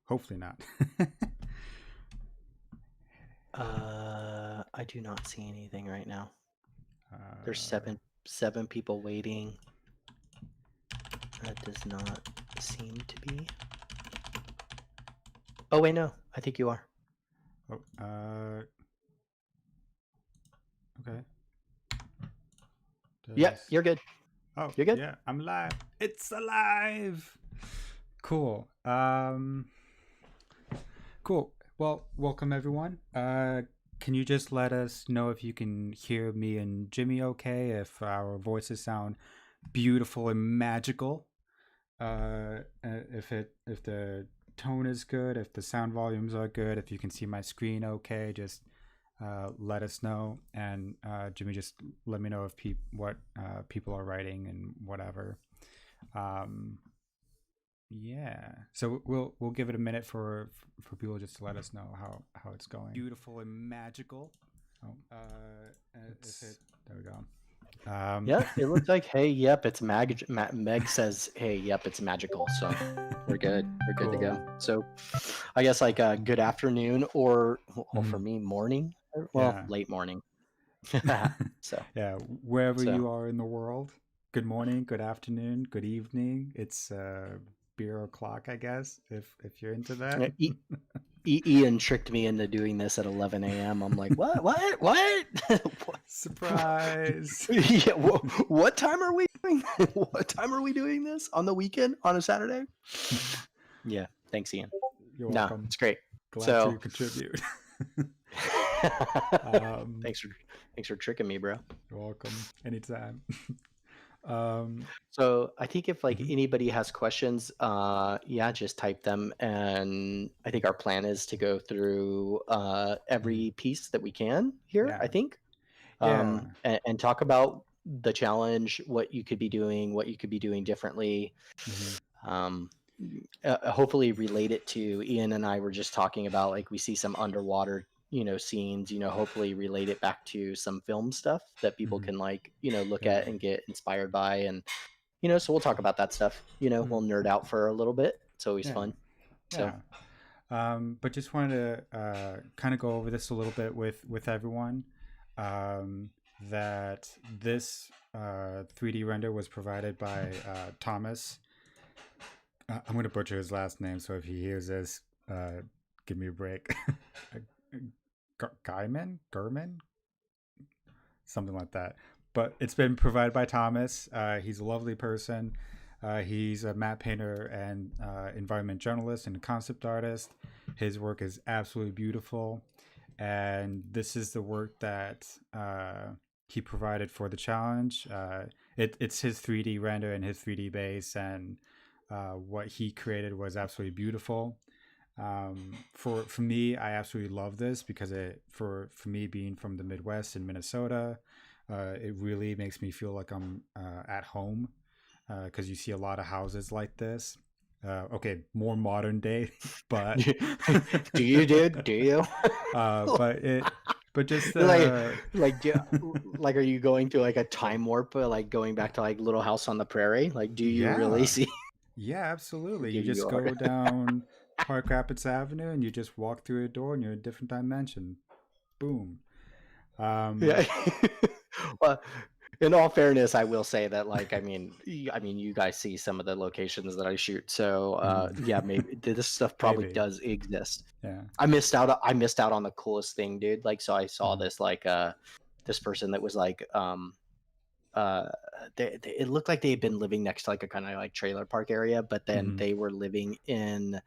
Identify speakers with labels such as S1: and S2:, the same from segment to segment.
S1: Hopefully not.
S2: I do not see anything right now. There's
S1: Uh,
S2: seven people waiting. That does not seem to be. Oh wait, no. I think you are.
S1: oh, okay.
S2: Yep,
S1: Does
S2: you're good.
S1: Oh
S2: You're good.
S1: yeah, I'm live. It's alive. Cool. Cool. Well, welcome everyone. Can you just let us know if you can hear me and Jimmy okay? If our voices sound beautiful and magical? If the tone is good, if the sound volumes are good, if you can see my screen okay, just let us know. And Jimmy, just let me know if what people are writing and whatever. Um, yeah. So we'll give it a minute for people just to let us know how it's going. Beautiful and magical. Oh, if it there we go.
S2: Yeah, it looks like hey, yep, it's Meg says hey, yep, it's magical. So we're good. We're good to go.
S1: Cool.
S2: So I guess like good afternoon or well, for
S1: Mhm.
S2: me morning. Well,
S1: Yeah.
S2: late morning. So
S1: Yeah, wherever
S2: so
S1: you are in the world. Good morning, good afternoon, good evening. It's beer o'clock, I guess, if you're into that.
S2: yeah, Ian tricked me into doing this at 11 a.m. I'm like, what? What?
S1: Surprise.
S2: Yeah, what time are we doing? What time are we doing this on the weekend on a Saturday? Yeah, thanks, Ian.
S1: You're
S2: No,
S1: welcome.
S2: it's great.
S1: Glad
S2: So,
S1: to contribute. um,
S2: thanks for tricking me, bro.
S1: you're welcome. Anytime. um,
S2: So I think if like
S1: mhm.
S2: anybody has questions, yeah, just type them. And I think our plan is to go through
S1: Mhm.
S2: every piece that we can here, I
S1: Yeah.
S2: think.
S1: Yeah.
S2: And talk about the challenge, what you could be doing, what you could be doing differently.
S1: Hmm.
S2: Um, hopefully relate it to Ian and I were just talking about like we see some underwater, scenes, hopefully relate it back to some film stuff that people
S1: Hmm.
S2: can like, look
S1: Yeah.
S2: at and get inspired by. And, so we'll talk about that stuff,
S1: Mhm.
S2: we'll nerd out for a little bit. It's always
S1: Yeah.
S2: fun. So,
S1: Yeah. But just wanted to kind of go over this a little bit with everyone. Um, that this 3D render was provided by Thomas. I'm going to butcher his last name, so if he hears this, give me a break. Gurman, something like that. But it's been provided by Thomas. He's a lovely person. He's a matte painter and environment journalist and a concept artist. His work is absolutely beautiful. And this is the work that he provided for the challenge. It's his 3D render and his 3D base, and what he created was absolutely beautiful. For me, I absolutely love this because for me being from the Midwest in Minnesota, it really makes me feel like I'm at home because you see a lot of houses like this. Okay, more modern day, but
S2: do you, dude? Do you?
S1: but but just
S2: like yeah, like are you going to like a time warp, like going back to like Little House on the Prairie? Like, do you really
S1: yeah,
S2: see?
S1: yeah, absolutely.
S2: Yeah,
S1: You
S2: you
S1: just
S2: are.
S1: go down Park Rapids Avenue and you just walk through a door and you're in a different dimension. Boom.
S2: Yeah.
S1: Um,
S2: Well, in all fairness, I will say that like I mean you guys see some of the locations that I shoot. So
S1: mhm.
S2: yeah, maybe this stuff probably
S1: Maybe.
S2: does exist.
S1: Yeah.
S2: I missed out on the coolest thing, dude. Like so I saw
S1: Mhm.
S2: this like this person that was like uh it looked like they had been living next to like a kind of like trailer park area, but then
S1: Mhm.
S2: they were living in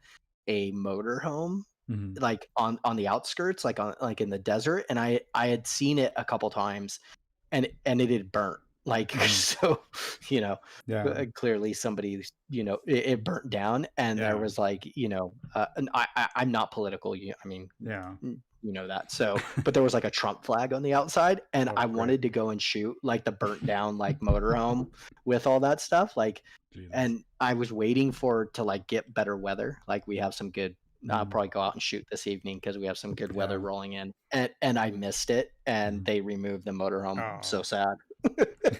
S2: a motorhome
S1: Mhm.
S2: like on the outskirts, like on like in the desert. And I had seen it a couple times, and it had burnt like
S1: Mhm.
S2: so, you know
S1: Yeah.
S2: clearly somebody, it burnt down. And there
S1: Yeah.
S2: was like, and I'm not political, I mean,
S1: Yeah.
S2: you know that. So but there was like a Trump flag on the outside, and
S1: Oh,
S2: I
S1: great.
S2: wanted to go and shoot like the burnt down like motorhome with all that stuff, like.
S1: Jesus.
S2: And I was waiting for to like get better weather, like we have some good. I'll
S1: Mhm.
S2: probably go out and shoot this evening because we have some good weather
S1: Yeah.
S2: rolling in. And I missed it, and
S1: Mhm.
S2: they removed the motorhome.
S1: Oh,
S2: So sad.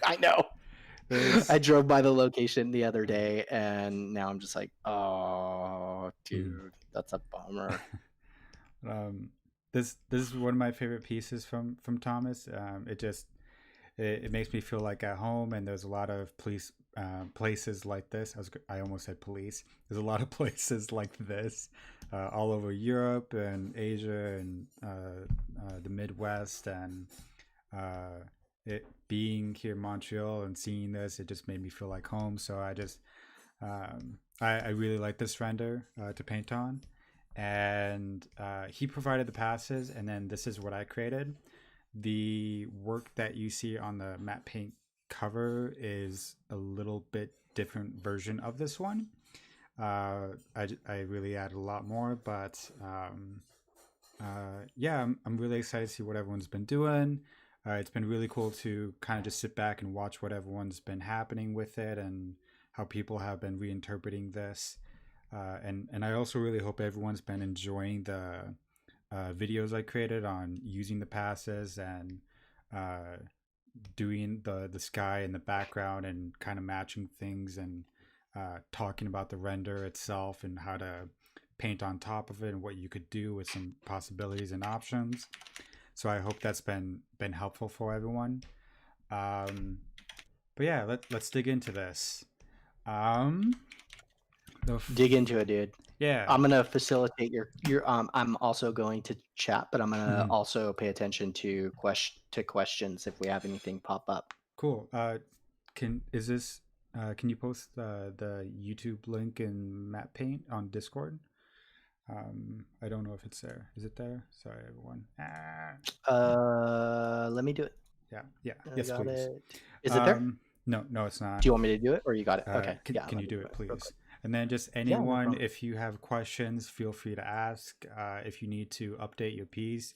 S2: I know.
S1: there's.
S2: I drove by the location the other day, and now I'm just like, oh,
S1: Mhm.
S2: dude. That's a bummer.
S1: um, this is one of my favorite pieces from Thomas. It makes me feel like at home, and there's a lot of places like this. I almost said police. There's a lot of places like this all over Europe and Asia and the Midwest, and uh, it being here in Montreal and seeing this, it just made me feel like home. So I really like this render to paint on, and he provided the passes, and then this is what I created. The work that you see on the matte paint cover is a little bit different version of this one. I really added a lot more, but yeah, I'm really excited to see what everyone's been doing. It's been really cool to kind of just sit back and watch what everyone's been happening with it and how people have been reinterpreting this. And I also really hope everyone's been enjoying the videos I created on using the passes and uh, doing the sky in the background and kind of matching things and talking about the render itself and how to paint on top of it and what you could do with some possibilities and options. So I hope that's been helpful for everyone. Um, but yeah, let's dig into this. Um,
S2: Dig into it, dude.
S1: yeah.
S2: I'm gonna facilitate your. I'm also going to chat, but I'm gonna
S1: Mhm.
S2: also pay attention to questions if we have anything pop up.
S1: Cool. Can you post the YouTube link in Map Paint on Discord? I don't know if it's there. Is it there? Sorry, everyone.
S2: Let me do it.
S1: Yeah, yeah.
S2: I
S1: Yes,
S2: got
S1: please.
S2: it. Is it there?
S1: No, it's not.
S2: Do you want me to do it, or you got it? Okay,
S1: Can
S2: yeah.
S1: can
S2: Let
S1: you
S2: me
S1: do
S2: do
S1: it,
S2: it real
S1: please?
S2: quick.
S1: And then just
S2: Yeah, no
S1: anyone,
S2: problem.
S1: if you have questions, feel free to ask. If you need to update your piece,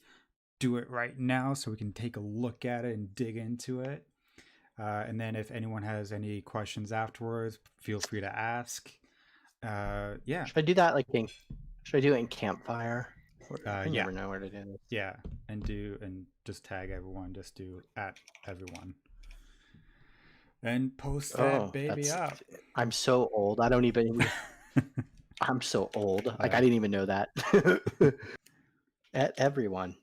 S1: do it right now so we can take a look at it and dig into it. And then if anyone has any questions afterwards, feel free to ask. Yeah,
S2: Should I do that should I do it in Campfire? I
S1: yeah,
S2: never know where to do this.
S1: yeah, and just tag everyone. Just do at everyone and post that
S2: Oh,
S1: baby
S2: that's.
S1: up.
S2: I'm so old. I don't even. I'm so old. Like I didn't even know that. At everyone.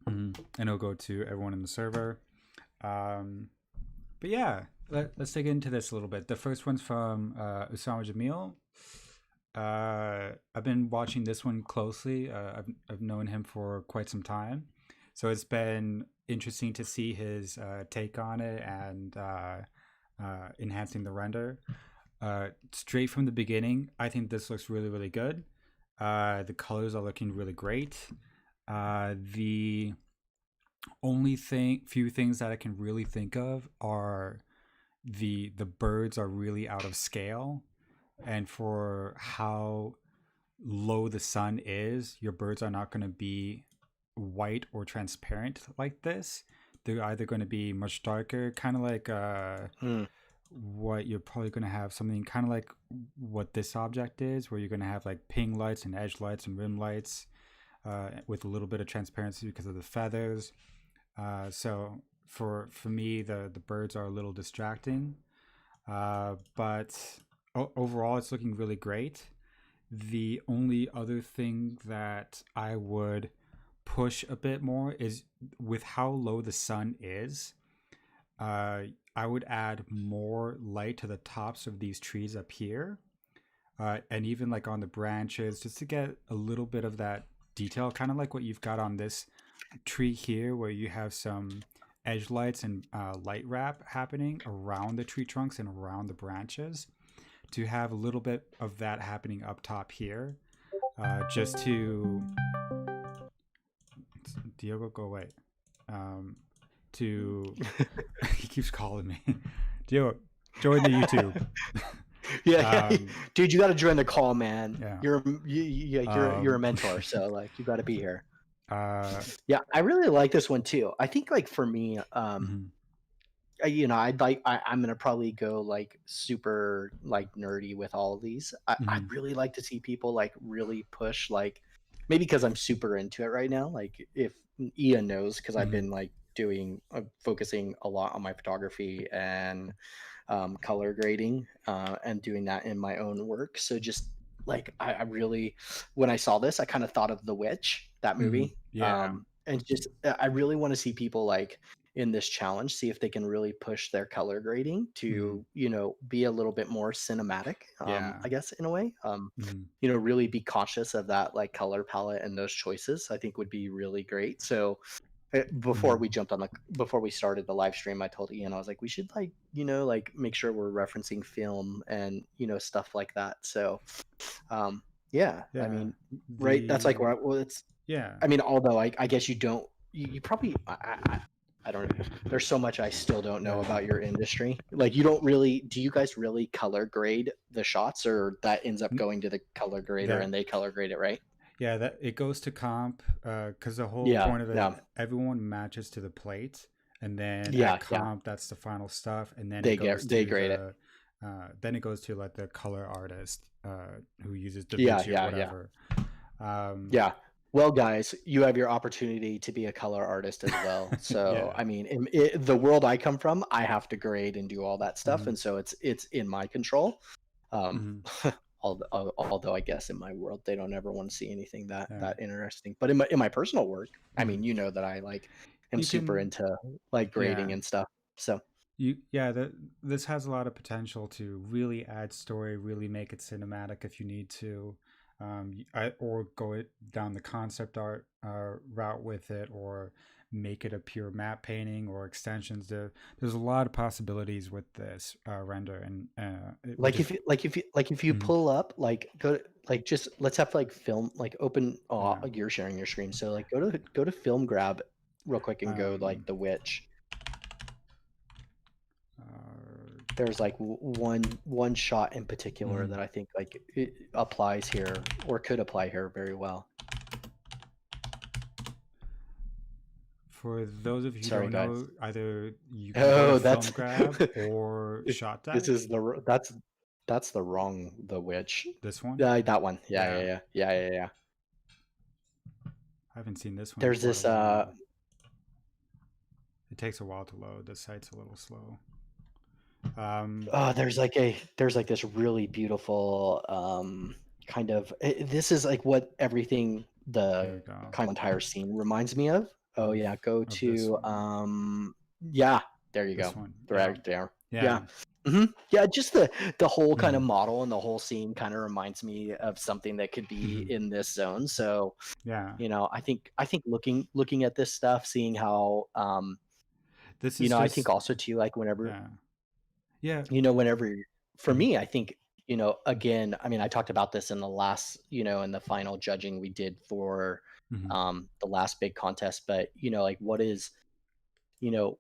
S1: And it'll go to everyone in the server. Um, but yeah, let's dig into this a little bit. The first one's from Usama Jamil. I've been watching this one closely. I've known him for quite some time, so it's been interesting to see his take on it and enhancing the render. Straight from the beginning, I think this looks really, really good. The colors are looking really great. The few things that I can really think of are the birds are really out of scale, and for how low the sun is, your birds are not going to be white or transparent like this. They're either going to be much darker, kind of like
S2: Hmm.
S1: what you're probably going to have something kind of like what this object is, where you're going to have like ping lights and edge lights and rim lights with a little bit of transparency because of the feathers. So for me, the birds are a little distracting, but overall, it's looking really great. The only other thing that I would push a bit more is with how low the sun is. I would add more light to the tops of these trees up here, and even like on the branches, just to get a little bit of that detail, kind of like what you've got on this tree here, where you have some edge lights and light wrap happening around the tree trunks and around the branches. To have a little bit of that happening up top here, just to Diogo, go away. To He keeps calling me. Diogo, join the YouTube.
S2: Yeah, dude, you got to join the call, man.
S1: Yeah.
S2: You're a mentor, so like you got to be here.
S1: Uh,
S2: Yeah, I really like this one too. I think like for me,
S1: mhm,
S2: I'm gonna probably go like super like nerdy with all of these. I'd
S1: mhm,
S2: really like to see people like really push like maybe because I'm super into it right now. Like if Ian knows because I've
S1: mhm,
S2: been like focusing a lot on my photography and color grading and doing that in my own work. So just like I really, when I saw this, I kind of thought of The Witch, that
S1: Mm,
S2: movie.
S1: yeah.
S2: And just I really want to see people like in this challenge, see if they can really push their color grading
S1: Mm,
S2: to, be a little bit more cinematic,
S1: yeah.
S2: I guess in a way.
S1: Mm,
S2: Really be conscious of that like color palette and those choices, I think would be really great. So before
S1: mm,
S2: we jumped on the before we started the live stream, I told Ian, I was like, we should like, like make sure we're referencing film and, stuff like that. So yeah, I
S1: yeah.
S2: mean, right, that's like
S1: The
S2: where well, it's,
S1: yeah.
S2: I mean, although I guess you don't, you probably, I don't know. There's so much I still don't know
S1: Yeah.
S2: about your industry. Like, you don't really, do you guys really color grade the shots, or that ends up
S1: N-
S2: going to the color grader
S1: That
S2: and they color grade it, right?
S1: yeah, that it goes to comp because the whole
S2: Yeah,
S1: point of it,
S2: yeah,
S1: everyone matches to the plate, and then at
S2: yeah, yeah.
S1: comp, that's the final stuff, and then it goes
S2: They
S1: to
S2: grade it.
S1: then it goes to like the color artist who uses
S2: Yeah,
S1: DaVinci or
S2: yeah, yeah.
S1: whatever. Um,
S2: Yeah. Well, guys, you have your opportunity to be a color artist as well. So,
S1: yeah.
S2: I mean, the world I come from, I have to grade and do all that stuff,
S1: Hmm.
S2: and so it's in my control. Um,
S1: Hmm.
S2: although I guess in my world they don't ever want to see anything
S1: Yeah.
S2: that interesting. But in my personal work, I
S1: Hmm.
S2: mean, that I like am
S1: You
S2: super
S1: can,
S2: into like grading
S1: yeah.
S2: and stuff. So,
S1: Yeah, this has a lot of potential to really add story, really make it cinematic if you need to, or go it down the concept art route with it, or make it a pure map painting or extensions. There's a lot of possibilities with this render, and which
S2: like
S1: is
S2: if you
S1: mm,
S2: pull up, like go to, like just let's have like film, like open. Oh,
S1: yeah.
S2: you're sharing your screen, so like go to film grab real quick and go like
S1: Um,
S2: The Witch.
S1: uh,
S2: There's like one shot in particular
S1: mhm.
S2: that I think like it applies here, or could apply here very well.
S1: For those of you who
S2: Sorry,
S1: don't
S2: guys.
S1: know, either you can go to
S2: Oh,
S1: film
S2: that's
S1: grab or shot
S2: this
S1: deck.
S2: is that's the wrong The Witch.
S1: This one,
S2: Yeah, that one. Yeah, yeah,
S1: yeah.
S2: yeah, yeah, yeah, yeah.
S1: I haven't seen this one in
S2: There's
S1: quite a
S2: this
S1: while. It takes a while to load. The site's a little slow. Um,
S2: there's like this really beautiful kind of, this is like what everything,
S1: here
S2: the
S1: we go.
S2: kind of entire scene reminds me of. Oh
S1: Of
S2: yeah, go
S1: of this
S2: to
S1: one.
S2: yeah, there you
S1: This
S2: go.
S1: one. Yeah.
S2: Right there. Yeah.
S1: Yeah.
S2: Yeah, just the whole kind of
S1: Mm,
S2: model and the whole scene kind of reminds me of something that could be
S1: hmm.
S2: in this zone. So,
S1: Yeah.
S2: I think looking at this stuff, seeing how
S1: This is
S2: I think
S1: just
S2: also too, like whenever,
S1: yeah. Yeah.
S2: whenever, for
S1: Mm,
S2: me, I think, again, I mean, I talked about this in the last, in the final judging we did for
S1: hmm.
S2: the last big contest, but like what is, you know,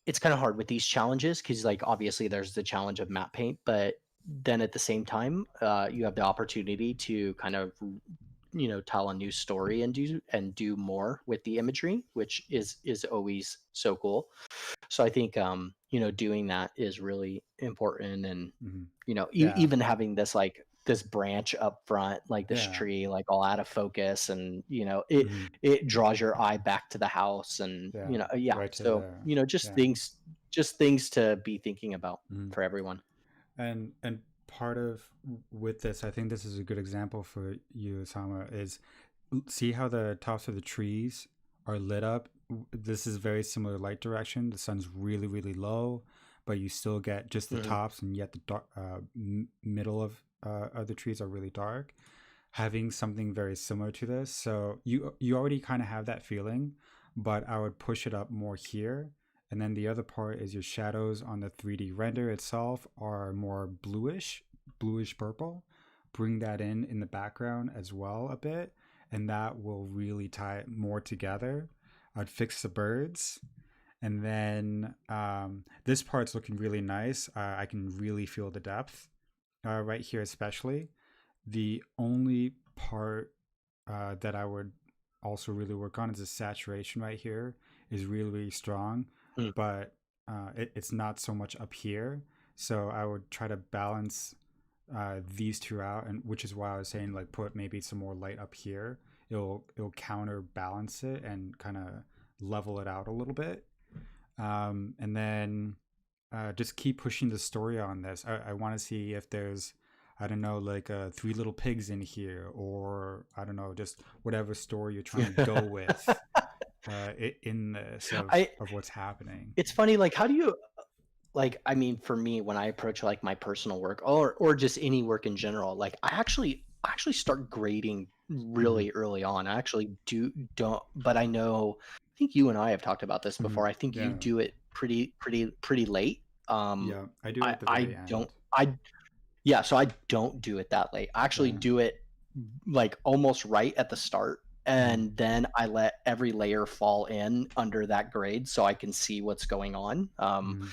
S2: it's kind of hard with these challenges because like obviously there's the challenge of map paint, but then at the same time, you have the opportunity to kind of tell a new story and do more with the imagery, which is always so cool. So I think doing that is really important, and
S1: Hmm. Yeah.
S2: even having this like this branch up front, like this
S1: Yeah.
S2: tree, like all out of focus, and it
S1: Hmm.
S2: it draws your eye back to the house, and
S1: Yeah.
S2: yeah.
S1: Right to
S2: So
S1: there. Yeah.
S2: just things to be thinking about
S1: Mm.
S2: for everyone.
S1: And part of with this, I think this is a good example for you, Osama, is see how the tops of the trees are lit up. This is very similar light direction. The sun's really really low, but you still get just the
S2: Hmm.
S1: tops, and yet the middle of the trees are really dark. Having something very similar to this, so you already kind of have that feeling, but I would push it up more here. And then the other part is your shadows on the 3D render itself are more bluish purple. Bring that in the background as well a bit, and that will really tie it more together. I'd fix the birds, and then this part's looking really nice. I can really feel the depth right here, especially. The only part that I would also really work on is the saturation right here is really, really strong,
S2: Mm.
S1: but it's not so much up here. So I would try to balance these two out, and which is why I was saying like put maybe some more light up here. It'll counterbalance it and kind of level it out a little bit, and then just keep pushing the story on this. I want to see if there's I don't know, like Three Little Pigs in here, or I don't know, just whatever story you're trying to go with in this
S2: I
S1: of what's happening.
S2: it's funny, like, how do you like, I mean, for me, when I approach like my personal work or just any work in general, like I actually start grading
S1: Hmm.
S2: really early on. I actually don't, but I know, I think you and I have talked about this
S1: Hmm.
S2: before. I think you
S1: Yeah,
S2: do it pretty late.
S1: yeah, I do it
S2: I
S1: at the
S2: I
S1: very
S2: don't
S1: end.
S2: I Yeah, so I don't do it that late. I actually
S1: Yeah.
S2: do it like almost right at the start,
S1: Hmm.
S2: and then I let every layer fall in under that grade so I can see what's going on.
S1: Hmm.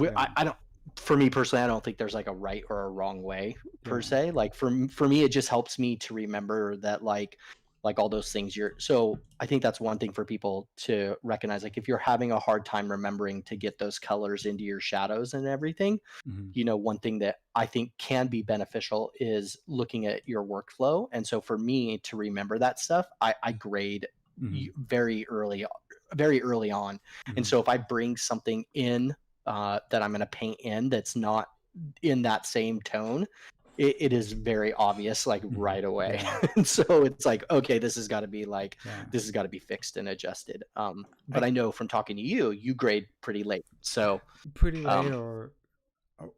S2: I,
S1: Yeah.
S2: I don't. For me personally, I don't think there's like a right or a wrong way per
S1: Yeah.
S2: se. Like for me, it just helps me to remember that like all those things you're. So I think that's one thing for people to recognize. Like if you're having a hard time remembering to get those colors into your shadows and everything,
S1: Hmm.
S2: one thing that I think can be beneficial is looking at your workflow. And so for me to remember that stuff, I grade
S1: Hmm.
S2: very early on. And
S1: Hmm.
S2: so if I bring something in that I'm going to paint in that's not in that same tone, it is very obvious like
S1: Hmm.
S2: right away.
S1: Yeah.
S2: And so it's like, okay,
S1: Yeah.
S2: this has got to be fixed and adjusted. But
S1: I
S2: I know from talking to you, you grade pretty late. So
S1: pretty late,
S2: um,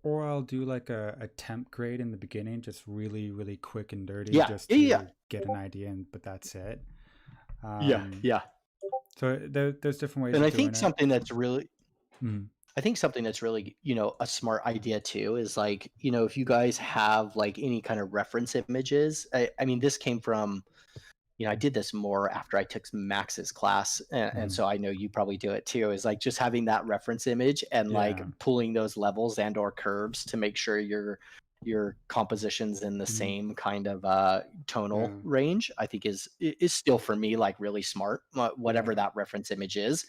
S1: or I'll do like a temp grade in the beginning, just really really quick and dirty,
S2: yeah,
S1: just
S2: yeah, yeah.
S1: to get an idea, and but that's it.
S2: Yeah,
S1: Um,
S2: yeah.
S1: so there's different ways
S2: And
S1: of
S2: I
S1: doing
S2: think
S1: it.
S2: something that's really
S1: Mm,
S2: I think something that's really, a smart idea too is like, if you guys have like any kind of reference images. I mean, this came from, I did this more after I took Max's class, and
S1: mm,
S2: so I know you probably do it too. Is like just having that reference image and like
S1: yeah.
S2: pulling those levels and or curves to make sure your compositions in the
S1: Mm,
S2: same kind of tonal
S1: yeah.
S2: range. I think is still for me like really smart. Whatever
S1: Yeah.
S2: that reference image is,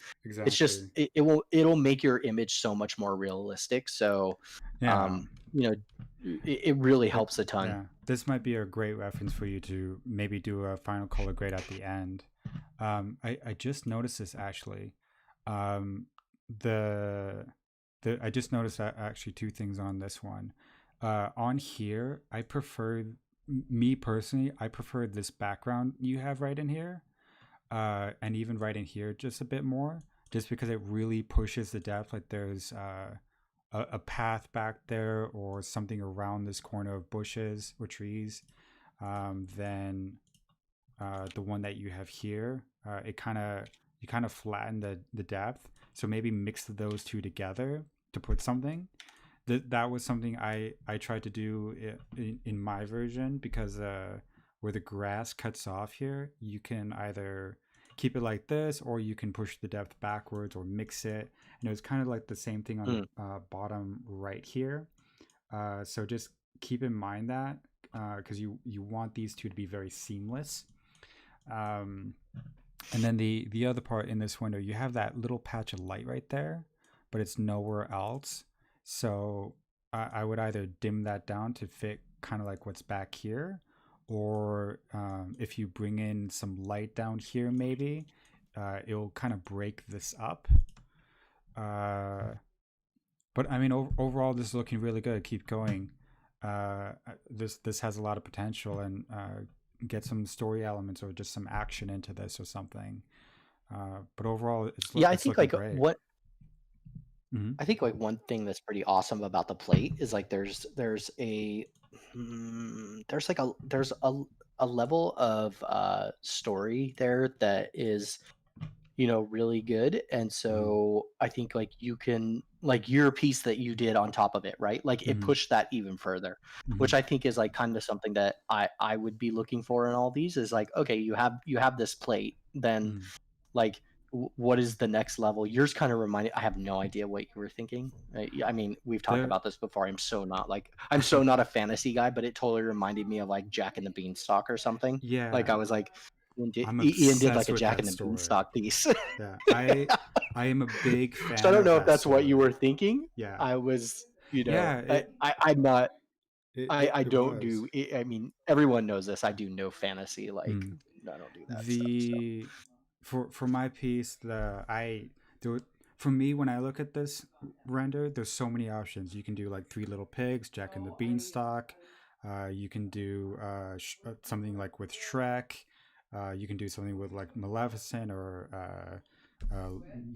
S2: it's just
S1: Exactly.
S2: it'll make your image so much more realistic. So,
S1: Yeah.
S2: um, you know, it really
S1: But
S2: helps a ton.
S1: yeah, this might be a great reference for you to maybe do a final color grade at the end. I just noticed this actually. Um, the I just noticed that actually two things on this one. On here, I prefer me personally. I prefer this background you have right in here, and even right in here just a bit more, just because it really pushes the depth. Like there's a path back there or something around this corner of bushes or trees. Then the one that you have here, it kind of you kind of flatten the depth. So maybe mix those two together to put something. That was something I tried to do in my version, because where the grass cuts off here, you can either keep it like this, or you can push the depth backwards or mix it. And it was kind of like the same thing on the
S2: Mm.
S1: bottom right here. So just keep in mind that, because you want these two to be very seamless. Um, and then the other part in this window, you have that little patch of light right there, but it's nowhere else. So I would either dim that down to fit kind of like what's back here, or if you bring in some light down here, maybe it'll kind of break this up. Uh, but I mean, overall, this is looking really good. Keep going. This has a lot of potential, and get some story elements or just some action into this or something. But overall,
S2: Yeah,
S1: it's looking great. Hmm.
S2: I think like one thing that's pretty awesome about the plate is like there's a level of story there that is really good. And
S1: Hmm.
S2: so I think like you can like your piece that you did on top of it, right? Like it
S1: Hmm.
S2: pushed that even further,
S1: Hmm.
S2: which I think is like kind of something that I would be looking for in all these is like, okay, you have this plate, then
S1: Hmm.
S2: like what is the next level? Yours kind of reminded, I have no idea what you were thinking. I mean, we've talked
S1: There,
S2: about this before. I'm so not a fantasy guy, but it totally reminded me of like Jack and the Beanstalk or something. Like
S1: yeah,
S2: I was like,
S1: I'm
S2: Ian did like
S1: obsessed
S2: a
S1: with
S2: Jack
S1: that
S2: and the
S1: story.
S2: Beanstalk piece.
S1: Yeah, I am a big
S2: So I
S1: fan
S2: don't
S1: of
S2: know if
S1: that
S2: that's what you
S1: story.
S2: were thinking.
S1: Yeah,
S2: I was,
S1: yeah,
S2: I'm not, I
S1: it
S2: don't
S1: was.
S2: do, I mean, everyone knows this. I do no fantasy. Like,
S1: Mm.
S2: I don't do that stuff. So,
S1: The For my piece, the I do for me when I look at this render, there's so many options. You can do like Three Little Pigs, Jack and the Beanstalk. You can do something like with Shrek. You can do something with like Maleficent or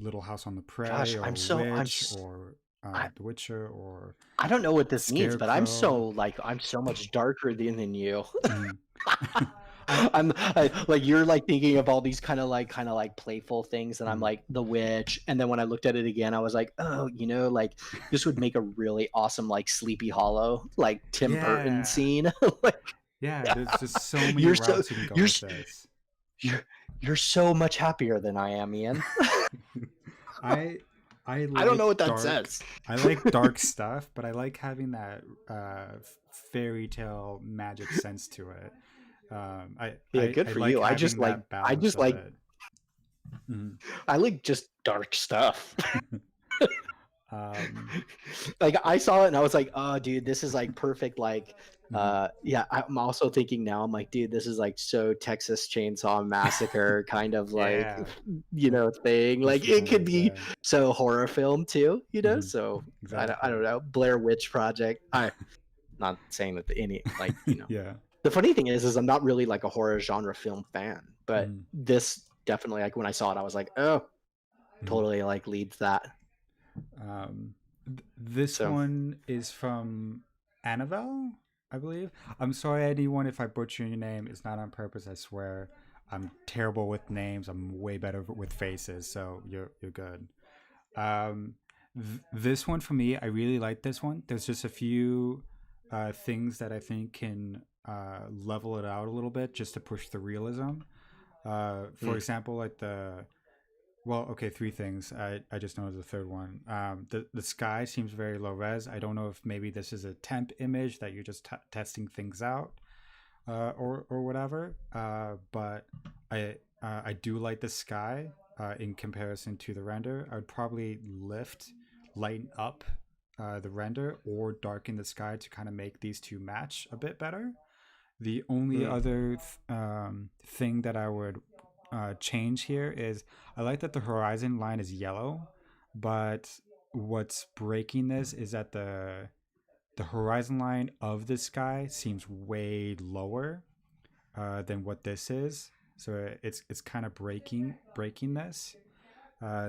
S1: Little House on the
S2: Gosh,
S1: Prairie or
S2: I'm so
S1: Witch or
S2: I,
S1: The Witcher or
S2: I don't know what this means, but
S1: Scarecrow.
S2: I'm so much darker than you.
S1: Mhm. I
S2: Like you're like thinking of all these kind of like playful things, and I'm
S1: mhm.
S2: like the witch. And then when I looked at it again, I was like, oh, like this would make a really awesome like Sleepy Hollow, like Tim Burton
S1: Yeah,
S2: scene. Like
S1: yeah. There's just so many
S2: you're so
S1: routes you can go
S2: you're
S1: with
S2: s-
S1: this.
S2: you're you're so much happier than I am, Ian.
S1: I I
S2: I don't know
S1: like
S2: what that
S1: dark.
S2: says.
S1: I like dark stuff, but I like having that fairy tale magic sense to it.
S2: Yeah, good
S1: I
S2: for
S1: like
S2: you.
S1: having that
S2: I
S1: balance
S2: just
S1: of
S2: like
S1: it. Mhm.
S2: I like just dark stuff.
S1: um,
S2: Like I saw it and I was like, "Oh, dude, this is like perfect." Like,
S1: mhm.
S2: yeah, I'm also thinking now. I'm like, dude, this is like so Texas Chainsaw Massacre kind of like,
S1: Yeah,
S2: thing.
S1: this
S2: Like it
S1: one
S2: could
S1: is.
S2: be so horror film too.
S1: Mhm.
S2: So I
S1: Exactly.
S2: don't know. Blair Witch Project. I not saying that any like
S1: Yeah.
S2: The funny thing is I'm not really like a horror genre film fan, but
S1: Mhm.
S2: this definitely like when I saw it, I was like, oh,
S1: Mhm.
S2: totally like leads that.
S1: This
S2: So.
S1: one is from Annabelle, I believe. I'm sorry, anyone, if I butcher your name. It's not on purpose. I swear. I'm terrible with names. I'm way better with faces, so you're good. Um, this one for me, I really like this one. There's just a few things that I think can level it out a little bit, just to push the realism. For
S2: Mm,
S1: example, like the well, okay, three things. I just noticed the third one. The sky seems very low res. I don't know if maybe this is a temp image that you're just testing things out, or whatever. But I do like the sky in comparison to the render. I would probably lighten up the render or darken the sky to kind of make these two match a bit better. The only
S2: mm,
S1: other thing that I would change here is I like that the horizon line is yellow, but what's breaking this is that the horizon line of the sky seems way lower than what this is. So it's kind of breaking this.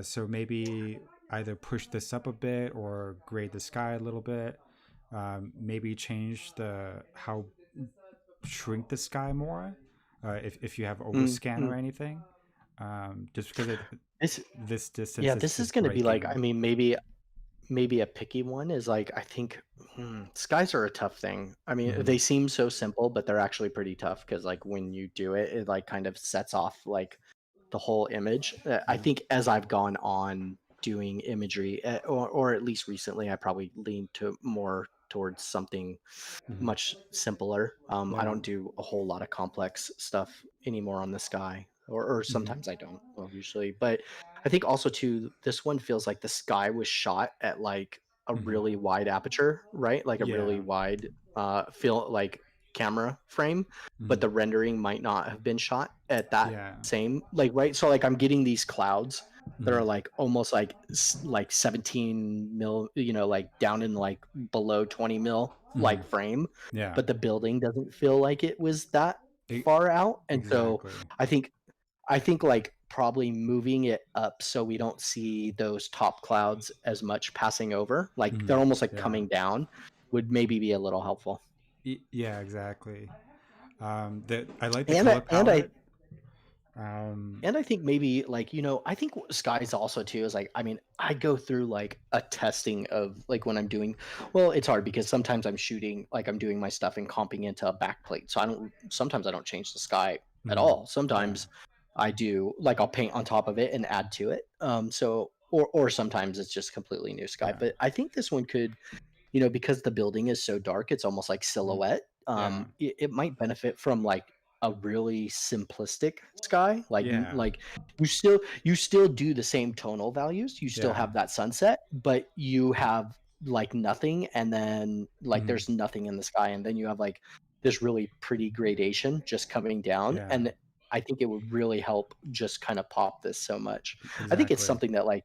S1: So maybe either push this up a bit or grade the sky a little bit. Maybe change the how shrink the sky more if you have
S2: mm,
S1: overscan or
S2: mm.
S1: anything. Just because
S2: This
S1: this distance
S2: Yeah, this
S1: is
S2: is gonna be like,
S1: breaking.
S2: I mean, maybe a picky one is like, I think skies are a tough thing. I mean,
S1: Hmm.
S2: they seem so simple, but they're actually pretty tough because like when you do it, it like kind of sets off like the whole image. I
S1: Hmm.
S2: think as I've gone on doing imagery, or at least recently, I probably leaned to more towards something
S1: Hmm.
S2: much simpler. I
S1: Yeah.
S2: don't do a whole lot of complex stuff anymore on the sky, or
S1: Hmm.
S2: sometimes I don't. Well, usually, but I think also too, this one feels like the sky was shot at like a
S1: Hmm.
S2: really wide aperture, right? Like a really
S1: Yeah.
S2: wide feel like camera frame, but
S1: Hmm.
S2: the rendering might not have been shot at that
S1: Yeah.
S2: same like right. So like I'm getting these clouds that
S1: Hmm.
S2: are like almost like 17 mil, like down in like below 20 mil
S1: Hmm.
S2: like frame,
S1: Yeah.
S2: but the building doesn't feel like it was that
S1: E-
S2: far out. And so
S1: exactly.
S2: I think like probably moving it up so we don't see those top clouds as much passing over, like
S1: Hmm.
S2: they're almost like
S1: Yeah.
S2: coming down, would maybe be a little helpful.
S1: Yeah. Exactly. I like the
S2: And
S1: color
S2: I, and I
S1: palette. Um.
S2: And I think maybe like, I think skies also too is like, I mean, I go through like a testing of like when I'm doing, well, it's hard because sometimes I'm shooting, like I'm doing my stuff and comping into a backplate. So sometimes I don't change the sky at
S1: Mhm.
S2: all.
S1: Yeah.
S2: Sometimes I do, like I'll paint on top of it and add to it. Or sometimes it's just completely new sky.
S1: Yeah.
S2: But I think this one could, because the building is so dark, it's almost like
S1: Mhm.
S2: silhouette.
S1: Yeah.
S2: It might benefit from like a really simplistic sky, like
S1: Yeah.
S2: you still do the same tonal values. You still
S1: Yeah.
S2: have that sunset, but you have like nothing, and then like
S1: Mhm.
S2: there's nothing in the sky, and then you have like this really pretty gradation just coming down.
S1: Yeah.
S2: And I think it would really help just kind of pop this so much. I think it's
S1: Exactly.
S2: something that like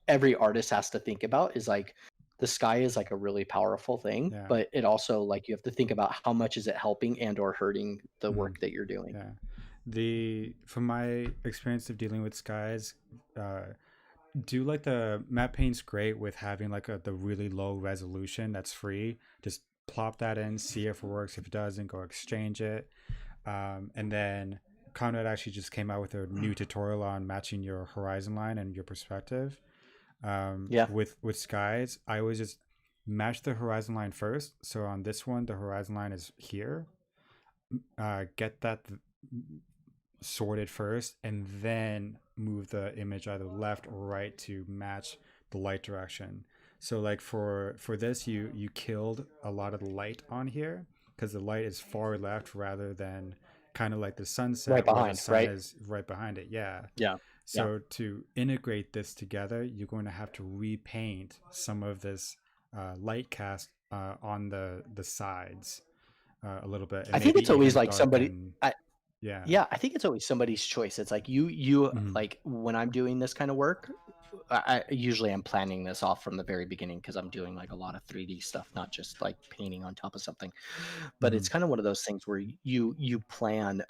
S2: every artist has to think about is like the sky is like a really powerful thing,
S1: Yeah.
S2: but it also like you have to think about how much is it helping and or hurting the
S1: Hmm.
S2: work that you're doing.
S1: Yeah. The From my experience of dealing with skies, uh, do like the map paint's great with having like the really low resolution that's free. Just plop that in, see if it works. If it doesn't, go exchange it. And then Conrad actually just came out with a new tutorial on matching your horizon line and your perspective.
S2: Yeah,
S1: With skies, I always just match the horizon line first. So on this one, the horizon line is here. Get that sorted first, and then move the image either left or right to match the light direction. So like for this, you killed a lot of the light on here because the light is far left rather than kind of like the
S2: right
S1: sunset where the
S2: behind,
S1: sun
S2: right?
S1: is right behind it. Yeah.
S2: Yeah. Yeah.
S1: So to integrate this together, you're going to have to repaint some of this light cast on the sides a little bit, and
S2: I think
S1: maybe
S2: it's always
S1: even
S2: like somebody
S1: darken.
S2: I
S1: Yeah.
S2: yeah, I think it's always somebody's choice. It's like you
S1: Hmm.
S2: like when I'm doing this kind of work, I usually am planning this off from the very beginning because I'm doing like a lot of 3D stuff, not just like painting on top of something. But
S1: Hmm.
S2: it's kind of one of those things where you plan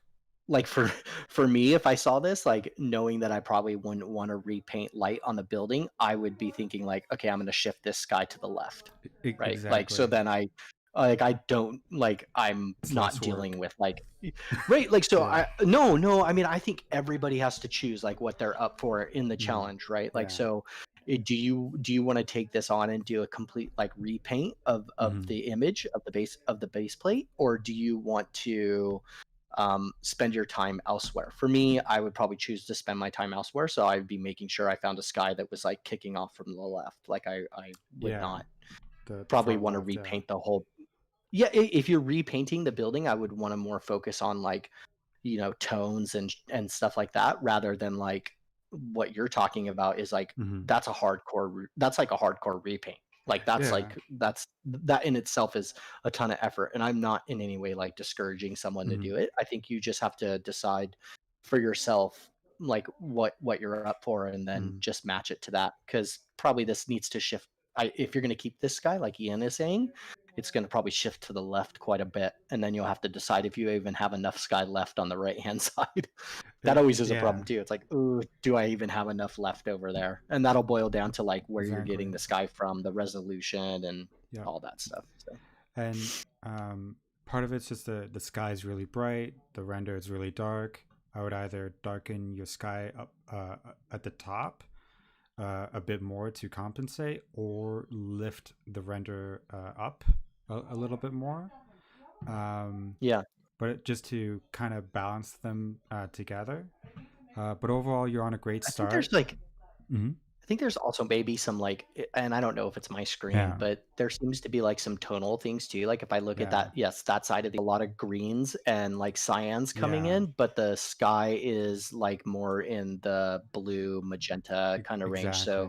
S2: like for for me, if I saw this, like knowing that I probably wouldn't want to repaint light on the building, I would be thinking like, okay, I'm going to shift this sky to the left, right? Like so
S1: Exactly.
S2: then I like I don't like I'm
S1: It's
S2: not
S1: less
S2: dealing
S1: work.
S2: with like right like so
S1: Yeah.
S2: I no I mean I think everybody has to choose like what they're up for in the
S1: Hmm.
S2: challenge, right? Like
S1: Yeah.
S2: so do you want to take this on and do a complete like repaint of
S1: Hmm.
S2: the image of the base plate, or do you want to spend your time elsewhere? For me, I would probably choose to spend my time elsewhere. So I'd be making sure I found a sky that was like kicking off from the left. Like I would
S1: Yeah.
S2: not
S1: The
S2: probably
S1: far
S2: want to
S1: left. Yeah.
S2: repaint the whole. Yeah, if you're repainting the building, I would want to more focus on like tones and stuff like that rather than like what you're talking about is like
S1: Hmm.
S2: that's like a hardcore repaint. Like that's
S1: Yeah.
S2: like that in itself is a ton of effort, and I'm not in any way like discouraging someone to
S1: Hmm.
S2: do it. I think you just have to decide for yourself like what you're up for and then
S1: Hmm.
S2: just match it to that, because probably this needs to shift. If you're going to keep this guy like Ian is saying, it's going to probably shift to the left quite a bit, and then you'll have to decide if you even have enough sky left on the right hand side. That always is a problem
S1: Yeah.
S2: too. It's like, ooh, do I even have enough left over there? And that'll boil down to like where you're getting
S1: Exactly.
S2: the sky from, the resolution, and
S1: Yep.
S2: all that stuff. So
S1: And part of it's just the sky is really bright, the render is really dark. I would either darken your sky up at the top a bit more to compensate, or lift the render up a little bit more. Um,
S2: yeah,
S1: but just to kind of balance them together. But overall, you're on a great
S2: I think there's
S1: start.
S2: like
S1: Hmm.
S2: I think there's also maybe some like, and I don't know if it's my screen,
S1: Yeah,
S2: but there seems to be like some tonal things too. Like if I look at
S1: yeah,
S2: that, yes, that side of a lot of greens and like cyans coming
S1: yeah,
S2: in, but the sky is like more in the blue magenta kind of range.
S1: exactly.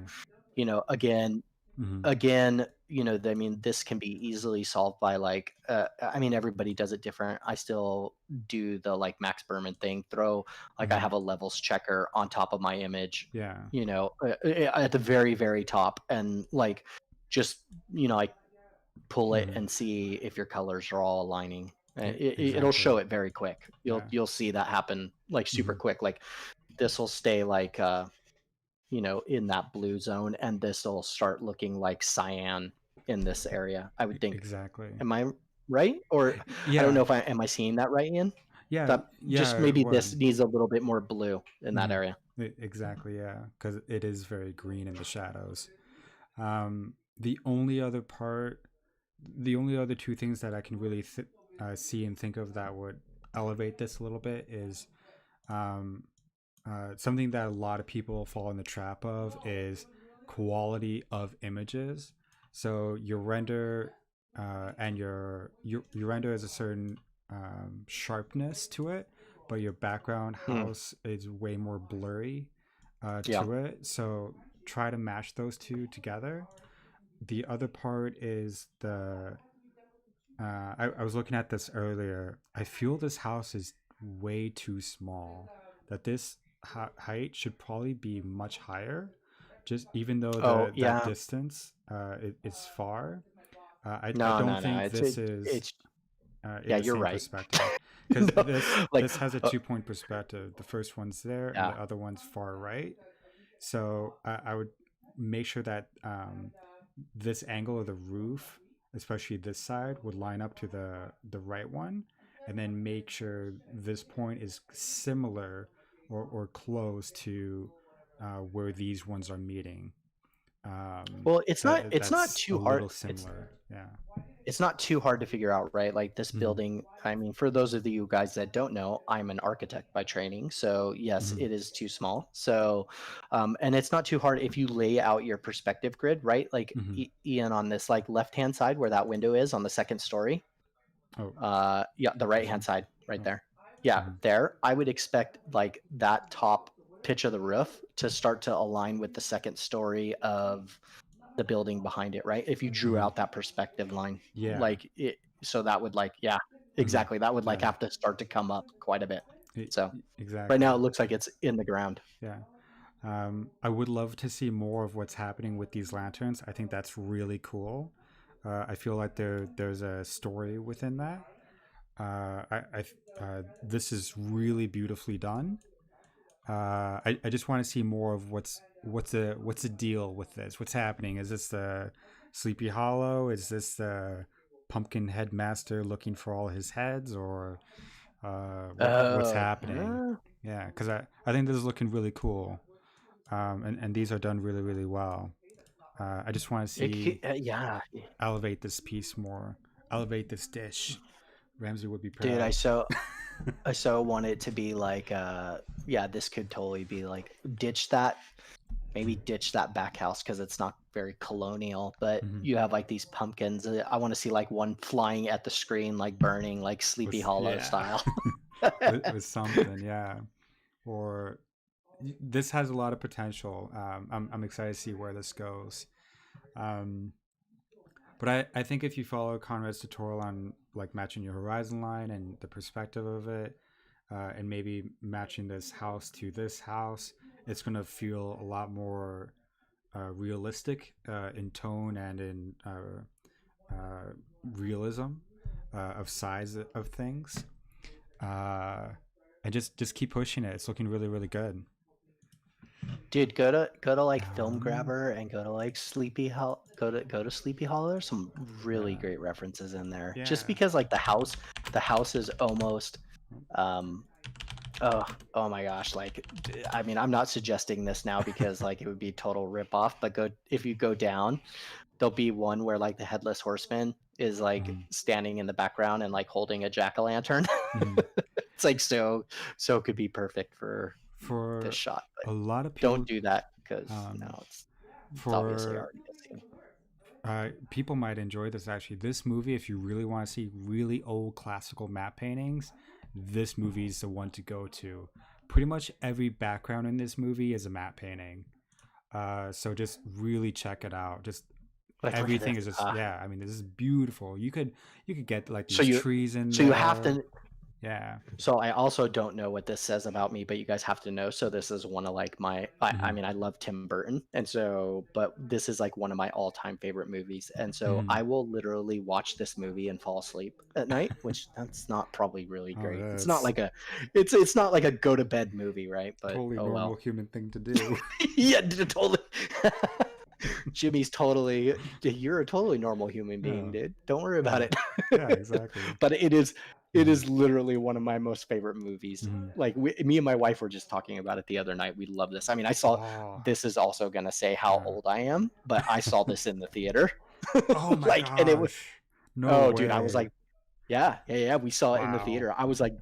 S2: So, again,
S1: Hmm.
S2: I mean, this can be easily solved by like, I mean, everybody does it different. I still do the like Max Berman thing, throw like I
S1: Hmm.
S2: have a levels checker on top of my image,
S1: Yeah,
S2: at the very, very top, and like just, I pull it
S1: hmm,
S2: and see if your colors are all aligning. It'll
S1: exactly.
S2: show it very quick.
S1: Yeah.
S2: You'll see that happen like super
S1: Hmm.
S2: quick. Like this will stay like in that blue zone, and this will start looking like cyan in this area. I would think.
S1: Exactly.
S2: Am I right? Or I don't
S1: Yeah,
S2: know if I am I seeing that right, Ian?
S1: yeah,
S2: That just
S1: yeah. It
S2: maybe this
S1: would.
S2: needs a little bit more blue in that
S1: Hmm.
S2: area.
S1: Exactly. Yeah, because it is very green in the shadows. The only other part, the only other two things that I can really see and think of that would elevate this a little bit is um, something that a lot of people fall in the trap of is quality of images. So your render and your render has a certain sharpness to it, but your background
S2: Mm,
S1: house is way more blurry
S2: yeah.
S1: to it. So try to match those two together. The other part is I was looking at this earlier. I feel this house is way too small. That this height should probably be much higher just even though
S2: Oh,
S1: the that
S2: yeah.
S1: distance is far, I
S2: No,
S1: don't
S2: no, no.
S1: think this is
S2: It's
S1: in
S2: yeah,
S1: the
S2: you're
S1: same
S2: right.
S1: perspective, because
S2: No, like,
S1: this has a 2 point perspective. The first one's there, and
S2: yeah.
S1: the other one's far right. So I would make sure that this angle of the roof, especially this side, would line up to the right one, and then make sure this point is similar or close to where these ones are meeting.
S2: Well, it's not
S1: That's a
S2: too hard.
S1: little similar. Yeah.
S2: It's not too hard to figure out, right? Like this
S1: Hmm.
S2: building, I mean, for those of you guys that don't know, I'm an architect by training. So, yes,
S1: Hmm.
S2: it is too small. So, and it's not too hard if you lay out your perspective grid, right? Like
S1: Hmm.
S2: Ian on this like left-hand side where that window is on the second story.
S1: Oh,
S2: Yeah, the
S1: this
S2: right-hand
S1: one.
S2: side right
S1: Oh.
S2: there. Yeah,
S1: Hmm.
S2: there. I would expect like that top pitch of the roof to start to align with the second story of the building behind it, right? If you drew
S1: Hmm.
S2: out that perspective line,
S1: Yeah.
S2: like it, so that would like, yeah,
S1: Hmm.
S2: exactly. That would like
S1: Yeah.
S2: have to start to come up quite a bit. So right
S1: Exactly.
S2: now it looks like it's in the ground.
S1: Yeah. I would love to see more of what's happening with these lanterns. I think that's really cool. I feel like there's a story within that. This is really beautifully done. I just want to see more of what's the deal with this? What's happening? Is this the Sleepy Hollow? Is this the Pumpkin Headmaster looking for all his heads, or what's
S2: Oh,
S1: happening? Yeah, because I think this is looking really cool, and these are done really really well. I just want to see
S2: yeah,
S1: elevate this piece more, elevate this dish. Ramsey would be
S2: dude.
S1: proud.
S2: I so want it to be like, yeah, this could totally be like ditch that, maybe ditch that back house because it's not very colonial, but
S1: Mhm.
S2: you have like these pumpkins. I want to see like one flying at the screen, like burning, like Sleepy Hollow
S1: Yeah,
S2: style.
S1: with something, yeah. Or this has a lot of potential. I'm excited to see where this goes. Um, but I think if you follow Conrad's tutorial on like matching your horizon line and the perspective of it, and maybe matching this house to this house, it's gonna feel a lot more realistic in tone and in uh, realism of size of things. Uh, and just keep pushing it. It's looking really really good.
S2: Dude, go to like Film
S1: Um,
S2: Grabber and go to like Sleepy Hollow. Go to Sleepy Hollow. There's some really
S1: yeah,
S2: great references in there. Just
S1: yeah.
S2: because like the house is almost um oh, oh my gosh, like I mean, I'm not suggesting this now because like it would be total rip off, but go if you go down, there'll be one where like the headless horseman is like
S1: Mhm.
S2: standing in the background and like holding a jack-o'-lantern.
S1: Mhm.
S2: It's like so it could be perfect for this
S1: For
S2: shot, but
S1: a lot of
S2: don't
S1: people,
S2: do that because
S1: um,
S2: it's obviously
S1: for
S2: already a scene.
S1: people might enjoy this actually. This movie, if you really want to see really old classical map paintings, this movie is the one to go to. Pretty much every background in this movie is a map painting. So just really check it out. Just
S2: Like look at
S1: everything
S2: this.
S1: is just, yeah. I mean, this is beautiful. You could get like
S2: So
S1: these
S2: you
S1: trees in
S2: so you have
S1: there.
S2: to
S1: Yeah.
S2: So I also don't know what this says about me, but you guys have to know. So this is one of like I
S1: Hmm.
S2: mean, I love Tim Burton, and so but this is like one of my all-time favorite movies. And so
S1: Hmm.
S2: I will literally watch this movie and fall asleep at night, which that's not probably really
S1: Oh,
S2: great. It's not
S1: that's
S2: like a it's not like a go to bed movie, right? But
S1: totally
S2: oh
S1: normal
S2: well.
S1: human thing to do.
S2: Yeah, totally. Jimmy's totally you're a totally normal human being,
S1: Yeah.
S2: dude. Don't worry about
S1: Yeah.
S2: it.
S1: Yeah. Exactly.
S2: But it
S1: Hmm.
S2: is literally one of my most favorite movies.
S1: Hmm.
S2: Like me and my wife were just talking about it the other night. We love this. I mean, I saw
S1: Oh.
S2: this is also going to say how
S1: Yeah.
S2: old I am, but I saw this in the theater.
S1: Oh my
S2: Like and it was
S1: gosh. No
S2: oh dude, I was
S1: way.
S2: like yeah, yeah, yeah. We saw it in the
S1: Wow.
S2: theater. I was like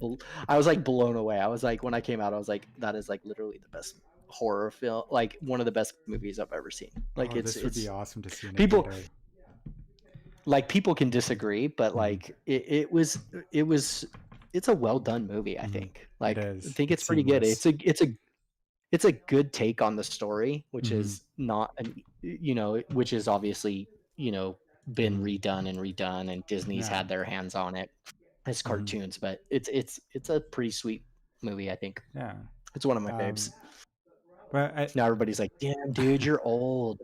S2: blown away. I was like, when I came out, I was like, that is like literally the best horror film, like one of the best movies I've ever seen. Like
S1: Oh, this would be
S2: it's
S1: awesome to see in a
S2: people
S1: theater.
S2: like people can disagree, but
S1: Hmm.
S2: like it was it's a well done movie. I
S1: Hmm.
S2: think.
S1: It
S2: Like I
S1: is.
S2: think
S1: It's
S2: it's pretty good.
S1: seamless.
S2: It's a good take on the story, which
S1: Hmm.
S2: is not an which is obviously been
S1: Hmm.
S2: redone and redone, and Disney's
S1: Yeah.
S2: had their hands on it as
S1: Hmm.
S2: cartoons, but it's a pretty sweet movie. I think
S1: Yeah.
S2: it's one of my faves.
S1: Um, But
S2: Now everybody's like, "Damn, dude, you're old."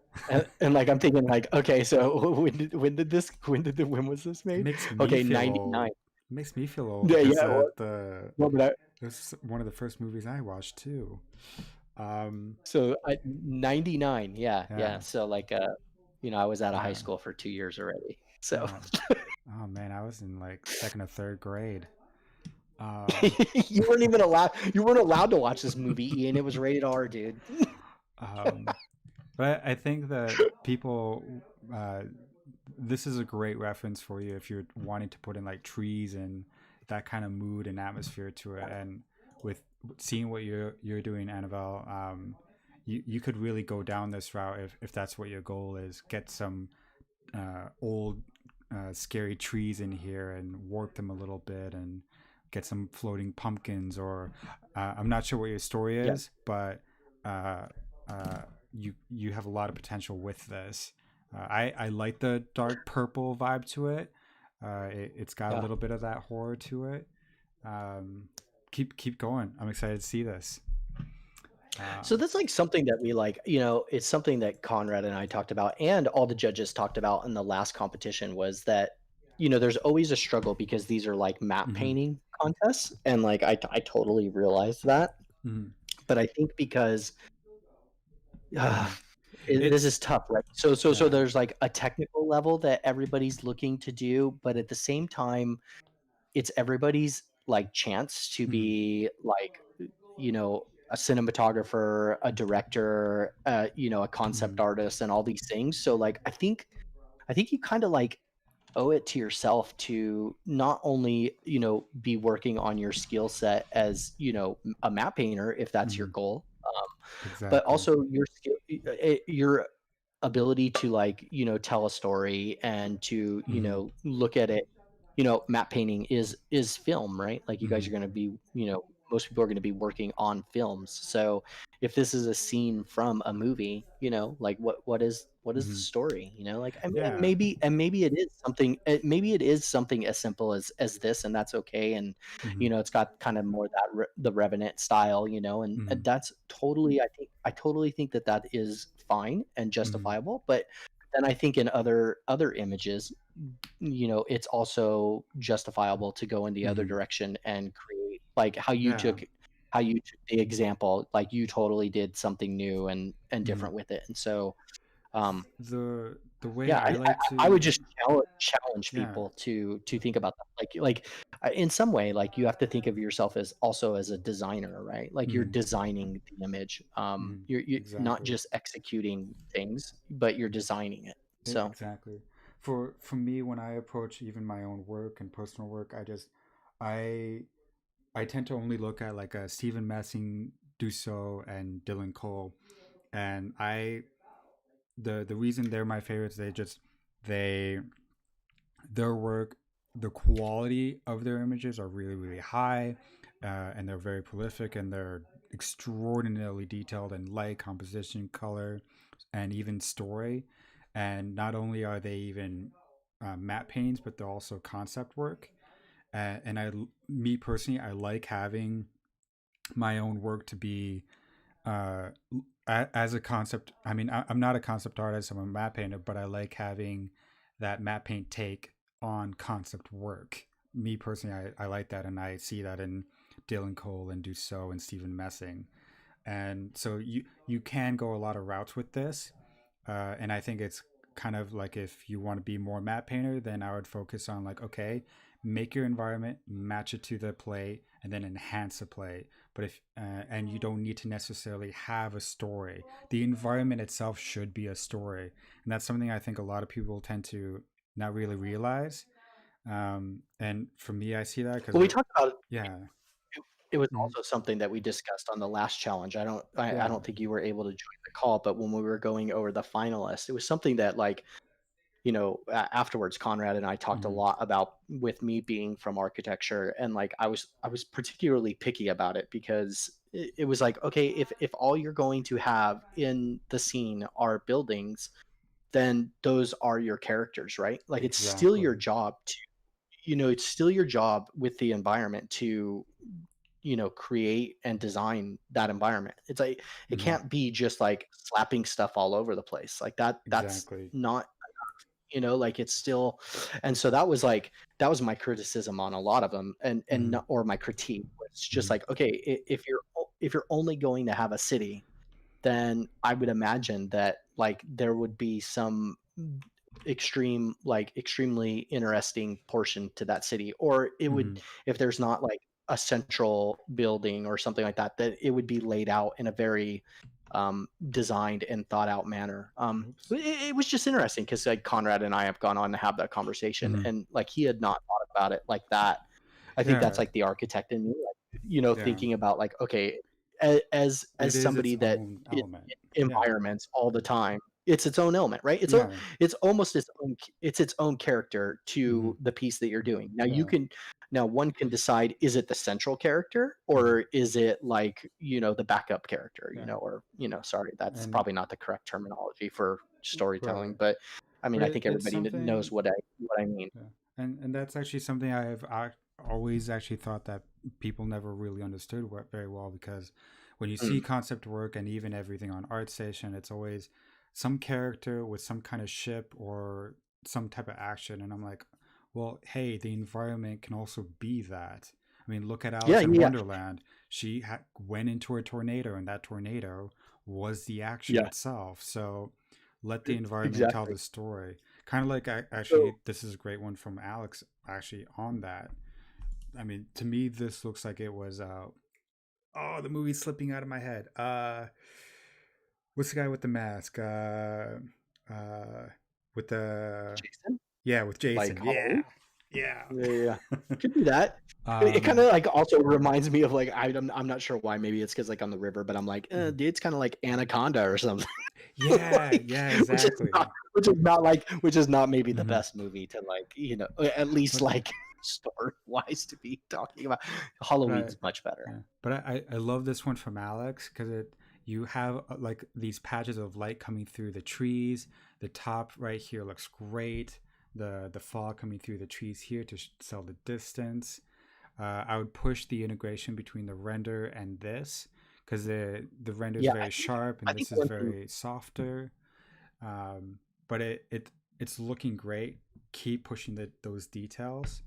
S2: And like I'm thinking like, okay, so when was this
S1: it
S2: made?
S1: makes me
S2: Okay,
S1: feel
S2: 99.
S1: old. It makes me feel old
S2: Yeah,
S1: because
S2: yeah. Well, but
S1: it was one of the first movies I watched too. Um,
S2: 99. Yeah,
S1: yeah.
S2: yeah. So like I was out of high
S1: Yeah.
S2: school for 2 years already. So
S1: Oh, oh man, I was in like second or third grade. Um,
S2: you weren't allowed to watch this movie, Ian. It was rated R, dude.
S1: um, but I think that people, uh, this is a great reference for you if you're wanting to put in like trees and that kind of mood and atmosphere to it. And with seeing what you're doing, Annabelle, you could really go down this route if that's what your goal is. Get some old scary trees in here and warp them a little bit and get some floating pumpkins or I'm not sure what your story
S2: Yeah,
S1: is, but uh, you have a lot of potential with this. I like the dark purple vibe to it. It's got a
S2: yeah.
S1: little bit of that horror to it. Um, keep going. I'm excited to see this.
S2: So
S1: Um,
S2: that's like something that we like, it's something that Conrad and I talked about and all the judges talked about in the last competition was that, there's always a struggle because these are like map
S1: mhm,
S2: painting contests. And like, I totally realized that.
S1: mhm,
S2: But I think because uh,
S1: mhm.
S2: this
S1: It's
S2: is tough, right? So
S1: yeah.
S2: there's like a technical level that everybody's looking to do, but at the same time, it's everybody's like chance to
S1: Mhm,
S2: be like a cinematographer, a director, a concept
S1: mhm,
S2: artist, and all these things. So like I think you kind of like owe it to yourself to not only be working on your skill set as a map painter if that's your
S1: mhm.
S2: goal, but
S1: Exactly.
S2: also your ability to like tell a story and to
S1: Mhm,
S2: look at it. Map painting is film, right? Like you guys are
S1: mhm,
S2: going to be most people are going to be working on films. So if this is a scene from a movie, like what is the
S1: mhm.
S2: story, like I mean, and
S1: Yeah.
S2: maybe maybe it is something as simple as this, and that's okay. And
S1: Mhm,
S2: it's got kind of more that the Revenant style, and
S1: mhm,
S2: that's totally, I totally think that that is fine and
S1: mhm,
S2: justifiable. But then I think in other images, it's also justifiable to go in the other
S1: mhm.
S2: direction and create like
S1: Yeah.
S2: how you took the example, like you totally did something new and
S1: Mhm.
S2: different with it. And so um
S1: The way
S2: yeah,
S1: I like
S2: I would
S1: to
S2: just challenge
S1: yeah.
S2: people to think about that. In some way, like you have to think of yourself as also as a designer, right? Like you're
S1: Mhm,
S2: designing the image.
S1: mhm.
S2: You're not
S1: Exactly.
S2: just executing things, but you're designing it. So
S1: Exactly. For me, when I approach even my own work and personal work, I I tend to only look at like a Stephen Messing, Dussault, and Dylan Cole, and the reason they're my favorites, they their work, the quality of their images are really really high, and they're very prolific and they're extraordinarily detailed in light, composition, color, and even story. And not only are they even matte paintings, but they're also concept work. And me personally, I like having my own work to be uh, as a concept. I mean, I'm not a concept artist, I'm a matte painter, but I like having that matte paint take on concept work. Me personally, I like that, and I see that in Dylan Cole and Dussault and Stephen Messing. And so you can go a lot of routes with this, and I think it's kind of like if you want to be more matte painter, then I would focus on like, okay, make your environment match it to the play and then enhance the play. But if and you don't need to necessarily have a story. The environment itself should be a story, and that's something I think a lot of people tend to not really realize. And for me, I see that because
S2: well, we talked about
S1: yeah,
S2: it was
S1: mhm,
S2: also something that we discussed on the last challenge. I
S1: yeah,
S2: don't think you were able to join the call, but when we were going over the finalists, it was something that like, afterwards Conrad and I talked a
S1: mm-hmm,
S2: lot about with me being from architecture, and like I was particularly picky about it because it was like, okay, if all you're going to have in the scene are buildings, then those are your characters, right? Like it's still your
S1: exactly,
S2: job to it's still your job with the environment to create and design that environment. It's like it
S1: Mm-hmm.
S2: can't be just like slapping stuff all over the place. Like that's
S1: Exactly.
S2: not, like it's still. And so that was like that was my criticism on a lot of them, and
S1: Mm-hmm.
S2: not, or my critique was just
S1: Mm-hmm.
S2: like, okay, if you're only going to have a city, then I would imagine that like there would be some extremely interesting portion to that city, or it
S1: Mm-hmm.
S2: would, if there's not like a central building or something like that, that it would be laid out in a very designed and thought out manner.
S1: Oops.
S2: It was just interesting because like Conrad and I have gone on to have that conversation,
S1: Mm-hmm.
S2: and like he had not thought about it like that. I think that's
S1: Yeah.
S2: like the architect in me, like,
S1: Yeah.
S2: thinking about like, okay,
S1: It
S2: as
S1: is its
S2: somebody that
S1: own
S2: is
S1: element.
S2: in
S1: Yeah.
S2: environments all the time, it's its own element, right?
S1: Yeah.
S2: It's almost it's its own character
S1: Mm-hmm.
S2: to the piece that you're doing.
S1: Yeah.
S2: Now one can decide, is it the central character,
S1: Mm-hmm.
S2: or is it like, the backup character,
S1: Yeah.
S2: or, sorry, that's
S1: And
S2: probably not the correct terminology for storytelling,
S1: right.
S2: but I mean,
S1: But
S2: I think
S1: it's
S2: everybody knows
S1: something.
S2: what I mean.
S1: Yeah. And that's actually something always actually thought that people never really understood very well, because when you see
S2: Mm.
S1: concept work and even everything on ArtStation, it's always some character with some kind of ship or some type of action, and I'm like, well, hey, the environment can also be that. I mean, look at
S2: Yeah,
S1: Alice in
S2: yeah,
S1: Wonderland. She went into a tornado, and that tornado was the action
S2: yeah,
S1: itself. So let the environment tell
S2: exactly.
S1: the story. Kind of like,
S2: So
S1: actually, this is a great one from Alex actually on that. I mean, to me, this looks like it was oh, the movie's slipping out of my head. What's the guy with the mask? Uh with the
S2: Jason,
S1: yeah, with
S2: like
S1: Jason. Yeah.
S2: Halloween.
S1: Yeah.
S2: Yeah, yeah, yeah. Could do that. It kind
S1: um
S2: of like also reminds me of like, I'm not sure why. Maybe it's because like on the river, but I'm like,
S1: mhm.
S2: dude, it's kind of like Anaconda or something.
S1: Yeah,
S2: Like,
S1: yeah,
S2: not,
S1: exactly.
S2: which is not maybe the
S1: Hmm.
S2: best movie to like, at least
S1: But
S2: like story wise to be talking about.
S1: but I
S2: Halloween's much better.
S1: yeah, but I love this one from Alex because it you have like these patches of light coming through the trees. The top right here looks great. The fog coming through the trees here to sell the distance. I would push the integration between the render and this, because the render is
S2: Yeah,
S1: very sharp and
S2: I think
S1: this is
S2: one thing.
S1: very softer. But it's looking great. Keep pushing those details.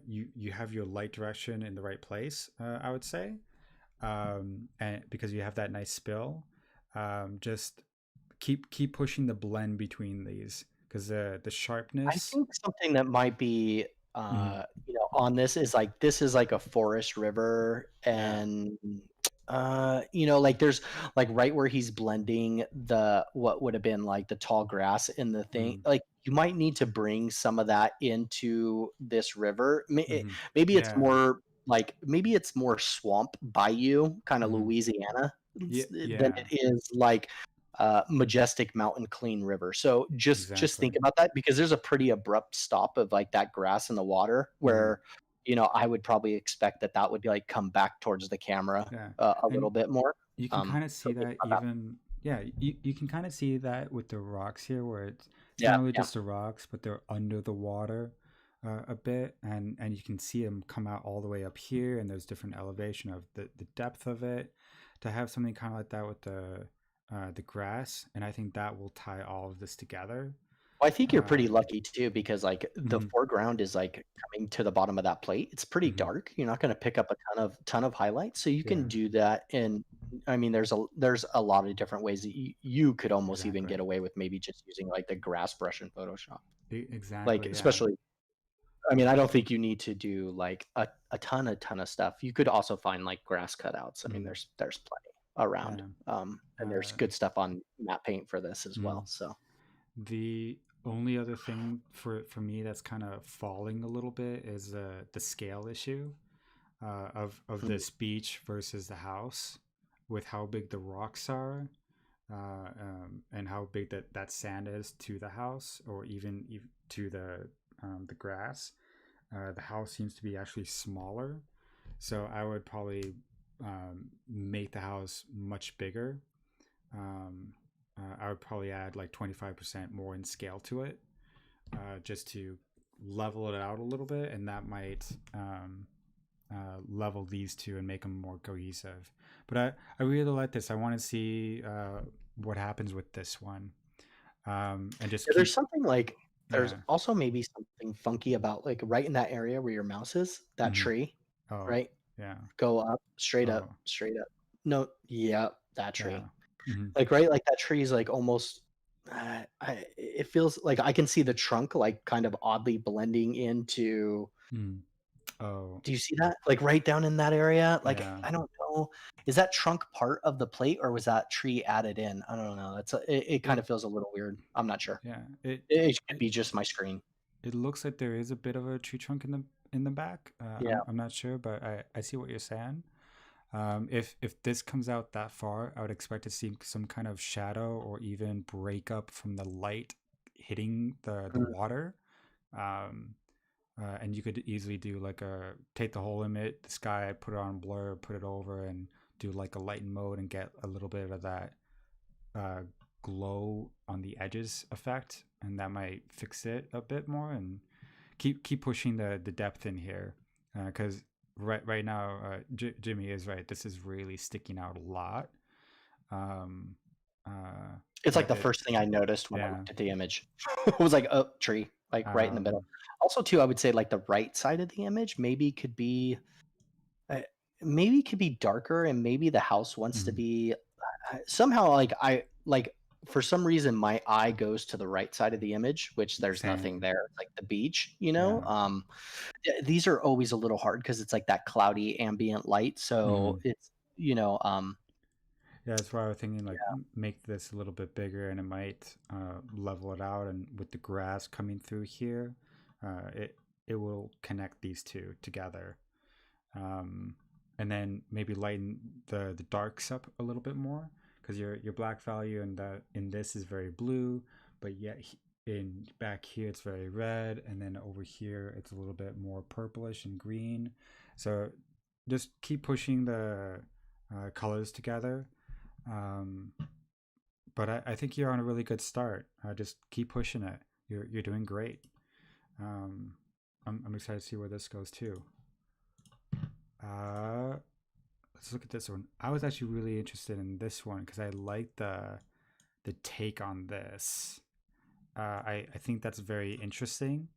S1: You have your light direction in the right place, I would say, and because you have that nice spill, just keep pushing the blend between these, because the
S2: I
S1: sharpness.
S2: think something that might be,
S1: Mhm.
S2: on this is like, this is like a forest river,
S1: Yeah.
S2: and like there's like right where he's blending the what would have been like the tall grass in the thing.
S1: Mhm.
S2: Like you might need to bring some of that into this river.
S1: Mhm.
S2: Maybe it's
S1: Yeah.
S2: more like, maybe it's more swamp bayou kind of
S1: Mhm.
S2: Louisiana
S1: Yeah.
S2: than it
S1: Yeah.
S2: is like majestic mountain clean river. So just think
S1: Exactly.
S2: about that, because there's a pretty abrupt stop of like that grass in the water
S1: Mhm.
S2: where, I would probably expect that that would be like come back towards the camera
S1: Yeah.
S2: a
S1: And
S2: little bit more.
S1: you can kind of
S2: So
S1: see
S2: think
S1: that
S2: about that.
S1: even, yeah, you can kind of see that with the rocks here, where it's
S2: Yeah,
S1: not really
S2: yeah.
S1: just the rocks, but they're under the water a bit, and you can see them come out all the way up here, and there's different elevation of the depth of it. To have something kind of like that with the grass, and I think that will tie all of this together.
S2: Well, I think you're pretty
S1: um
S2: lucky too, because like the
S1: mhm,
S2: foreground is like coming to the bottom of that plate. It's pretty
S1: mhm,
S2: dark. You're not going to pick up a ton of highlights, so you can
S1: yeah,
S2: do that. And I mean, there's a lot of different ways that you could almost even
S1: exactly.
S2: get away with maybe just using like the grass brush in Photoshop. Like
S1: Exactly, yeah.
S2: especially, I mean, I don't think you need to do like a ton of stuff. You could also find like grass cutouts. I mean,
S1: Mhm,
S2: there's plenty around.
S1: yeah.
S2: And there's
S1: uh
S2: good stuff on matte paint for this as
S1: mhm.
S2: well. So
S1: The only other thing for me that's kind of falling a little bit is the scale issue, of
S2: mm,
S1: this beach versus the house, with how big the rocks are, and how big that sand is to the house, or even to the grass. The house seems to be actually smaller, so I would probably make the house much bigger. um, I would probably add like 25% more in scale to it, just to level it out a little bit, and that might level these two and make them more cohesive. But I really like this. I want to see what happens with this one, and just
S2: Yeah, there's
S1: keep.
S2: something like there's
S1: Yeah.
S2: also maybe something funky about like right in that area where your mouse is, that
S1: Hmm.
S2: tree,
S1: Oh,
S2: right?
S1: yeah.
S2: Go up, straight up,
S1: Oh,
S2: straight up. No, yeah, that
S1: yeah.
S2: tree.
S1: Hmm.
S2: Like right, like that tree is like almost. It feels like I can see the trunk like kind of oddly blending into.
S1: Mm. Oh,
S2: Do you see that? Like right down in that area? Like
S1: yeah.
S2: I don't know. Is that trunk part of the plate or was that tree added in? I don't know. It kind
S1: It
S2: of feels a little weird. I'm not sure.
S1: yeah.
S2: It could
S1: It
S2: be just my screen.
S1: it looks like there is a bit of a tree trunk in the back.
S2: Yeah.
S1: I'm not sure, but I see what you're saying. If this comes out that far, I would expect to see some kind of shadow or even breakup from the light hitting the
S2: Mm,
S1: water. Um, and you could easily do like a take the whole image, the sky, put it on blur, put it over, and do like a lighten mode and get a little bit of that uh, glow on the edges effect, and that might fix it a bit more and keep pushing the depth in here because right now Jimmy is right. This is really sticking out a lot. Um,
S2: It's like the
S1: it
S2: first thing I noticed when I
S1: yeah
S2: looked at the image. It was like, "Oh, tree," like right in the middle.
S1: um,
S2: Also, too, I would say like the right side of the image maybe could be uh, maybe could be darker and maybe the house wants to
S1: mhm,
S2: be somehow like I like for some reason my eye goes to the right side of the image, which there's nothing
S1: same
S2: there. It's like the beach, you know?
S1: yeah
S2: These are always a little hard because it's like that cloudy ambient light. So
S1: mhm.
S2: it's, you know,
S1: Yeah, that's why I was thinking like
S2: yeah.
S1: make this a little bit bigger and it might level it out. And with the grass coming through here, it will connect these two together. Um, and then maybe lighten the darks up a little bit more because your black value in this is very blue, but yet in back here it's very red, and then over here it's a little bit more purplish and green. So just keep pushing the colors together. Um, but I think you're on a really good start. Just keep pushing it. You're doing great. Um, I'm excited to see where this goes too. Uh, let's look at this one. I was actually really interested in this one because I like the take on this. I think that's very interesting.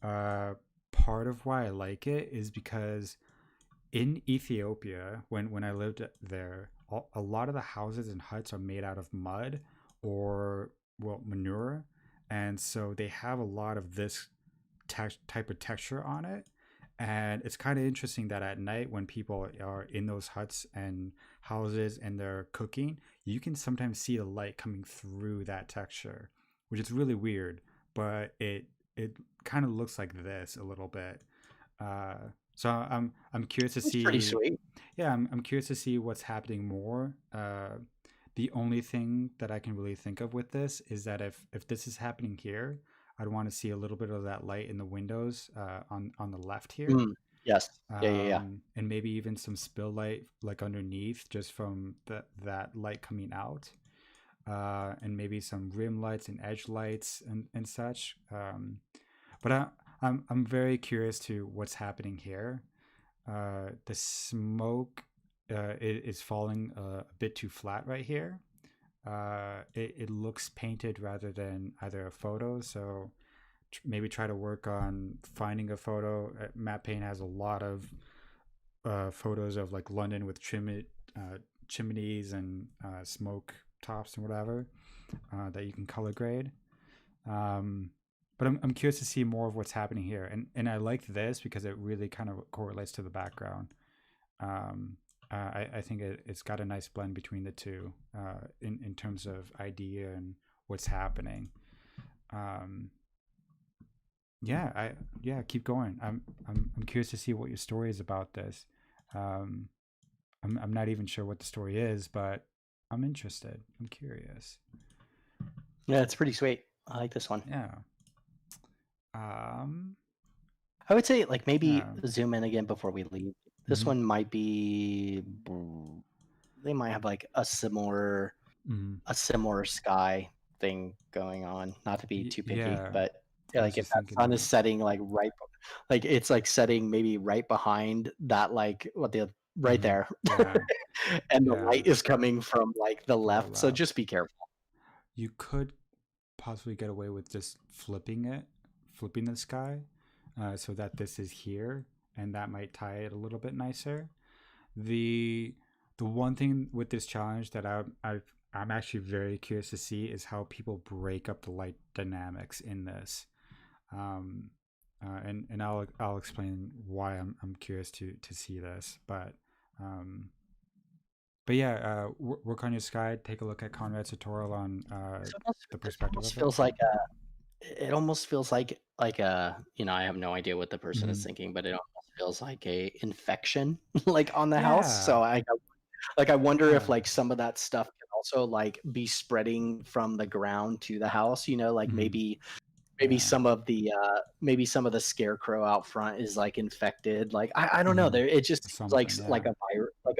S1: Uh, Part of why I like it is because in Ethiopia, when I lived there, a lot of the houses and huts are made out of mud or well manure, and so they have a lot of this type of texture on it. And it's kind of interesting that at night, when people are in those huts and houses and they're cooking, you can sometimes see the light coming through that texture, which is really weird. But it kind of looks like this a little bit. Uh, so I'm curious to
S2: It's pretty
S1: see.
S2: sweet.
S1: Yeah, I'm curious to see what's happening more. The only thing that I can really think of with this is that if this is happening here, I'd want to see a little bit of that light in the windows on the left here,
S2: Mm, yes. Yeah, yeah, yeah.
S1: and maybe even some spill light like underneath, just from that light coming out, and maybe some rim lights and edge lights and such. But I'm very curious to what's happening here. The smoke is falling a bit too flat right here. It looks painted rather than either a photo. So maybe try to work on finding a photo. Matte Paint has a lot of photos of like London with chimneys and smoke tops and whatever that you can color grade. Um, but I'm curious to see more of what's happening here, and I like this because it really kind of correlates to the background. Um, I think it's got a nice blend between the two in terms of idea and what's happening. Um, yeah, keep going. I'm curious to see what your story is about this. Um, I'm not even sure what the story is, but I'm interested. I'm curious.
S2: Yeah, it's pretty sweet. I like this one.
S1: Yeah. Um.
S2: I would say like maybe
S1: Yeah.
S2: zoom in again before we leave. This
S1: Mm-hmm.
S2: one might be they might have like
S1: Mm-hmm.
S2: a similar sky thing going on. Not to be too picky,
S1: Yeah.
S2: but Yeah,
S1: I was
S2: like, if
S1: just
S2: that
S1: thinking
S2: sun is
S1: that.
S2: setting, like, like, it's, like, setting maybe right behind that, like what the right
S1: Hmm.
S2: there,
S1: Yeah,
S2: and the
S1: yeah,
S2: light is coming from, like, the
S1: from the
S2: left, so just
S1: left.
S2: be careful.
S1: You could possibly get away with just flipping it, flipping the sky, so that this is here, and that might tie it a little bit nicer. The the one thing with this challenge that I'm actually very curious to see is how people break up the light dynamics in this. Um, and I'll explain why I'm curious to see this, um, but yeah, work on your sky. Take a look at Conrad's tutorial on the
S2: It
S1: perspective
S2: almost
S1: of it.
S2: feels like it almost feels like a I have no idea what the person is
S1: Hmm.
S2: thinking, but it almost feels like a infection, like, on the house,
S1: Yeah,
S2: so I wonder if,
S1: yeah,
S2: like, some of that stuff can also, like, be spreading from the ground to the house, like,
S1: hmm,
S2: maybe
S1: yeah,
S2: some of the scarecrow out front is, like, infected, like, I don't know,
S1: hmm,
S2: there it just seems like
S1: something.
S2: like
S1: Yeah,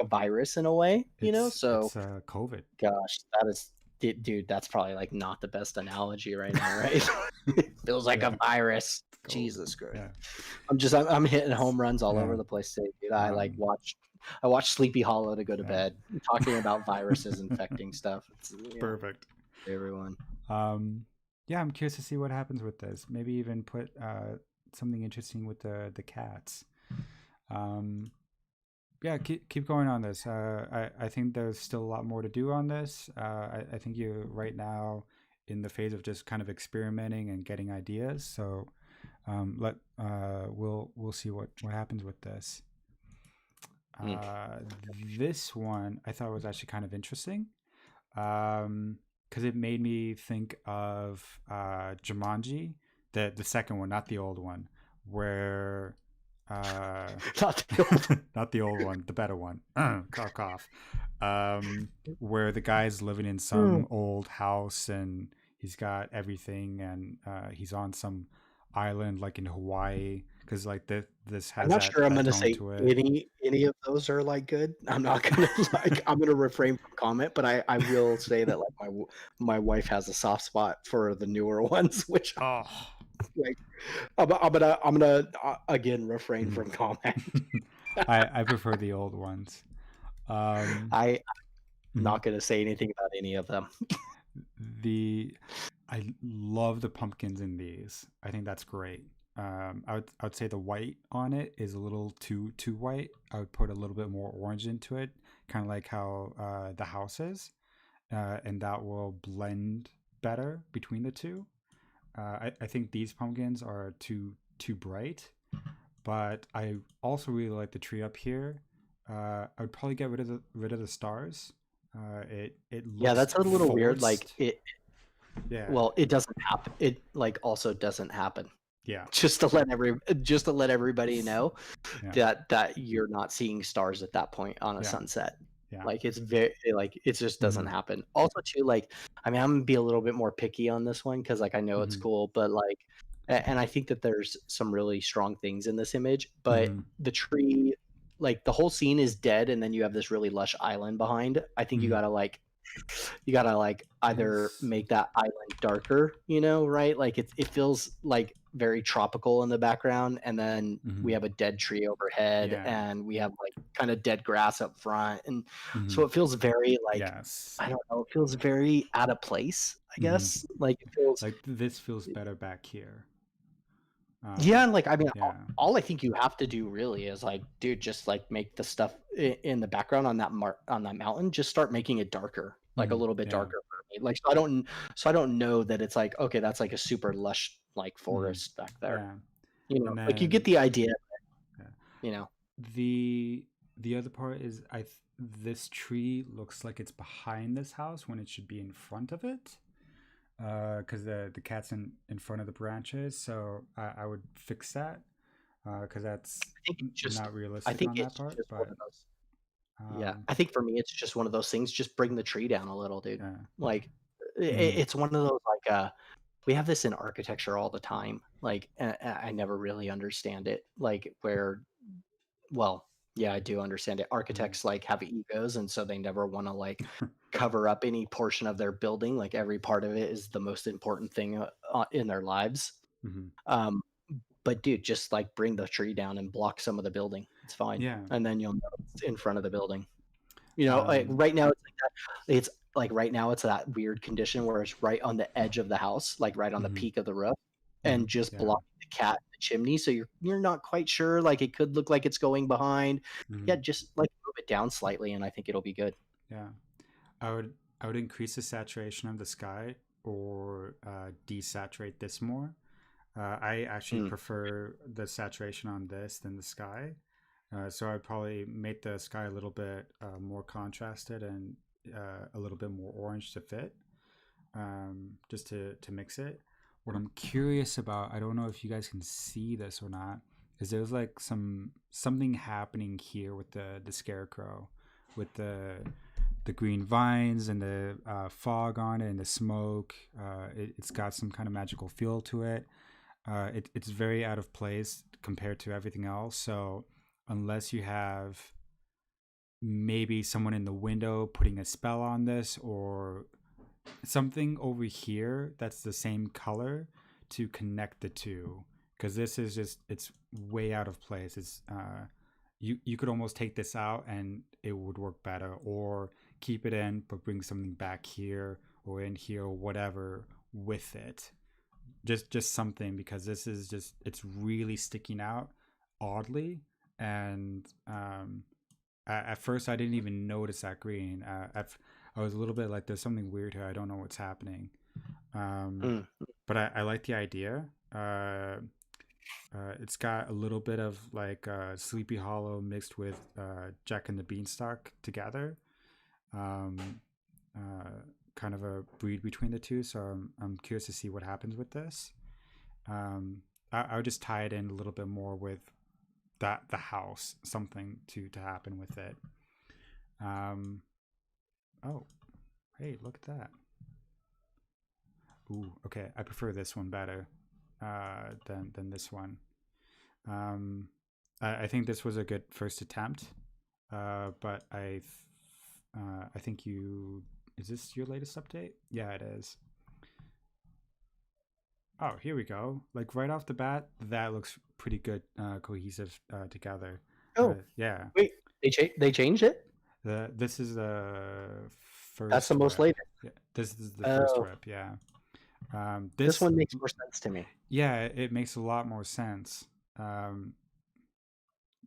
S2: a virus in a way, so,
S1: it's COVID.
S2: gosh, that is dude, that's probably, like, not the best analogy right now, right? It feels like a
S1: Yeah,
S2: virus.
S1: it's COVID.
S2: Jesus Christ.
S1: Yeah,
S2: I'm hitting
S1: it's,
S2: home runs all
S1: yeah.
S2: over the place today, dude.
S1: Um,
S2: I watched Sleepy Hollow to go to
S1: yeah,
S2: bed, talking about viruses infecting stuff. It's
S1: perfect.
S2: everyone.
S1: Um, yeah, I'm curious to see what happens with this. Maybe even put something interesting with the cats. Um, yeah, keep going on this. I think there's still a lot more to do on this. I think you're right now in the phase of just kind of experimenting and getting ideas. So let we'll see what happens with this.
S2: Mm.
S1: Uh, this one I thought was actually kind of interesting, because it made me think of Jumanji, the second one, not the old one, where uh,
S2: Not the old
S1: not the old one, the better one, cough cough, where the guy's living in
S2: Mm.
S1: some old house and he's got everything and he's on some island like in Hawaii because like this
S2: I'm
S1: has
S2: not
S1: that
S2: sure I'm
S1: that
S2: gonna
S1: tone
S2: say
S1: to it.
S2: any of those are, like, good. I'm not gonna, I'm gonna refrain from comment, but I will say that, like, my wife has a soft spot for the newer ones, which,
S1: Oh.
S2: like, again, refrain
S1: Mhm.
S2: from comment.
S1: I prefer the old ones.
S2: I'm
S1: Mhm.
S2: not gonna say anything about any of them.
S1: The I love the pumpkins in these. I think that's great. I would say the white on it is a little too white. I would put a little bit more orange into it, kind of like how the house is, and that will blend better between the two. I think these pumpkins are too bright, but I also really like the tree up here. I would probably get rid of the stars. It
S2: Yeah,
S1: looks
S2: that's a little weird, like,
S1: forced. Yeah,
S2: it doesn't happen. It, like, also doesn't happen.
S1: yeah,
S2: Just to let everybody know
S1: yeah.
S2: that you're not seeing stars at that point on a
S1: Yeah,
S2: sunset.
S1: yeah.
S2: Like, it's very like, it just doesn't
S1: Hmm.
S2: happen. Also too, like, I mean, I'm gonna be a little bit more picky on this one because, like, I know it's
S1: Hmm.
S2: cool, but, like, and I think that there's some really strong things in this image, but
S1: Hmm.
S2: the tree, like, the whole scene is dead, and then you have this really lush island behind. I think
S1: Hmm.
S2: you gotta, like, either
S1: Is
S2: make that island darker, right? Like, it feels, like, very tropical in the background, and then we
S1: hmm.
S2: have a dead tree overhead,
S1: Yeah.
S2: and we have, like, kinda dead grass up front, and
S1: Hmm.
S2: so it feels very, like,
S1: Yes.
S2: I don't know, it feels very out of place, I
S1: Hmm.
S2: guess. Like, it feels
S1: Like this feels better back here.
S2: Yeah, and, like, I mean,
S1: Yeah.
S2: all I think you have to do really is, like, dude, just, like, make the stuff in the background on on that mountain, just start making it darker, like, a
S1: Hmm.
S2: little bit
S1: Yeah.
S2: darker for me. Like, so I don't know that it's like, okay, that's, like, a super lush, like,
S1: Hmm.
S2: forest back there.
S1: Yeah.
S2: You know,
S1: And
S2: like, you get
S1: then
S2: the idea,
S1: yeah.
S2: you know?
S1: The other part is this tree looks like it's behind this house when it should be in front of it. Because the cat's in front of the branches, so I would fix that because that's
S2: I think it's just
S1: not
S2: I
S1: realistic
S2: think
S1: on that
S2: it's
S1: part.
S2: just one
S1: But
S2: of those Yeah,
S1: um,
S2: I think for me, it's just one of those things, just bring the tree down a little, dude.
S1: yeah,
S2: Like,
S1: mm,
S2: it's one of those, like, we have this in architecture all the time, like, I never really understand it, like, where well, yeah, I do understand it.
S1: mm.
S2: Architects, like, have egos, and so they never wanna, like, cover up any portion of their building, like, every part of it is the most important thing, in their lives.
S1: Hmm.
S2: Um, but dude, just like bring the tree down and block some of the building. It's fine,
S1: Yeah.
S2: and then you'll know it's in front of the building. You know, like
S1: Um,
S2: right now it's like that. It's like right now it's that weird condition where it's right on the edge of the house, like right on the
S1: hmm.
S2: peak of the roof,
S1: Hmm.
S2: and just
S1: Yeah.
S2: block the cat in the chimney. So you're not quite sure. Like it could look like it's going behind. Yeah,
S1: Hmm.
S2: just like move it down slightly, and I think it'll be good.
S1: Yeah. I would increase the saturation of the sky or desaturate this more. I actually
S2: Mm,
S1: prefer the saturation on this than the sky. So I'd probably make the sky a little bit more contrasted and a little bit more orange to fit, just to mix it. What I'm curious about, I don't know if you guys can see this or not, is there's like something happening here with the scarecrow, with the green vines and the fog on it and the smoke. It's got some kind of magical feel to it. It's very out of place compared to everything else. So unless you have maybe someone in the window putting a spell on this or something over here that's the same color to connect the two, because this is just it's way out of place. It's you could almost take this out and it would work better, or keep it in but bring something back here or in here or whatever with it. Just something, because this is just it's really sticking out oddly. And at first I didn't even notice that green. I was a little bit like, there's something weird here, I don't know what's happening. um,
S2: mm.
S1: but I like the idea. It's got a little bit of like Sleepy Hollow mixed with Jack and the Beanstalk together. um, uh, Kind of a breed between the two, so I'm curious to see what happens with this. um, I would just tie it in a little bit more with that the house, something to happen with it. um, oh, hey, look at that. Ooh, okay, I prefer this one better than this one. um, I think this was a good first attempt. But I think you, is this your latest update? Yeah, it is. Oh, here we go. Like right off the bat, that looks pretty good, cohesive together.
S2: Oh,
S1: Yeah,
S2: wait, they changed it.
S1: this is the
S2: That's the
S1: first
S2: most
S1: rep.
S2: latest.
S1: Yeah, this is the first
S2: Oh,
S1: rep. Yeah.
S2: this
S1: This,
S2: one makes more sense to me.
S1: yeah, it makes a lot more sense. Um,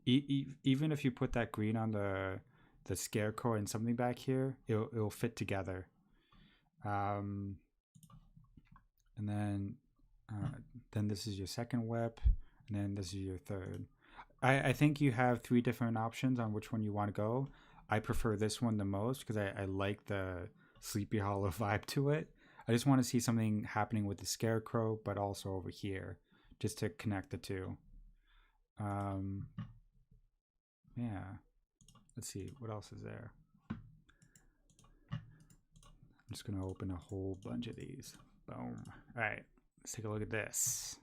S1: Even if you put that green on the scarecrow and something back here, it'll fit together. Um, and then this is your second whip, and then this is your third. I think you have three different options on which one you want to go. I prefer this one the most because I like the Sleepy Hollow vibe to it. I just want to see something happening with the scarecrow, but also over here, just to connect the two. Um, yeah. Let's see what else is there. I'm just gonna open a whole bunch of these. Boom. All right, let's take a look at this.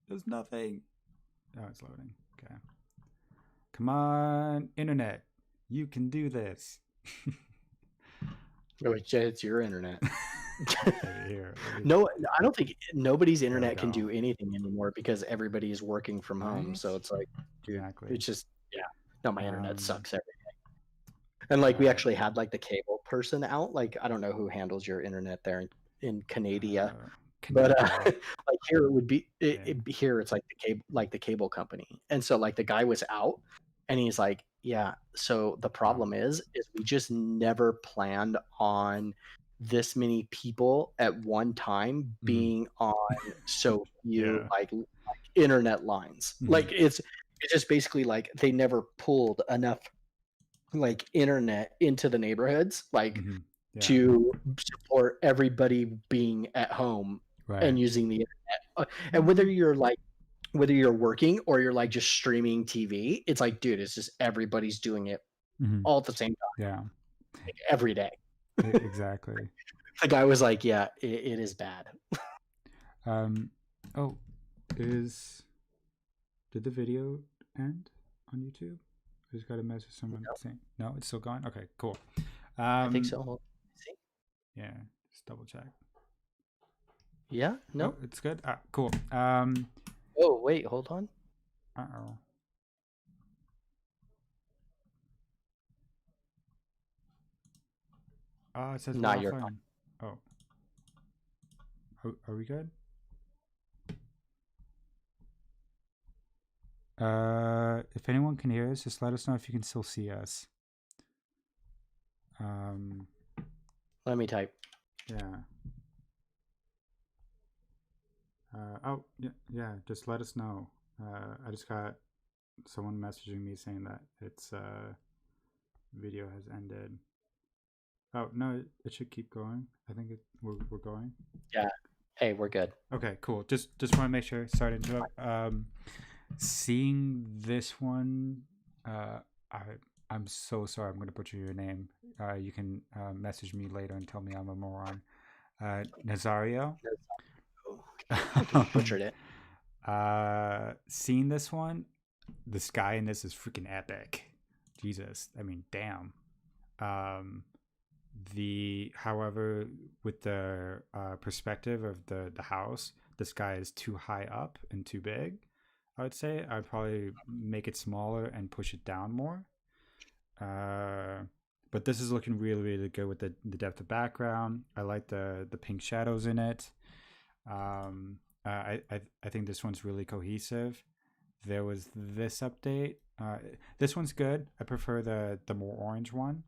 S1: There's nothing. Oh, it's loading. Okay. Come on, internet. You can do this.
S2: Oh, it's your internet.
S1: Okay, here.
S2: No, I don't think nobody's
S1: There we
S2: internet can
S1: go.
S2: do anything anymore because everybody is working from home.
S1: Right?
S2: So it's like, dude,
S1: Exactly.
S2: it's just yeah. No, my internet
S1: Um.
S2: sucks. And like we
S1: Uh.
S2: actually had like the cable person out. Like I don't know who handles your internet there in Canada, but
S1: Canada.
S2: like here it would be
S1: Yeah.
S2: here it's like the cable company. And so like the guy was out and he's like, yeah, so the
S1: Wow.
S2: problem is we just never planned on this many people at one time
S1: Mm-hmm.
S2: being on so few
S1: Yeah.
S2: like internet lines.
S1: Mm-hmm.
S2: Like it's just basically like they never pulled enough like internet into the neighborhoods like
S1: Mm-hmm. Yeah.
S2: to support everybody being at home
S1: Right.
S2: and using the internet. And whether you're working or you're like just streaming TV, it's like dude, it's just everybody's doing it
S1: Mm-hmm.
S2: all at the same time
S1: Yeah.
S2: like, every day.
S1: Exactly.
S2: The guy was like, yeah, it is bad.
S1: Um. Oh, is did the video end on YouTube? I just got a message someone
S2: No,
S1: saying no, it's still going. Okay, cool.
S2: I think
S1: Um,
S2: so. Well, see,
S1: yeah, just double check.
S2: Yeah,
S1: Oh,
S2: no.
S1: it's good. Cool.
S2: Oh, wait, hold on.
S1: Uh-oh. Oh, it says we're
S2: Nah, you're fine.
S1: offline. Oh, are we good? If anyone can hear us, just let us know if you can still see us. Um,
S2: Let me type.
S1: yeah. Oh, yeah, yeah. Just let us know. I just got someone messaging me saying that its video has ended. Oh no, it should keep going. I think we're going.
S2: Yeah. Hey, we're good.
S1: Okay, cool. Just want to make sure. Sorry to interrupt. Seeing this one, I I'm so sorry. I'm gonna butcher your name. You can message me later and tell me I'm a moron. Nazario.
S2: Oh, I think you
S1: um,
S2: butchered it.
S1: seeing this one, the sky in this is freaking epic. Jesus, I mean, damn. Um, however, with the perspective of the house, the sky is too high up and too big. I would say I'd probably make it smaller and push it down more. Uh, but this is looking really really good with the depth of background. I like the pink shadows in it. I think this one's really cohesive. There was this update. This one's good. I prefer the more orange one.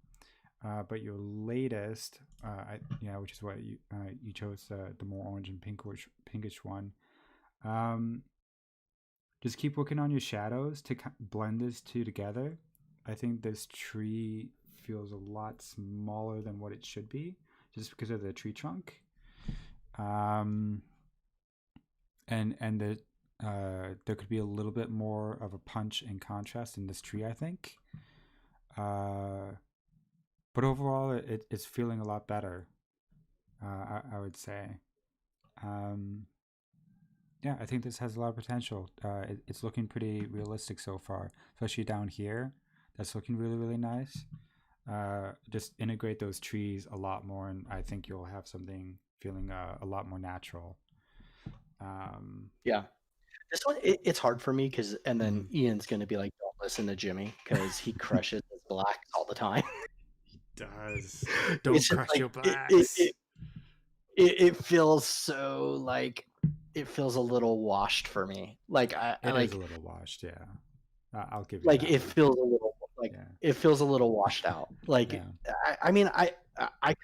S1: But your latest, yeah, which is what you chose the more orange and pinkish one. Um, just keep working on your shadows to blend this two together. I think this tree feels a lot smaller than what it should be, just because of the tree trunk. Um, and there could be a little bit more of a punch and contrast in this tree, I think. Uh, but overall, it's feeling a lot better. I would say. Um, yeah, I think this has a lot of potential. It's looking pretty realistic so far, especially down here. That's looking really, really nice. Just integrate those trees a lot more, and I think you'll have something feeling a lot more natural. Um,
S2: Yeah. This one, it's hard for me because, and then
S1: mhm.
S2: Ian's gonna be like, "Don't listen to Jimmy," because he crushes his blacks all the time.
S1: Does
S2: It's
S1: don't
S2: just
S1: crush
S2: like
S1: your blacks.
S2: it feels so like it feels a little washed for me. Like I
S1: It is a
S2: like
S1: little washed, yeah. I'll give you
S2: like
S1: that
S2: it
S1: one.
S2: feels a little like
S1: Yeah,
S2: it feels a little washed out. Like
S1: yeah.
S2: I mean I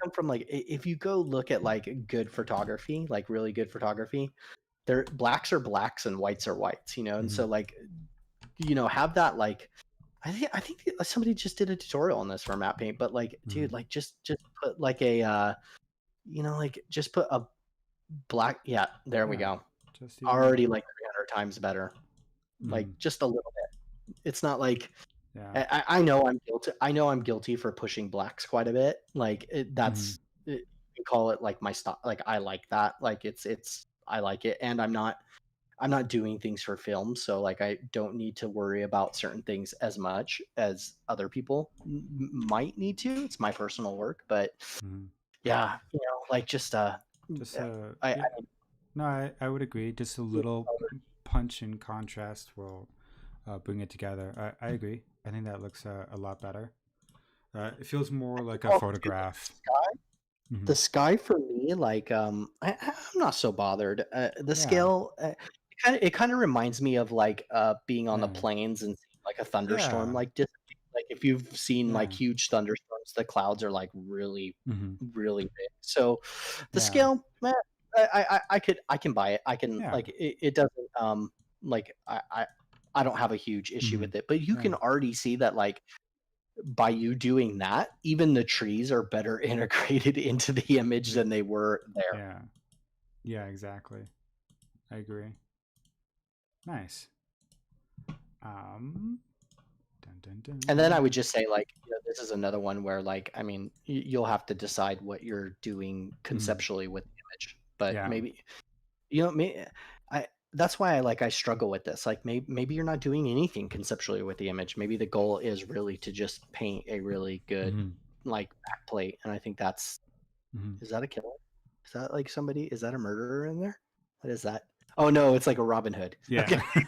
S2: come from like if you go look at like good photography, like really good photography, there blacks are blacks and whites are whites, you know, and
S1: Mm-hmm.
S2: so like have that like I think somebody just did a tutorial on this for matte paint, but like
S1: Mm-hmm.
S2: dude, like just put like a like just put a black, yeah, there we
S1: Yeah,
S2: go.
S1: just even.
S2: Already like 300 times better. Like
S1: Mm-hmm.
S2: just a little bit. It's not like
S1: Yeah.
S2: I know I'm guilty. I know I'm guilty for pushing blacks quite a bit. Like
S1: Mm-hmm.
S2: you call it like my style. Like I like that. Like it's I like it, and I'm not doing things for film, so like I don't need to worry about certain things as much as other people might need to. It's my personal work, but
S1: Mm-hmm.
S2: yeah, like just
S1: Just
S2: I
S1: yeah. No, I would agree. Just a little punch and contrast will bring it together. I agree. I think that looks a lot better. It feels more like a
S2: also too, like
S1: photograph. Hmm.
S2: the sky for me, like I'm not so bothered. The
S1: Yeah,
S2: scale, it kind of reminds me of like being on the
S1: yeah,
S2: plains and seeing like a thunderstorm
S1: yeah,
S2: like dissipate. Like if you've seen like
S1: yeah.
S2: huge thunderstorms, the clouds are like really,
S1: Hmm.
S2: really big. So the
S1: Yeah,
S2: scale, I can buy it. I can
S1: yeah,
S2: like it doesn't like I don't have a huge issue
S1: hmm,
S2: with it, but you
S1: yeah,
S2: can already see that like by you doing that, even the trees are better integrated into the image
S1: yeah,
S2: than they were there.
S1: yeah, yeah. Exactly. I agree. Nice. Um. Dun, dun,
S2: And then I
S1: dun.
S2: would just say, like, this is another one where, like, I mean, you'll have to decide what you're doing
S1: Mm,
S2: conceptually with the image, but
S1: yeah.
S2: maybe, me, that's why I struggle with this. Like, maybe you're not doing anything conceptually with the image. Maybe the goal is really to just paint a really good,
S1: Hmm.
S2: like, backplate. And I think
S1: Hmm.
S2: is that a killer? Is that like somebody? Is that a murderer in there? What is that? Oh no, it's like a Robin Hood. Okay.
S1: Yeah.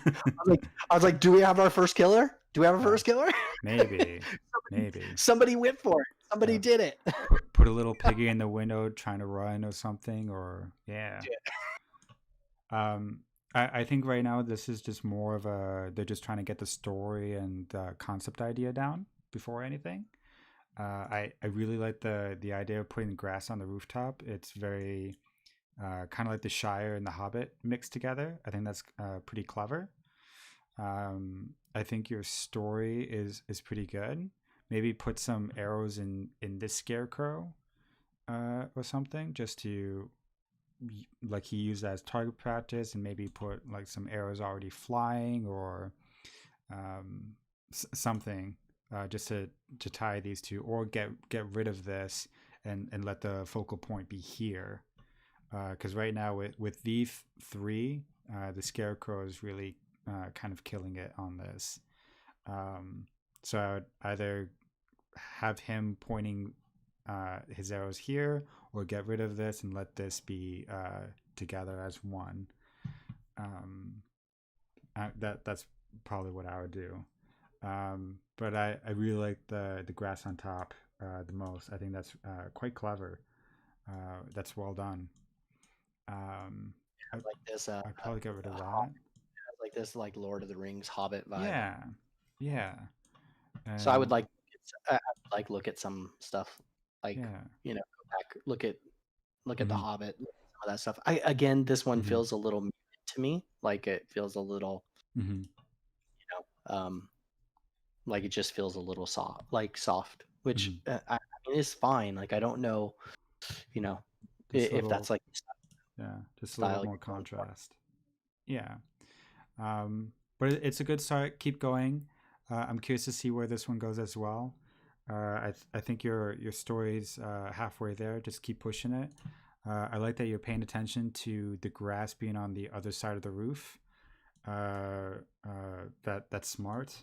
S2: I was like, do we have our first killer? Do we have our
S1: Yeah.
S2: first killer?
S1: Maybe.
S2: somebody,
S1: Maybe.
S2: somebody went for it. Somebody
S1: Yeah.
S2: did it.
S1: Put a little piggy in the window trying to run or something, or yeah. Um, I think right now this is just more of a they're just trying to get the story and concept idea down before anything. I really like the idea of putting grass on the rooftop. It's very kind of like the Shire and the Hobbit mixed together. I think that's pretty clever. I think your story is pretty good. Maybe put some arrows in this scarecrow or something, just to like he used as target practice, and maybe put like some arrows already flying or um, something just to tie these two, or get rid of this and let the focal point be here. Because right now with these three, the scarecrow is really kind of killing it on this. Um, so I would either have him pointing his arrows here, or get rid of this and let this be together as one. Um, that's probably what I would do. But I really like the grass on top the most. I think that's quite clever. That's well done. Um, I,
S2: Like this,
S1: I'd probably get rid of that.
S2: Hobbit, like this, like Lord of the Rings Hobbit vibe.
S1: Yeah, yeah,
S2: So I would
S1: and
S2: like, I would like look at some stuff, like
S1: yeah.
S2: go back, look at the
S1: Mm-hmm,
S2: Hobbit, look at some of that stuff. I again, this one
S1: mm-hmm,
S2: feels a little muted to me. Like it feels a little,
S1: mm-hmm,
S2: um, like it just feels a little soft, which
S1: mm-hmm.
S2: I mean is fine. Like I don't know, you know,
S1: Just a
S2: if
S1: little,
S2: that's like the
S1: yeah, just a little
S2: style
S1: bit more
S2: you're going for.
S1: contrast. Yeah. But it's a good start. Keep going. I'm curious to see where this one goes as well. I think your story's halfway there. Just keep pushing it. I like that you're paying attention to the grass being on the other side of the roof. That's smart.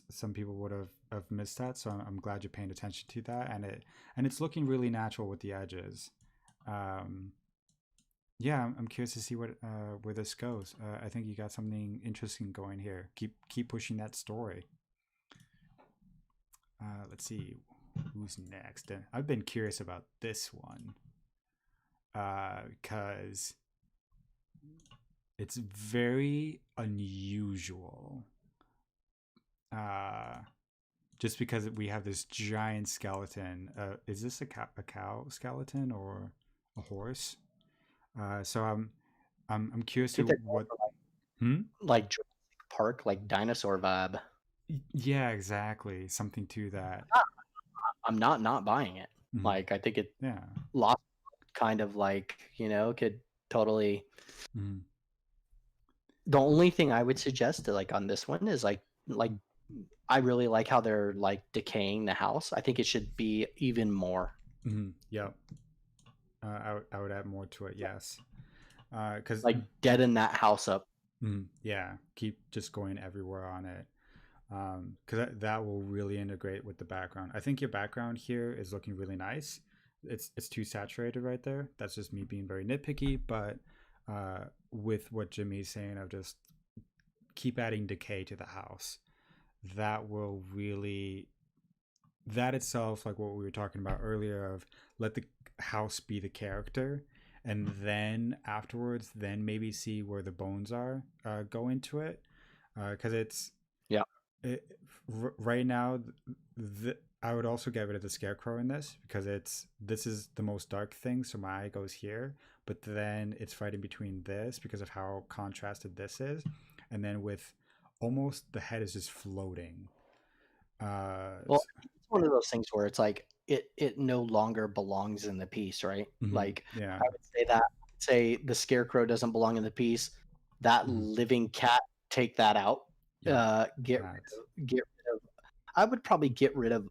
S1: Some people would have missed that, so I'm glad you're paying attention to that, and it's looking really natural with the edges. Um, yeah, I'm curious to see what where this goes. I think you got something interesting going here. Keep pushing that story. Let's see who's next. I've been curious about this one because it's very unusual. Uh, just because we have this giant skeleton. Is this a cow skeleton or a horse? So I'm curious
S2: I
S1: to
S2: think they're going
S1: what.
S2: for
S1: Hmm?
S2: like Jurassic Park, like dinosaur vibe.
S1: Yeah, exactly. Something to that.
S2: I'm not buying it.
S1: Mhm.
S2: Like I think it
S1: Yeah.
S2: lost kind of like could totally.
S1: Mhm.
S2: The only thing I would suggest to like on this one is like I really like how they're like decaying the house. I think it should be even more.
S1: Mhm. Yep. I would add more to it. Yes. Because
S2: Like deaden that house up.
S1: yeah, keep just going everywhere on it. Because that will really integrate with the background. I think your background here is looking really nice. It's too saturated right there. That's just me being very nitpicky. But with what Jimmy's saying of just keep adding decay to the house, that will really that itself, like what we were talking about earlier, of let the house be the character, and then afterwards, then maybe see where the bones are, go into it, because
S2: Yeah.
S1: it, right now. I would also get rid of the scarecrow in this because this is the most dark thing, so my eye goes here. But then it's fighting between this because of how contrasted this is, and then with almost the head is just floating.
S2: Well, it's one of those things where it's like it no longer belongs in the piece, right?
S1: Mhm.
S2: Like
S1: Yeah.
S2: I would say that say the scarecrow doesn't belong in the piece. That
S1: Mhm.
S2: living cat, take that out.
S1: Yep.
S2: Get
S1: That.
S2: rid of. I would probably get rid of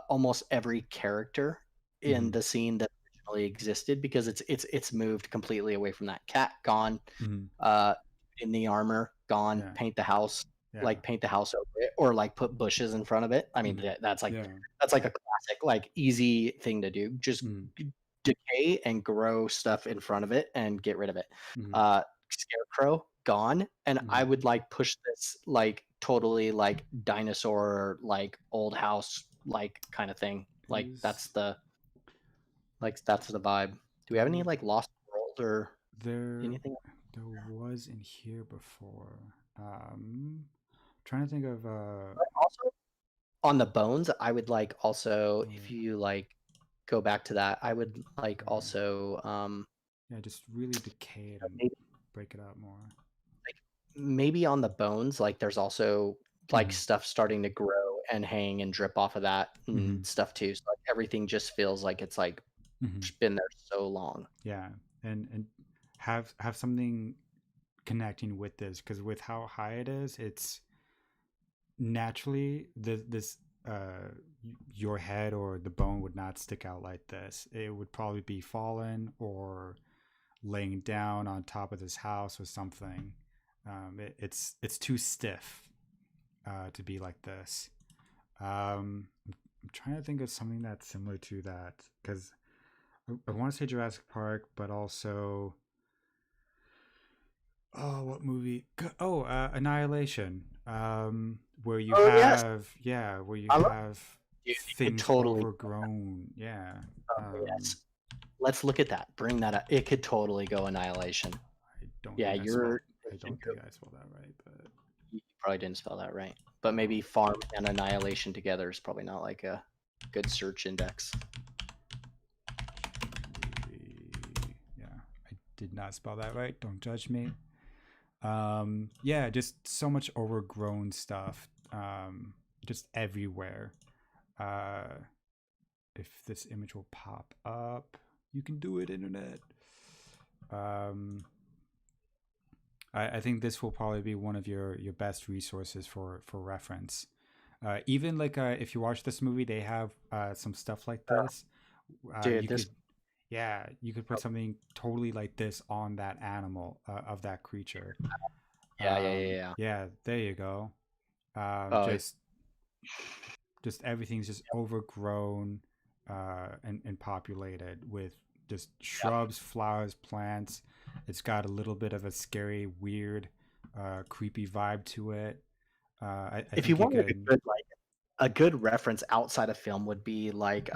S2: almost every character in
S1: Mhm.
S2: the scene that originally existed because it's moved completely away from that cat gone,
S1: Mhm.
S2: uh, in the armor gone.
S1: Yeah. Yeah.
S2: Paint the house over it, or like put bushes in front of it. I mean,
S1: Mhm.
S2: that's like
S1: Yeah.
S2: that's like a classic, like easy thing to do. Just
S1: Mhm.
S2: decay and grow stuff in front of it and get rid of it.
S1: Mm-hmm.
S2: Scarecrow gone, and I
S1: Mm-hmm.
S2: would like push this like totally like dinosaur like old house like kind of thing. Like
S1: Is
S2: that's the vibe. Do we have any
S1: there
S2: like Lost World or
S1: there
S2: anything?
S1: there was in here before? Trying to think of
S2: But also on the bones, I would like also if
S1: oh,
S2: you like go back to that, I would like
S1: where
S2: also
S1: yeah, just really decay it and
S2: maybe
S1: break it up more.
S2: like maybe on the bones, like there's also like
S1: Mm-hmm.
S2: stuff starting to grow and hang and drip off of that
S1: Mm-hmm.
S2: and stuff too. So like everything just feels like it's like
S1: Mm-hmm.
S2: been there so long.
S1: Yeah, and have something connecting with this because with how high it is, it's naturally this uh your head or the bone would not stick out like this. It would probably be fallen or laying down on top of this house or something. It's too stiff to be like this. I'm trying to think of something that's similar to that because I want to say Jurassic Park, but also oh, what movie? Oh, Annihilation. Where you
S2: Oh yes,
S1: have yeah, where you
S2: I love
S1: have
S2: dude. It could
S1: things
S2: totally.
S1: overgrown. Yeah.
S2: Oh
S1: Um,
S2: yes. Let's look at that. Bring that up. It could totally go Annihilation.
S1: I don't
S2: Yeah,
S1: think I spelled.
S2: you're.
S1: I don't think I spelled that right, but
S2: You probably didn't spell that right. But maybe farm and annihilation together is probably not like a good search index.
S1: yeah, I did not spell that right. Don't judge me. Yeah, just so much overgrown stuff. Just everywhere. Uh, if this image will pop up, you can do it, internet. Um, I think this will probably be one of your best resources for reference. Even like if you watch this movie, they have some stuff like this.
S2: Dude,
S1: You
S2: this.
S1: could yeah, you could put something totally like this on that animal of that creature.
S2: Yeah.
S1: Yeah, there you go.
S2: Oh,
S1: Just everything's just overgrown and populated with just
S2: yeah.
S1: shrubs, flowers, plants. It's got a little bit of a scary, weird, creepy vibe to it. I
S2: If you
S1: think you
S2: want
S1: could.
S2: like a good reference outside of film would be like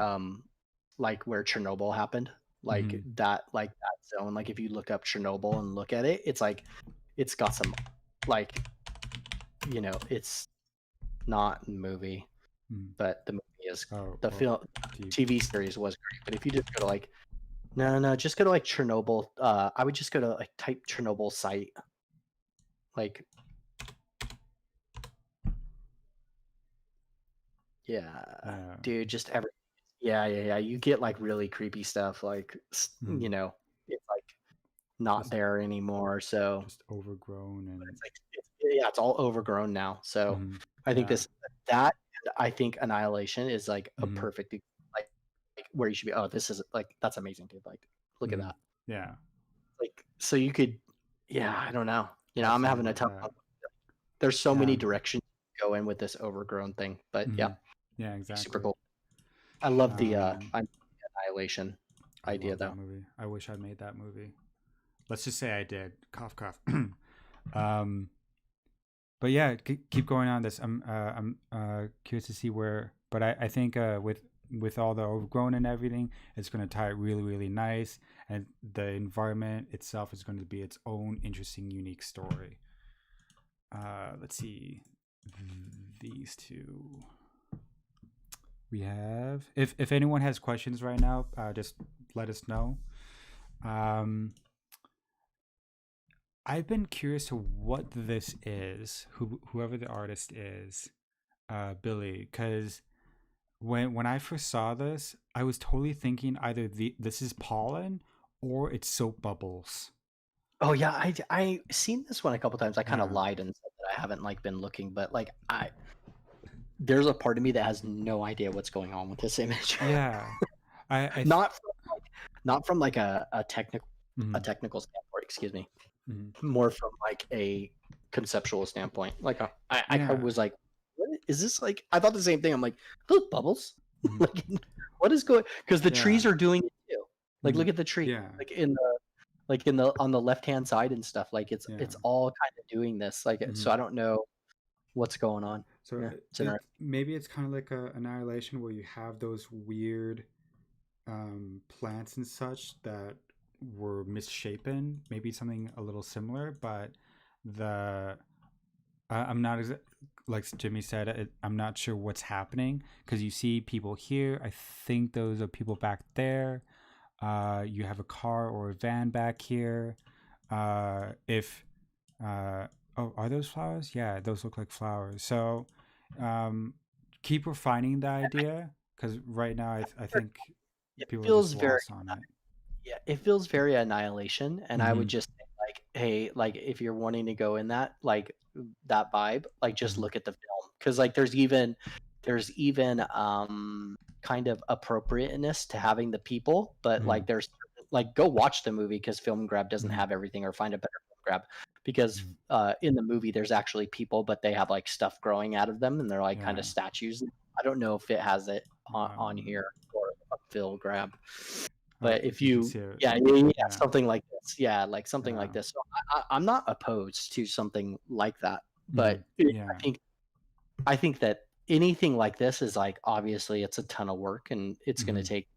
S2: where Chernobyl happened.
S1: Mhm,
S2: Like that zone. Like if you look up Chernobyl and look at it, it's like it's got some like it's not a movie,
S1: mhm.
S2: but the movie is
S1: Oh,
S2: the
S1: well,
S2: film
S1: deep.
S2: TV series was great. But if you just go to like no, just go to like Chernobyl. I would just go to like type Chernobyl site. Like yeah,
S1: Yeah,
S2: dude, just every yeah. You get like really creepy stuff. Like
S1: mhm.
S2: it's like not
S1: Just
S2: there anymore. So
S1: just overgrown and
S2: it's like yeah, it's all overgrown now. So
S1: mhm.
S2: I think
S1: Yeah,
S2: that I think Annihilation is like a
S1: mhm,
S2: perfect like where you should be. Oh, this is like that's amazing, dude. Like look at
S1: mhm.
S2: that.
S1: Yeah.
S2: Like so you could yeah, I don't know.
S1: Have
S2: I'm
S1: something
S2: having a
S1: like
S2: tough
S1: that.
S2: one. There's so many
S1: Yeah.
S2: directions to go in with this overgrown thing, but yeah,
S1: Mhm. Yeah,
S2: super
S1: exactly.
S2: cool. I love the
S1: Um,
S2: Annihilation
S1: I
S2: idea
S1: love that
S2: though.
S1: movie. I wish I made that movie. Let's just say I did. Cough, cough. um, but yeah, keep going on this. I'm curious to see where. But I think with all the overgrown and everything, it's going to tie it really really nice, and the environment itself is going to be its own interesting, unique story. Let's see these two. We have if anyone has questions right now, just let us know. Um, I've been curious to what this is, whoever the artist is, Billy, because when I first saw this, I was totally thinking either this is pollen or it's soap bubbles.
S2: Oh yeah, I seen this one a couple times. I kind of
S1: Yeah,
S2: lied and said that I haven't like been looking, but like I there's a part of me that has no idea what's going on with this image.
S1: yeah. I
S2: not from, not from like a
S1: mm-hmm,
S2: technical standpoint, excuse me.
S1: mm-hmm.
S2: More from like a conceptual standpoint. Like I
S1: Yeah,
S2: was like, what is this like? I thought the same thing. I'm like, those bubbles.
S1: mm-hmm,
S2: Like, what is going? Because the
S1: yeah.
S2: trees are doing it too. Like look at the tree.
S1: Yeah.
S2: Like in the on the left hand side and stuff. Like
S1: Yeah.
S2: it's all kind of doing this. Like so
S1: Hmm.
S2: I don't know what's going on.
S1: So
S2: Yeah, it's
S1: it
S2: interesting.
S1: maybe it's kind of like a annihilation where you have those weird plants and such that were misshapen. Maybe something a little similar, but the I'm not like Jimmy said. I'm not sure what's happening because you see people here. I think those are people back there. You have a car or a van back here. If oh, are those flowers? Yeah, those look like flowers. So um, keep refining the idea because right now I think
S2: It
S1: people are
S2: feels
S1: just
S2: very
S1: lost on it.
S2: yeah, it feels very Annihilation, and I would
S1: Mm-hmm.
S2: just say, like, hey, like, if you're wanting to go in that, like, that vibe, like, just
S1: Mm-hmm.
S2: look at the film, because like, there's even kind of appropriateness to having the people, but
S1: Mm-hmm.
S2: like, there's like, go watch the movie because Film Grab doesn't
S1: Mm-hmm.
S2: have everything, or find a better Film Grab, because
S1: Mm-hmm.
S2: in the movie there's actually people, but they have like stuff growing out of them, and they're like kind
S1: Yeah.
S2: of statues. I don't know if it has it on
S1: Um,
S2: here or a Film Grab. But if
S1: you can
S2: you
S1: see it.
S2: yeah, yeah, yeah,
S1: Yeah.
S2: something like this. Yeah, like something
S1: Yeah.
S2: like this. So I'm not opposed to something like that,
S1: Mm-hmm.
S2: but
S1: Yeah.
S2: I think that anything like this is like obviously it's a ton of work and it's going to
S1: Mm-hmm.
S2: take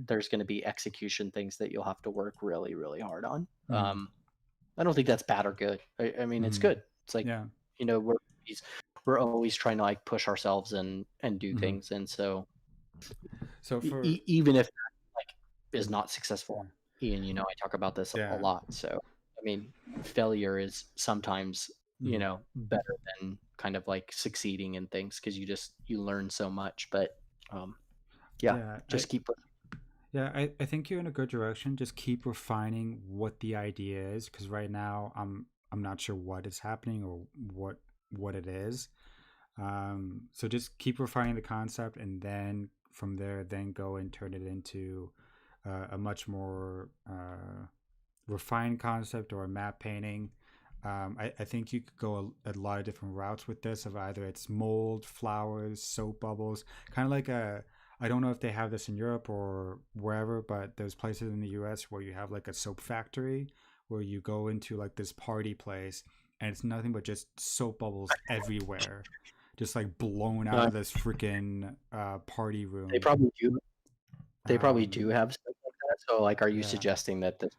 S2: there's going to be execution things that you'll have to work really really hard on.
S1: Mm-hmm.
S2: I don't think that's bad or good. I mean it's
S1: Mm-hmm.
S2: good. It's like
S1: Yeah.
S2: you know we're always trying to like push ourselves and do
S1: Mm-hmm.
S2: things, and so
S1: So for
S2: even if like is
S1: mm,
S2: not successful.
S1: yeah.
S2: Ian, you know, I talk about this a
S1: Yeah.
S2: lot. So, I mean, failure is sometimes, you
S1: Mm-hmm.
S2: know, better than kind of like succeeding in things because you learn so much. But um, yeah,
S1: Yeah.
S2: just keep.
S1: Yeah, I think you're in a good direction. Just keep refining what the idea is, because right now I'm not sure what is happening or what it is. So just keep refining the concept, and then from there, then go and turn it into a much more refined concept or a map painting. I think you could go a lot of different routes with this. Of either it's mold, flowers, soap bubbles, kind of like a. I don't know if they have this in Europe or wherever, but there's places in the U.S. where you have like a soap factory where you go into like this party place and it's nothing but just soap bubbles everywhere, just like blown out
S2: Uh,
S1: of this freaking party
S2: they
S1: room.
S2: probably do. They probably do
S1: Um,
S2: have stuff like that. So, like, are you
S1: yeah,
S2: suggesting that this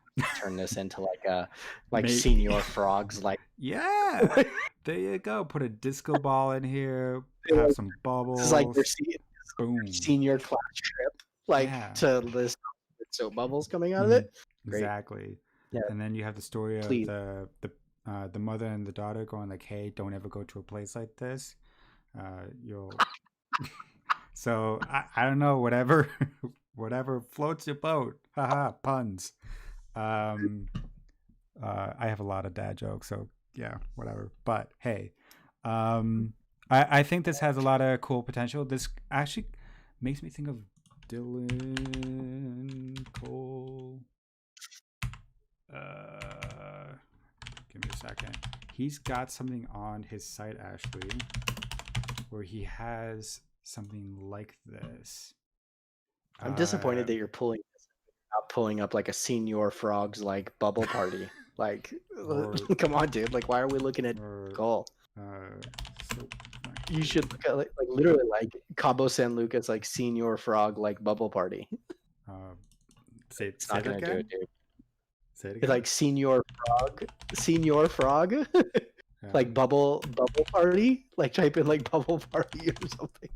S2: turn this into like a like
S1: May
S2: senior frogs, like,
S1: yeah, there you go. Put a disco ball in here. Have
S2: like
S1: some
S2: this is like their
S1: bubbles. Boom.
S2: senior class trip, like
S1: Yeah.
S2: to this with soap bubbles coming out of
S1: Hmm.
S2: it? Great.
S1: Exactly.
S2: Yeah,
S1: And then you have the story of
S2: please.
S1: the mother and the daughter going like, "Hey, don't ever go to a place like this. You'll." So I don't know. Whatever, whatever floats your boat. Haha, puns. Um, I have a lot of dad jokes, so yeah, whatever. But hey, um, I think this has a lot of cool potential. This actually makes me think of Dylan Cole. Uh, Give me a second. He's got something on his site actually, where he has something like this.
S2: I'm disappointed
S1: Uh,
S2: that you're pulling up like a senior frogs like bubble party. Like,
S1: or
S2: come on, dude. Like, why are we looking at
S1: or
S2: Cole?
S1: uh, so
S2: You should look at like literally like Cabo San Lucas like senior frog like bubble party.
S1: uh,
S2: It's
S1: say
S2: not
S1: that
S2: gonna do
S1: again.
S2: it, dude.
S1: Say it
S2: It's
S1: again.
S2: like senior frog,
S1: Yeah.
S2: like bubble party. Like type in like bubble party or something.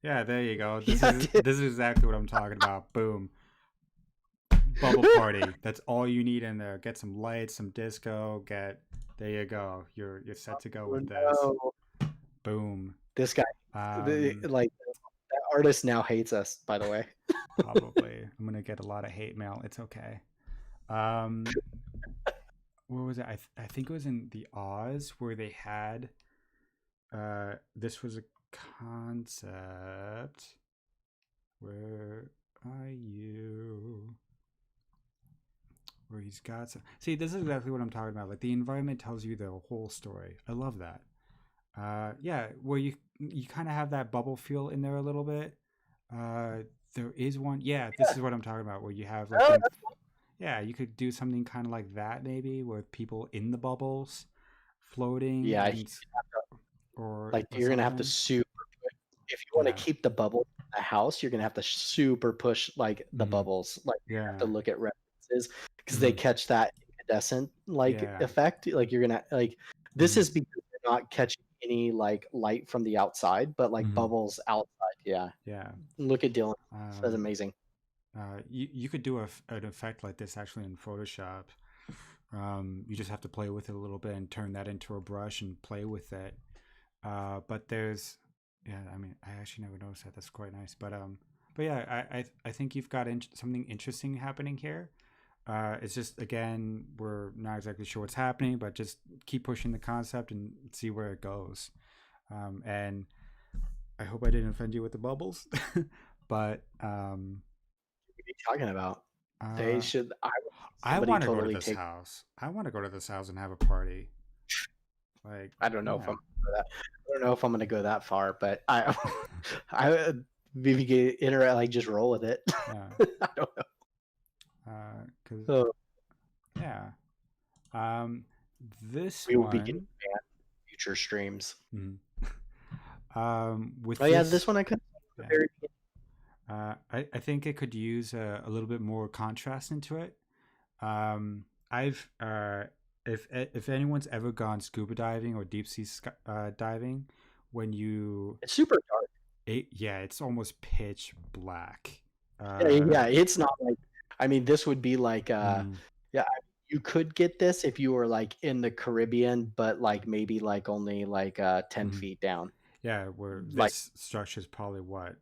S1: Yeah, there you go.
S2: Yeah, dude.
S1: This is exactly what I'm talking about. Boom. Bubble party. That's all you need in there. Get some lights, some disco, get there you go. You're set to go
S2: Oh,
S1: with this.
S2: no.
S1: Boom.
S2: This guy,
S1: Um
S2: like that artist now hates us. By the way,
S1: Probably. I'm gonna get a lot of hate mail. It's okay. Um where was it? I think it was in the Oz where they had this was a concept. Where are you? Where he's got some. See, this is exactly what I'm talking about. Like the environment tells you the whole story. I love that. Yeah, where you kind of have that bubble feel in there a little bit. Uh, There is one. Yeah, this
S2: Yeah.
S1: is what I'm talking about. Where you have like
S2: Oh,
S1: in. Yeah, you could do something kind of like that maybe, with people in the bubbles, floating
S2: yeah.
S1: and
S2: Like
S1: or
S2: you're gonna have to
S1: something.
S2: super if you want to
S1: Yeah.
S2: keep the bubble in the house, you're gonna have to super push like the
S1: Hmm.
S2: bubbles. Like you have to
S1: Yeah.
S2: look at references because they
S1: Hmm.
S2: catch that incandescent like
S1: Yeah.
S2: effect. Like you're gonna like this
S1: Hmm.
S2: is because you're not catching any like light from the outside, but like
S1: Hmm.
S2: bubbles outside. Yeah.
S1: Yeah.
S2: Look at Dylan. That's
S1: Um,
S2: amazing.
S1: you could do an effect like this actually in Photoshop. You just have to play with it a little bit and turn that into a brush and play with it. But there's, yeah, I mean, I actually never noticed that. That's quite nice. But yeah, I think you've got something interesting happening here. It's just again, we're not exactly sure what's happening, but just keep pushing the concept and see where it goes. And I hope I didn't offend you with the bubbles, but
S2: What are you talking about? They
S1: uh,
S2: should. I would
S1: I
S2: somebody
S1: want to go to
S2: totally
S1: this
S2: take.
S1: house. I want to go to this house and have a party. Like,
S2: I don't know if
S1: yeah.
S2: I'm that. I don't know if I'm gonna go that far, but I I would maybe get inter like just roll with it.
S1: Yeah.
S2: I don't
S1: Cause
S2: know.
S1: yeah. Um, this
S2: We will be getting
S1: one,
S2: banned in future streams.
S1: mm, with
S2: Oh yeah, this
S1: this,
S2: one I could
S1: yeah.
S2: very
S1: I think it could use a little bit more contrast into it. I've if anyone's ever gone scuba diving or deep sea diving, when you
S2: it's super dark.
S1: yeah, it's almost pitch black.
S2: Yeah,
S1: Uh,
S2: yeah, it's not like I mean this would be like
S1: mm,
S2: yeah, you could get this if you were like in the Caribbean, but like maybe like only like 10
S1: mm,
S2: feet down.
S1: yeah, where
S2: Like
S1: this structure is probably what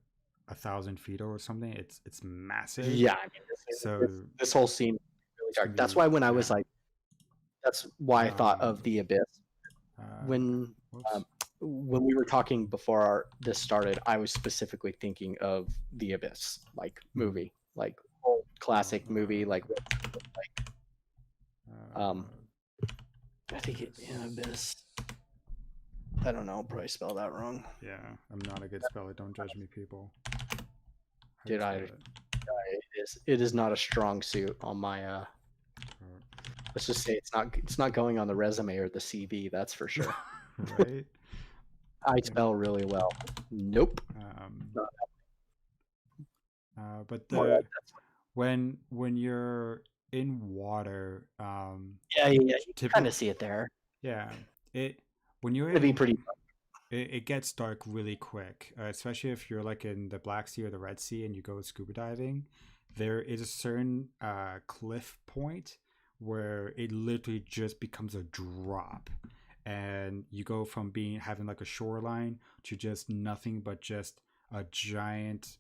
S1: 1,000 feet or something. It's massive,
S2: yeah, I mean
S1: so
S2: this whole scene is really
S1: it's gonna
S2: dark. That's
S1: be
S2: why when I was
S1: yeah.
S2: like that's why I thought of
S1: Um,
S2: the abyss.
S1: uh,
S2: When
S1: whoops.
S2: when we were talking before this started, I was specifically thinking of the abyss, like
S1: Mhm.
S2: movie, like old classic movie,
S1: Uh,
S2: like um,
S1: uh,
S2: I think it
S1: this.
S2: yeah, abyss. I don't know, I'll probably spell that wrong.
S1: Yeah, I'm not a good speller. Don't judge me, people. How do you
S2: Did
S1: spell
S2: I?
S1: it?
S2: It is not a strong suit on my. Let's just say it's not going on the resume or the CV. That's for sure.
S1: Right?
S2: I
S1: Yeah.
S2: spell really well. Nope.
S1: Um,
S2: Not
S1: but
S2: more
S1: the
S2: like that.
S1: when you're in water,
S2: Yeah, yeah, yeah. You can kind
S1: typical,
S2: of see it there.
S1: yeah, it when you're
S2: It's gonna be
S1: in
S2: pretty.
S1: it gets dark really quick, especially if you're like in the Black Sea or the Red Sea and you go scuba diving. There is a certain cliff point where it literally just becomes a drop, and you go from being having like a shoreline to just nothing but just a giant,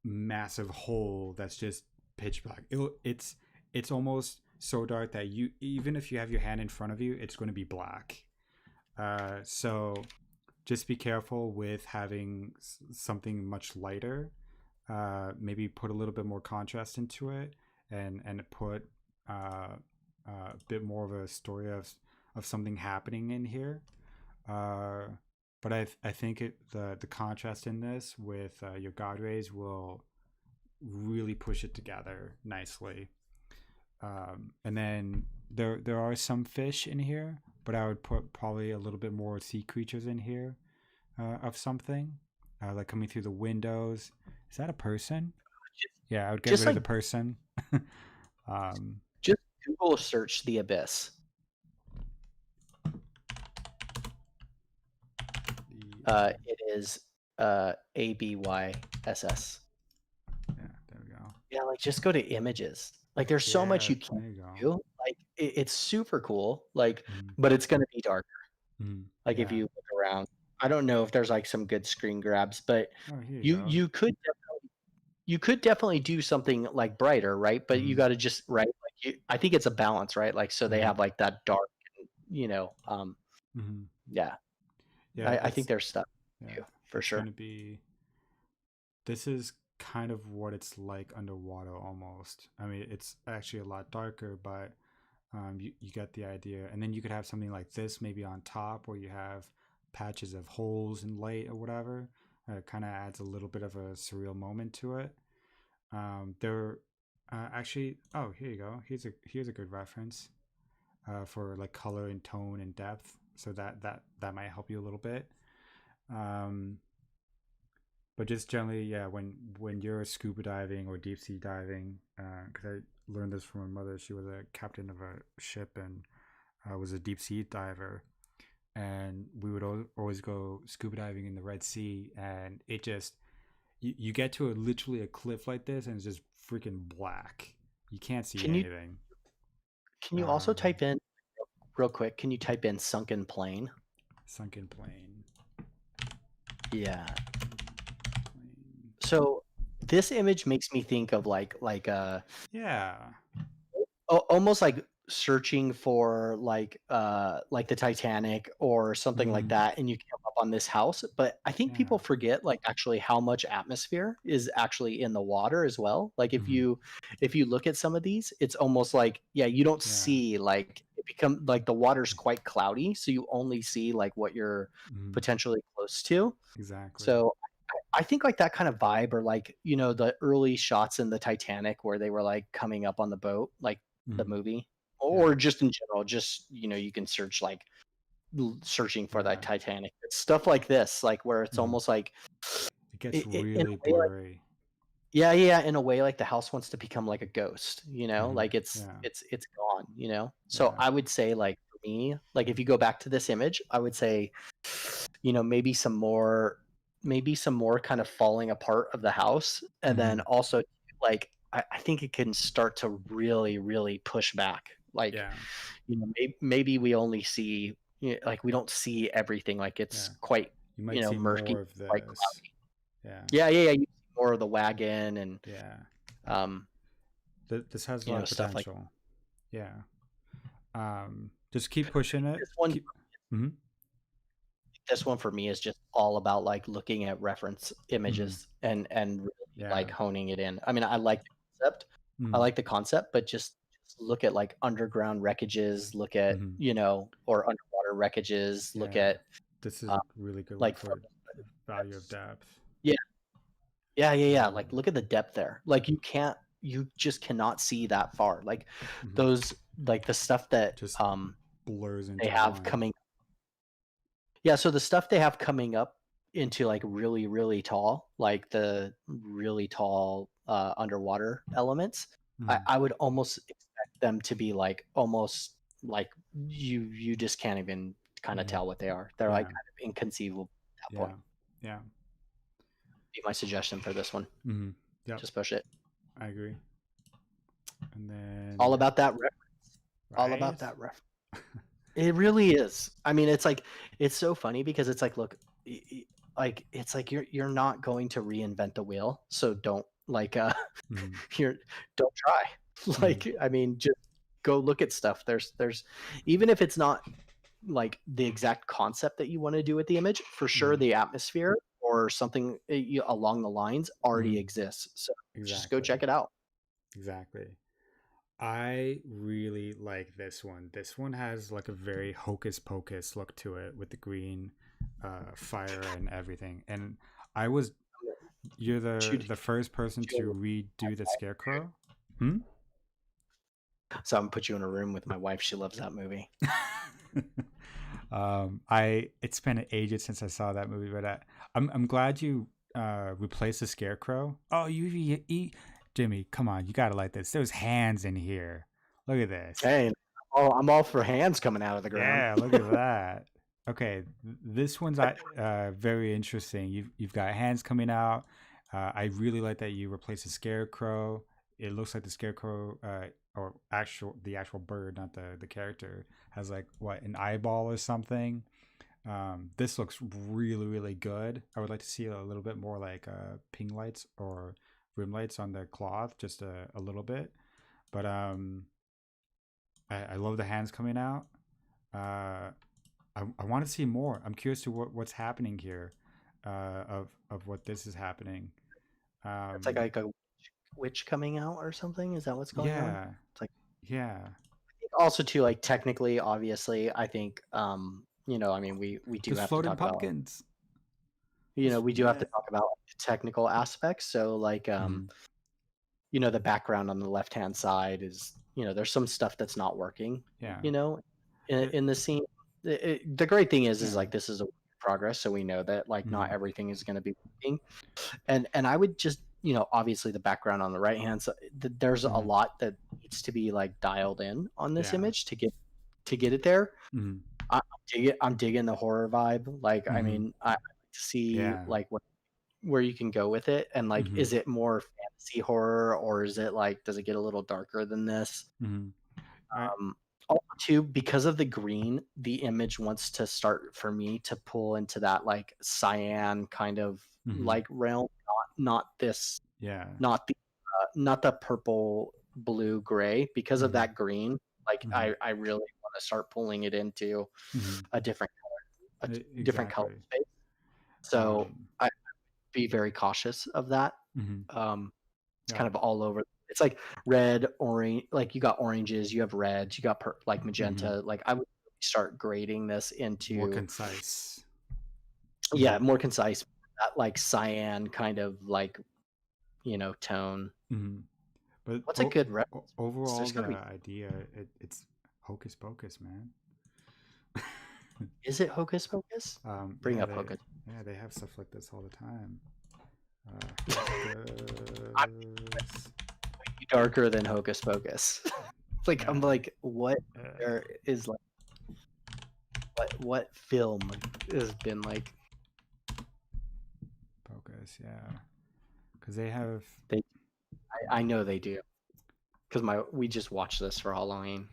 S1: massive hole that's just pitch black. It's almost so dark that you even if you have your hand in front of you, it's going to be black. So just be careful with having something much lighter. Maybe put a little bit more contrast into it, and put a bit more of a story of something happening in here. Uh, but I think the contrast in this with your god rays will really push it together nicely. And then there are some fish in here, but I would put probably a little bit more sea creatures in here of something, like coming through the windows. Is that a person? Yeah, I would get
S2: Just
S1: rid of
S2: like
S1: the person. um,
S2: just Google search the abyss.
S1: the,
S2: It is ABYSS.
S1: yeah, there we go.
S2: Yeah, like just go to images. Like there's so much
S1: Yeah,
S2: you can
S1: there you go.
S2: do. Like it's super cool. Like,
S1: Mm,
S2: but it's gonna be dark. Like if
S1: yeah.
S2: you look around, I don't know if there's like some good screen grabs, but
S1: Oh, here you
S2: you
S1: go.
S2: you could you could definitely do something like brighter, right? But you
S1: Mm-hmm.
S2: got to just right. Like I think it's a balance, right? Like so they
S1: Mm-hmm.
S2: have like that dark,
S1: Mm-hmm.
S2: yeah.
S1: Yeah,
S2: I think
S1: it's
S2: there's stuff to
S1: yeah,
S2: do for
S1: it's
S2: sure.
S1: gonna be. This is kind of what it's like underwater almost. I mean, it's actually a lot darker, but you get the idea. And then you could have something like this maybe on top where you have patches of holes and light or whatever. It kind of adds a little bit of a surreal moment to it. They're actually. Oh, here you go. Here's a good reference for like color and tone and depth. So that might help you a little bit. Um, but just generally, yeah, when you're scuba diving or deep sea diving, because I learned this from my mother. She was a captain of a ship and was a deep sea diver, and we would always go scuba diving in the Red Sea, and it just you get to literally a cliff like this, and it's just freaking black. You can't see
S2: Can you
S1: anything.
S2: can you also
S1: Um,
S2: type in real quick? Can you type in sunken plane?
S1: Sunken plane.
S2: Yeah.
S1: Plane.
S2: So this image makes me think of
S1: Yeah.
S2: almost like searching for like the Titanic or something like
S1: Mm-hmm.
S2: that, and you come up on this house. But I think people
S1: Yeah.
S2: forget like actually how much atmosphere is actually in the water as well. Like
S1: Mm-hmm.
S2: if you look at some of these, it's almost like, yeah, you don't
S1: Yeah.
S2: see like it become like the water's quite cloudy, so you only see like what you're
S1: Mm-hmm.
S2: potentially close to.
S1: Exactly.
S2: So I think like that kind of vibe, or like, you know, the early shots in the Titanic where they were like coming up on the boat, like the
S1: Mm-hmm.
S2: movie,
S1: Yeah.
S2: or just in general, just, you know, you can search like searching for that
S1: Yeah.
S2: Titanic. It's stuff like this, like where it's
S1: Mm-hmm.
S2: almost like
S1: It gets
S2: in
S1: really
S2: a way like,
S1: blurry.
S2: yeah, yeah, in a way like the house wants to become like a ghost, you know,
S1: Mm-hmm.
S2: like
S1: Yeah.
S2: it's gone, you know. So
S1: Yeah.
S2: I would say like for me, like if you go back to this image, I would say, you know, maybe some more kind of falling apart of the house, and
S1: Mm-hmm.
S2: then also like I think it can start to really really push back, like,
S1: Yeah.
S2: you know, maybe we only see, you know, like we don't see everything, like it's
S1: Yeah.
S2: quite,
S1: You
S2: you
S1: might
S2: know,
S1: see
S2: murky,
S1: more of
S2: quite
S1: this.
S2: cloudy.
S1: Yeah.
S2: Yeah, yeah, yeah, you see more of the wagon and
S1: Yeah.
S2: um
S1: This has a
S2: you
S1: lot
S2: know,
S1: of
S2: stuff like
S1: potential. Yeah. Just keep pushing it.
S2: this one.
S1: Keep. Mm-hmm.
S2: This one for me is just all about like looking at reference
S1: Mm-hmm.
S2: images and really like
S1: Yeah.
S2: honing it in. I mean, I like the concept. I
S1: Mm-hmm.
S2: like the concept, but just look at like underground wreckages, look at,
S1: Mm-hmm.
S2: you know, or underwater wreckages, look
S1: Yeah.
S2: at
S1: This is
S2: uh,
S1: a really good one
S2: like
S1: for
S2: photos.
S1: value of depth.
S2: Yeah, yeah, yeah, yeah. Like
S1: Um,
S2: look at the depth there. Like you just cannot see that far. Like
S1: mhm.
S2: those, like the stuff that
S1: Just blurs
S2: they
S1: into
S2: have
S1: one.
S2: coming. Yeah, so the stuff they have coming up into like really, really tall, like the really tall underwater elements,
S1: Mhm.
S2: I would almost expect them to be like almost like you just can't even kind of
S1: Mhm.
S2: tell what they are. They're like
S1: Yeah.
S2: kind of inconceivable at that
S1: Yeah.
S2: point.
S1: Yeah.
S2: Be my suggestion for this one.
S1: Mhm. Yep.
S2: Just push it.
S1: I agree. And
S2: All
S1: then
S2: about that ref. All about
S1: right.
S2: that ref. It really is. I mean, it's like it's so funny because it's like, look, like it's like you're not going to reinvent the wheel, so don't like
S1: Mhm.
S2: you're don't try.
S1: Mhm.
S2: Like, I mean, just go look at stuff. There's even if it's not like the exact concept that you want to do with the image, for sure
S1: Mhm.
S2: the atmosphere or something along the lines already
S1: Mhm.
S2: exists. So just go
S1: Exactly.
S2: check it out.
S1: Exactly. I really like this one. This one has like a very hocus pocus look to it with the green fire and everything. And I was you're
S2: Shoot,
S1: the first person to redo the scarecrow. Hmm?
S2: so I'm gonna put you in a room with my wife. She loves that movie.
S1: I it's been ages since I saw that movie, but I'm glad you replaced the scarecrow. Oh, Jimmy, come on, you gotta like this. There's hands in here. Look at this.
S2: Hey, oh, I'm all for hands coming out of the ground.
S1: Yeah, look at that. Okay, this one's very interesting. You've got hands coming out. I really like that you replaced the scarecrow. It looks like the scarecrow, or the actual bird, not the character, has like what an eyeball or something. This looks really good. I would like to see a little bit more like ping lights or rim lights on the cloth, just a little bit. But I love the hands coming out. Uh, I want to see more. I'm curious to what's happening here, of what this is happening.
S2: It's like
S1: Um,
S2: a witch coming out or something. Is that what's going on?
S1: yeah,
S2: It's like
S1: yeah.
S2: also too like technically, obviously, I think you know, I mean, we do
S1: There's
S2: have to
S1: floating
S2: talk about,
S1: pumpkins.
S2: you know, we do have
S1: Yeah.
S2: to talk about like, the technical aspects. So like
S1: Mhm.
S2: the background on the left hand side is, there's some stuff that's not working,
S1: Yeah.
S2: you know,
S1: It,
S2: in the scene. The great thing is
S1: yeah.
S2: like this is a work in progress, so we know that like not
S1: Mm-hmm.
S2: everything is going to be working. And I would just, obviously the background on the right hand side, there's a
S1: Mm-hmm.
S2: lot that needs to be like dialed in on this
S1: Yeah.
S2: image to get it there.
S1: Mm-hmm.
S2: I'm digging the horror vibe. Like, I
S1: Mm-hmm.
S2: mean, I like to see
S1: Yeah.
S2: like where you can go with it, and like,
S1: Mm-hmm.
S2: is it more fantasy horror, or is it like, does it get a little darker than this?
S1: Mm-hmm. I.
S2: Also, too, because of the green, the image wants to start for me to pull into that like cyan kind of
S1: Mm-hmm.
S2: like realm, not this,
S1: Yeah.
S2: not the purple, blue, gray. Because of
S1: Mm-hmm.
S2: that green, like
S1: Mm-hmm.
S2: I really want to start pulling it into
S1: Mm-hmm.
S2: a different different color
S1: Exactly.
S2: space. So
S1: Um.
S2: I be very cautious of that.
S1: Mm-hmm.
S2: It's
S1: Yeah.
S2: kind of all over. It's like red, orange. Like you got oranges, you have reds, you got like
S1: Mm-hmm.
S2: magenta. Like I would start grading this
S1: More
S2: into,
S1: concise.
S2: yeah,
S1: Mm-hmm.
S2: more concise. That like cyan kind of like, tone.
S1: Mm-hmm. But
S2: What's a good reference?
S1: overall,
S2: There's
S1: the
S2: gotta be.
S1: idea, it's hocus pocus, man.
S2: Is it Hocus Pocus? Bring
S1: Yeah,
S2: up Hocus.
S1: they have stuff like this all the time.
S2: I'm
S1: Hocus.
S2: darker than Hocus Pocus. Like I'm
S1: Yeah.
S2: like, what
S1: Uh,
S2: there is like, what film has been like,
S1: Pocus. Yeah, because they have.
S2: they I know they do, because we just watched this for Halloween.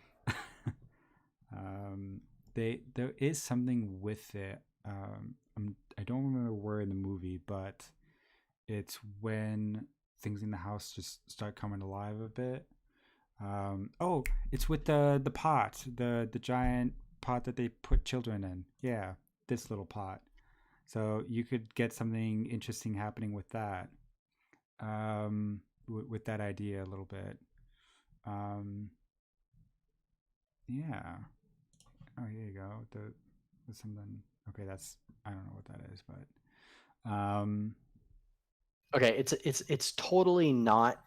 S1: um, there is something with it. I don't remember where in the movie, but it's when things in the house just start coming alive a bit. Oh, it's with the pot, the giant pot that they put children in. Yeah, this little pot. So you could get something interesting happening with that. With that idea a little bit. Um, yeah. Oh, here you go. The something. Okay, that's I don't know what that is, but
S2: Okay, it's totally not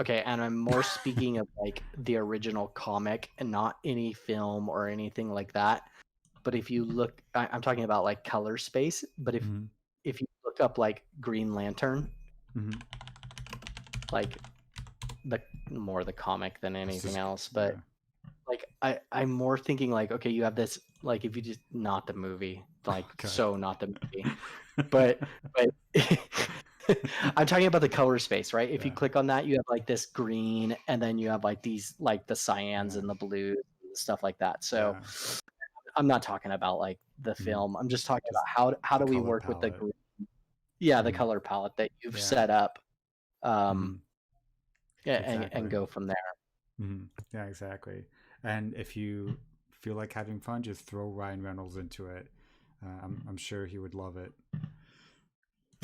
S2: okay, and I'm more speaking of like the original comic and not any film or anything like that. But if you look, I'm talking about like color space. But
S1: mm-hmm,
S2: if you look up like Green Lantern,
S1: mm-hmm.
S2: like the more the comic than
S1: That's
S2: anything
S1: just
S2: else. But
S1: yeah.
S2: like I'm more thinking like, okay, you have this, like, if you just, not the movie, like
S1: Okay.
S2: so not the movie, but but I'm talking about the color space, right? If you
S1: Yeah.
S2: click on that, you have like this green, and then you have like these like the cyans
S1: Yeah.
S2: and the blues, stuff like that. So
S1: Yeah.
S2: I'm not talking about like the
S1: Mm-hmm.
S2: film. I'm just talking
S1: Just
S2: about how
S1: the
S2: do we
S1: color
S2: work with the
S1: palette.
S2: yeah, the
S1: Mm-hmm.
S2: color palette that you've
S1: Yeah.
S2: set up,
S1: Mm-hmm.
S2: yeah, and
S1: Exactly.
S2: go from there.
S1: Mm-hmm. Yeah, exactly. And if you feel like having fun, just throw Ryan Reynolds into it. I'm sure he would love it.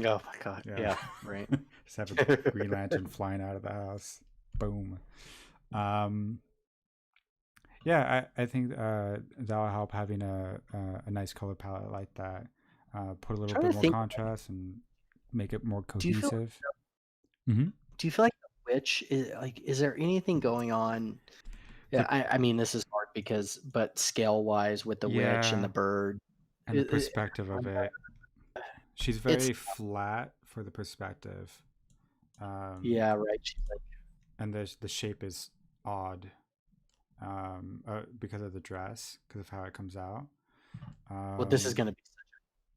S2: Oh my god,
S1: Yeah.
S2: yeah, right.
S1: Just have a Green Lantern flying out of the house. Boom. Um, yeah, I think that'll help having a nice color palette like that. Put a little
S2: Trying
S1: bit
S2: to
S1: more
S2: think,
S1: contrast and make it more
S2: do you feel
S1: cohesive. Mm-hmm.
S2: do you feel like the witch is like, is there anything going on? Yeah,
S1: The
S2: I mean, this is hard because, but scale wise with the witch and
S1: yeah,
S2: the bird,
S1: and the
S2: it,
S1: perspective of it. She's
S2: it's
S1: very flat for the perspective. Um,
S2: yeah, right. She's like,
S1: and the shape is odd because of the dress, because of how it comes out.
S2: well,
S1: Um,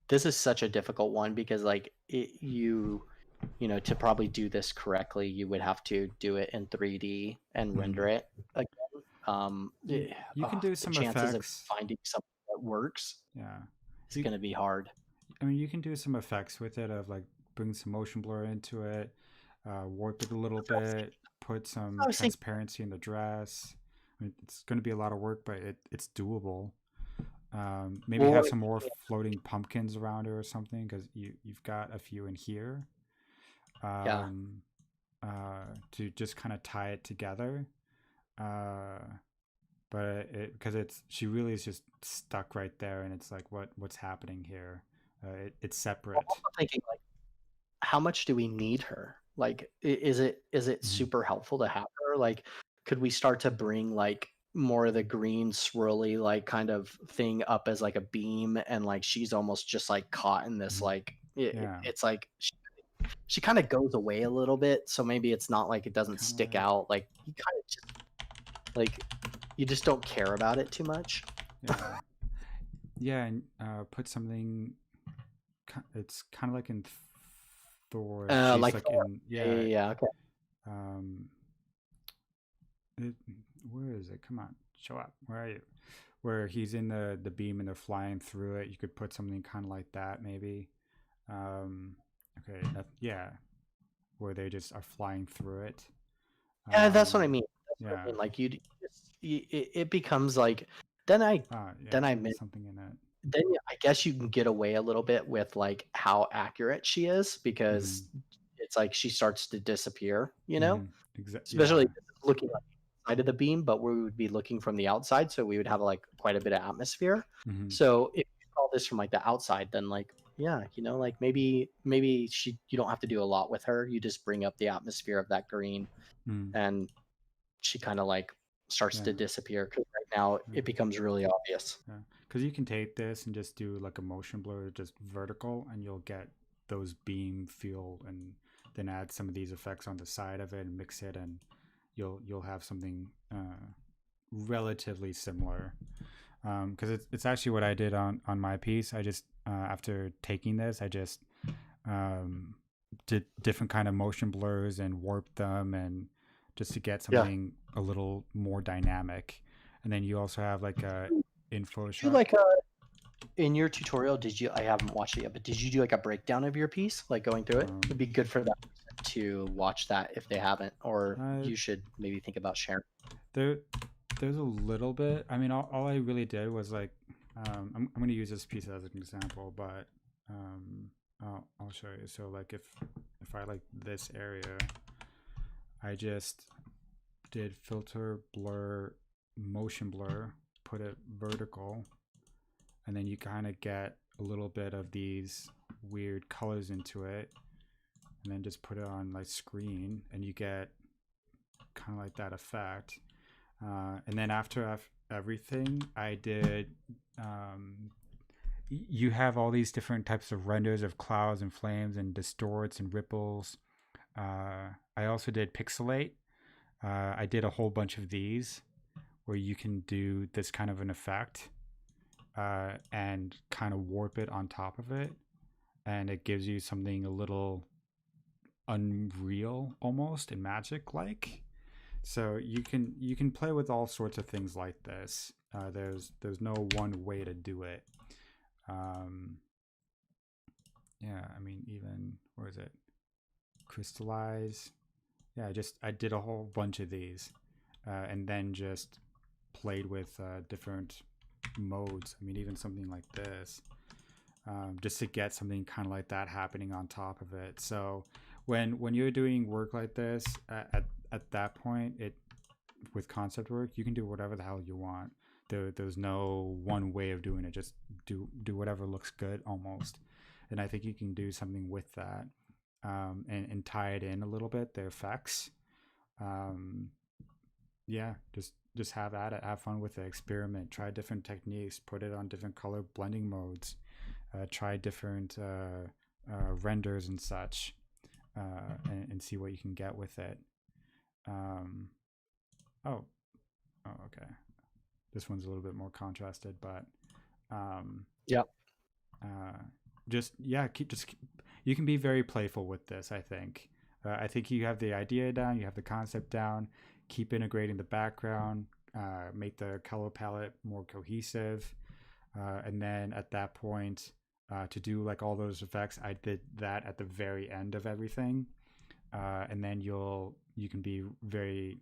S2: this is such a difficult one because like to probably do this correctly, you would have to do it in 3D and render
S1: mhm.
S2: it again.
S1: You can do
S2: The
S1: some
S2: chances of
S1: effects.
S2: finding something that works
S1: Yeah,
S2: is
S1: you.
S2: going to be hard.
S1: I mean, you can do some effects with it of like bring some motion blur into it, warp it a little
S2: That's what I was
S1: bit,
S2: thinking.
S1: put some
S2: I was thinking,
S1: transparency in the dress. I mean, it's going to be a lot of work, but it's doable. Maybe
S2: well,
S1: have some more floating pumpkins around her or something because you've got a few in here
S2: yeah.
S1: um, to just kind of tie it together. Uh, but because it's she really is just stuck right there, and it's like what's happening here? It's
S2: Well,
S1: separate.
S2: I'm also thinking like, how much do we need her? Like, is it
S1: Mhm.
S2: super helpful to have her? Like, could we start to bring, like, more of the green swirly, like, kind of thing up as, like, a beam, and, like, she's almost just, like, caught in this,
S1: Mhm.
S2: like,
S1: Yeah,
S2: it's like she kinda goes away a little bit, so maybe it's not like it doesn't
S1: kind of
S2: stick
S1: like
S2: out, like, you kinda just like, you just don't care about it too much.
S1: yeah, yeah, and put something. It's kind of like in Thor. She's
S2: Like
S1: like
S2: Thor.
S1: in
S2: Yeah, yeah,
S1: yeah.
S2: yeah, okay.
S1: Um, it, where is it? Come on, show up. Where are you? Where he's in the beam and they're flying through it. You could put something kind of like that, maybe. Um, okay, yeah, where they just are flying through it.
S2: Yeah, that's what I
S1: Um,
S2: mean. That's what I
S1: yeah,
S2: mean, like, you just it becomes like then I
S1: yeah,
S2: then I
S1: put
S2: meant
S1: something in it.
S2: then I guess you can get away a little bit with, like, how accurate she is
S1: Mm-hmm.
S2: because it's like she starts to disappear, you know?
S1: Mm-hmm.
S2: Especially
S1: Yeah.
S2: this is looking on the inside of the beam, but we would be looking from the outside, so we would have, like, quite a bit of atmosphere.
S1: Mm-hmm.
S2: So if you saw this from, like, the outside, then, like, yeah, like, maybe you don't have to do a lot with her, you just bring up the atmosphere of that green,
S1: Mm-hmm.
S2: and she kinda, like, starts to
S1: Yeah.
S2: disappear because right now
S1: Yeah.
S2: it becomes really obvious.
S1: Yeah, because you can take this and just do like a motion blur, just vertical, and you'll get those beam feel, and then add some of these effects on the side of it and mix it, and you'll have something relatively similar. Because it's actually what I did on my piece. I just after taking this, I just um, did different kind of motion blurs and warped them, and just to get
S2: Yeah.
S1: something a little more dynamic. And then you also have like a info
S2: Did you,
S1: shot.
S2: like, in your tutorial, did you I haven't watched it yet, but did you do, like, a breakdown of your piece, like, going through it? It'd
S1: Um,
S2: be good for that person to watch that if they haven't, or
S1: uh,
S2: you should maybe think about sharing.
S1: there, there's a little bit. I mean, all I really did was like, I'm going to use this piece as an example, but I'll show you. So like if I like this area, I just did filter, blur, motion blur, put it vertical, and then you kind of get a little bit of these weird colors into it, and then just put it on like screen, and you get kind of like that effect. And then after everything, I did. You have all these different types of renders of clouds and flames and distorts and ripples. I also did pixelate. I did a whole bunch of these where you can do this kind of an effect and kind of warp it on top of it, and it gives you something a little unreal almost and magic like. So you can play with all sorts of things like this. There's no one way to do it. Um, yeah, I mean even where is it? Crystallize. Yeah, I did a whole bunch of these, and then just played with different modes. I mean even something like this, just to get something kind of like that happening on top of it. So when you're doing work like this at that point, it with concept work, you can do whatever the hell you want. There's no one way of doing it. Just do whatever looks good almost. And I think you can do something with that, and tie it in a little bit, the effects. Um, yeah, just have at it, have fun with it, experiment, try different techniques, put it on different color blending modes, try different renders and such, and see what you can get with it. Um, oh, okay. This one's a little bit more contrasted, but um,
S2: Yeah.
S1: uh, just yeah, you can be very playful with this. I think you have the idea down, you have the concept down. Keep integrating the background, make the color palette more cohesive, and then at that point, to do like all those effects, I did that at the very end of everything, and then you can be very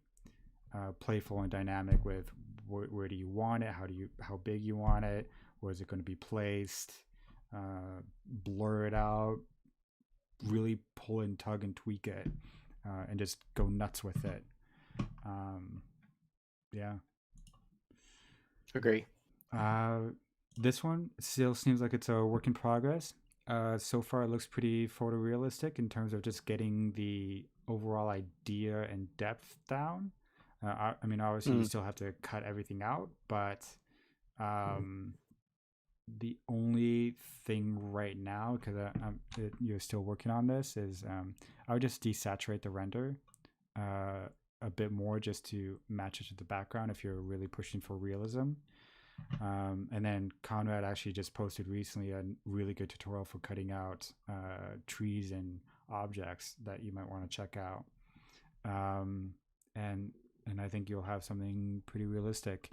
S1: playful and dynamic with where do you want it, how big you want it, where is it going to be placed, blur it out, really pull and tug and tweak it, and just go nuts with it. Um, yeah.
S2: Agree.
S1: Uh, this one still seems like it's a work in progress. So far, it looks pretty photorealistic in terms of just getting the overall idea and depth down. I mean, obviously, you
S2: Mm.
S1: still have to cut everything out, but um, the only thing right now, because you're still working on this, is I would just desaturate the render uh, a bit more just to match it to the background if you're really pushing for realism. And then Conrad actually just posted recently a really good tutorial for cutting out trees and objects that you might want to check out. Um, and and I think you'll have something pretty realistic.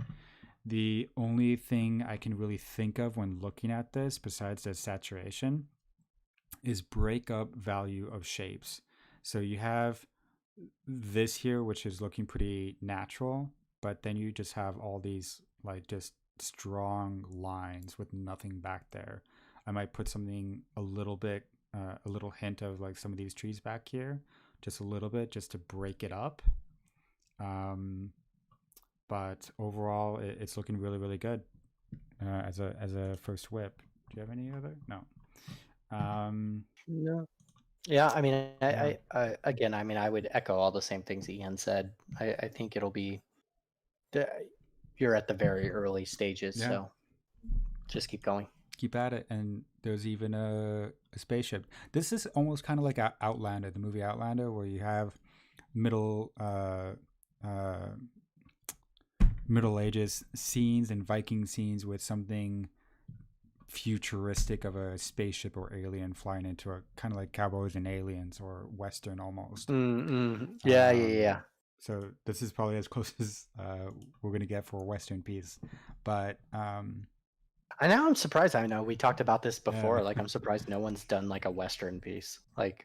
S1: The only thing I can really think of when looking at this, besides the saturation, is breakup value of shapes. So you have this here, which is looking pretty natural, but then you just have all these like just strong lines with nothing back there. I might put something a little bit, a little hint of like some of these trees back here, just a little bit, just to break it up. Um, but overall, it's looking really, really good as a first whip. Do you have any other? No. Um,
S2: No. Yeah, I mean,
S1: yeah,
S2: again, I mean, I would echo all the same things Ian said. I think it'll be the, you're at the very early stages,
S1: yeah.
S2: so just keep going.
S1: Keep at it. And there's even a spaceship. This is almost kind of like Outlander, the movie Outlander, where you have middle uh, Middle Ages scenes and Viking scenes with something futuristic of a spaceship or alien flying into a kind of like Cowboys and Aliens or Western almost.
S2: Mm-mm. Yeah, yeah,
S1: Um,
S2: yeah.
S1: so this is probably as close as we're gonna get for a Western piece, but
S2: I know I'm surprised. I know we talked about this
S1: yeah,
S2: before. Like, I'm surprised no one's done like a Western piece, like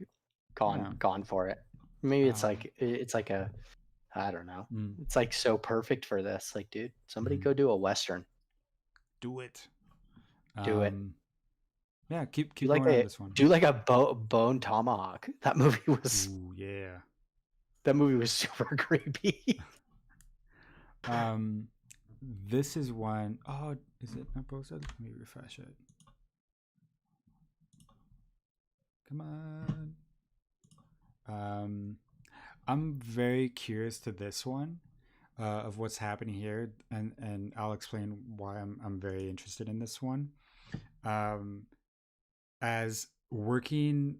S1: yeah.
S2: gone for it. Maybe
S1: Um,
S2: it's like a, I don't know.
S1: mm,
S2: It's like so perfect for this. Like, dude, somebody
S1: mhm.
S2: go do a Western.
S1: Do it.
S2: Do it.
S1: Um, yeah,
S2: Do
S1: keep
S2: like
S1: going on
S2: a
S1: this one.
S2: do like a bone tomahawk.
S1: Ooh, yeah.
S2: That movie was super creepy.
S1: Um, this is one oh is it not posted? Let me refresh it. Come on. Um, I'm very curious to this one of what's happening here, and I'll explain why I'm very interested in this one. Um, as working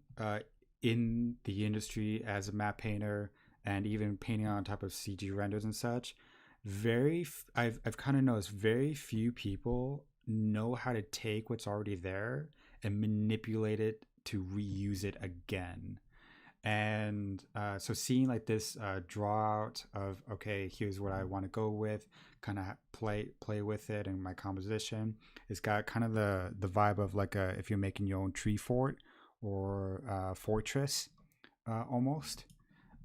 S1: in the industry as a map painter and even painting on top of CG renders and such, I've kind of noticed very few people know how to take what's already there and manipulate it to reuse it again. And so seeing like this draw out of okay, here's what I want to go with, kind of play with it and my composition, it's got kind of the vibe of like a if you're making your own tree fort or fortress almost.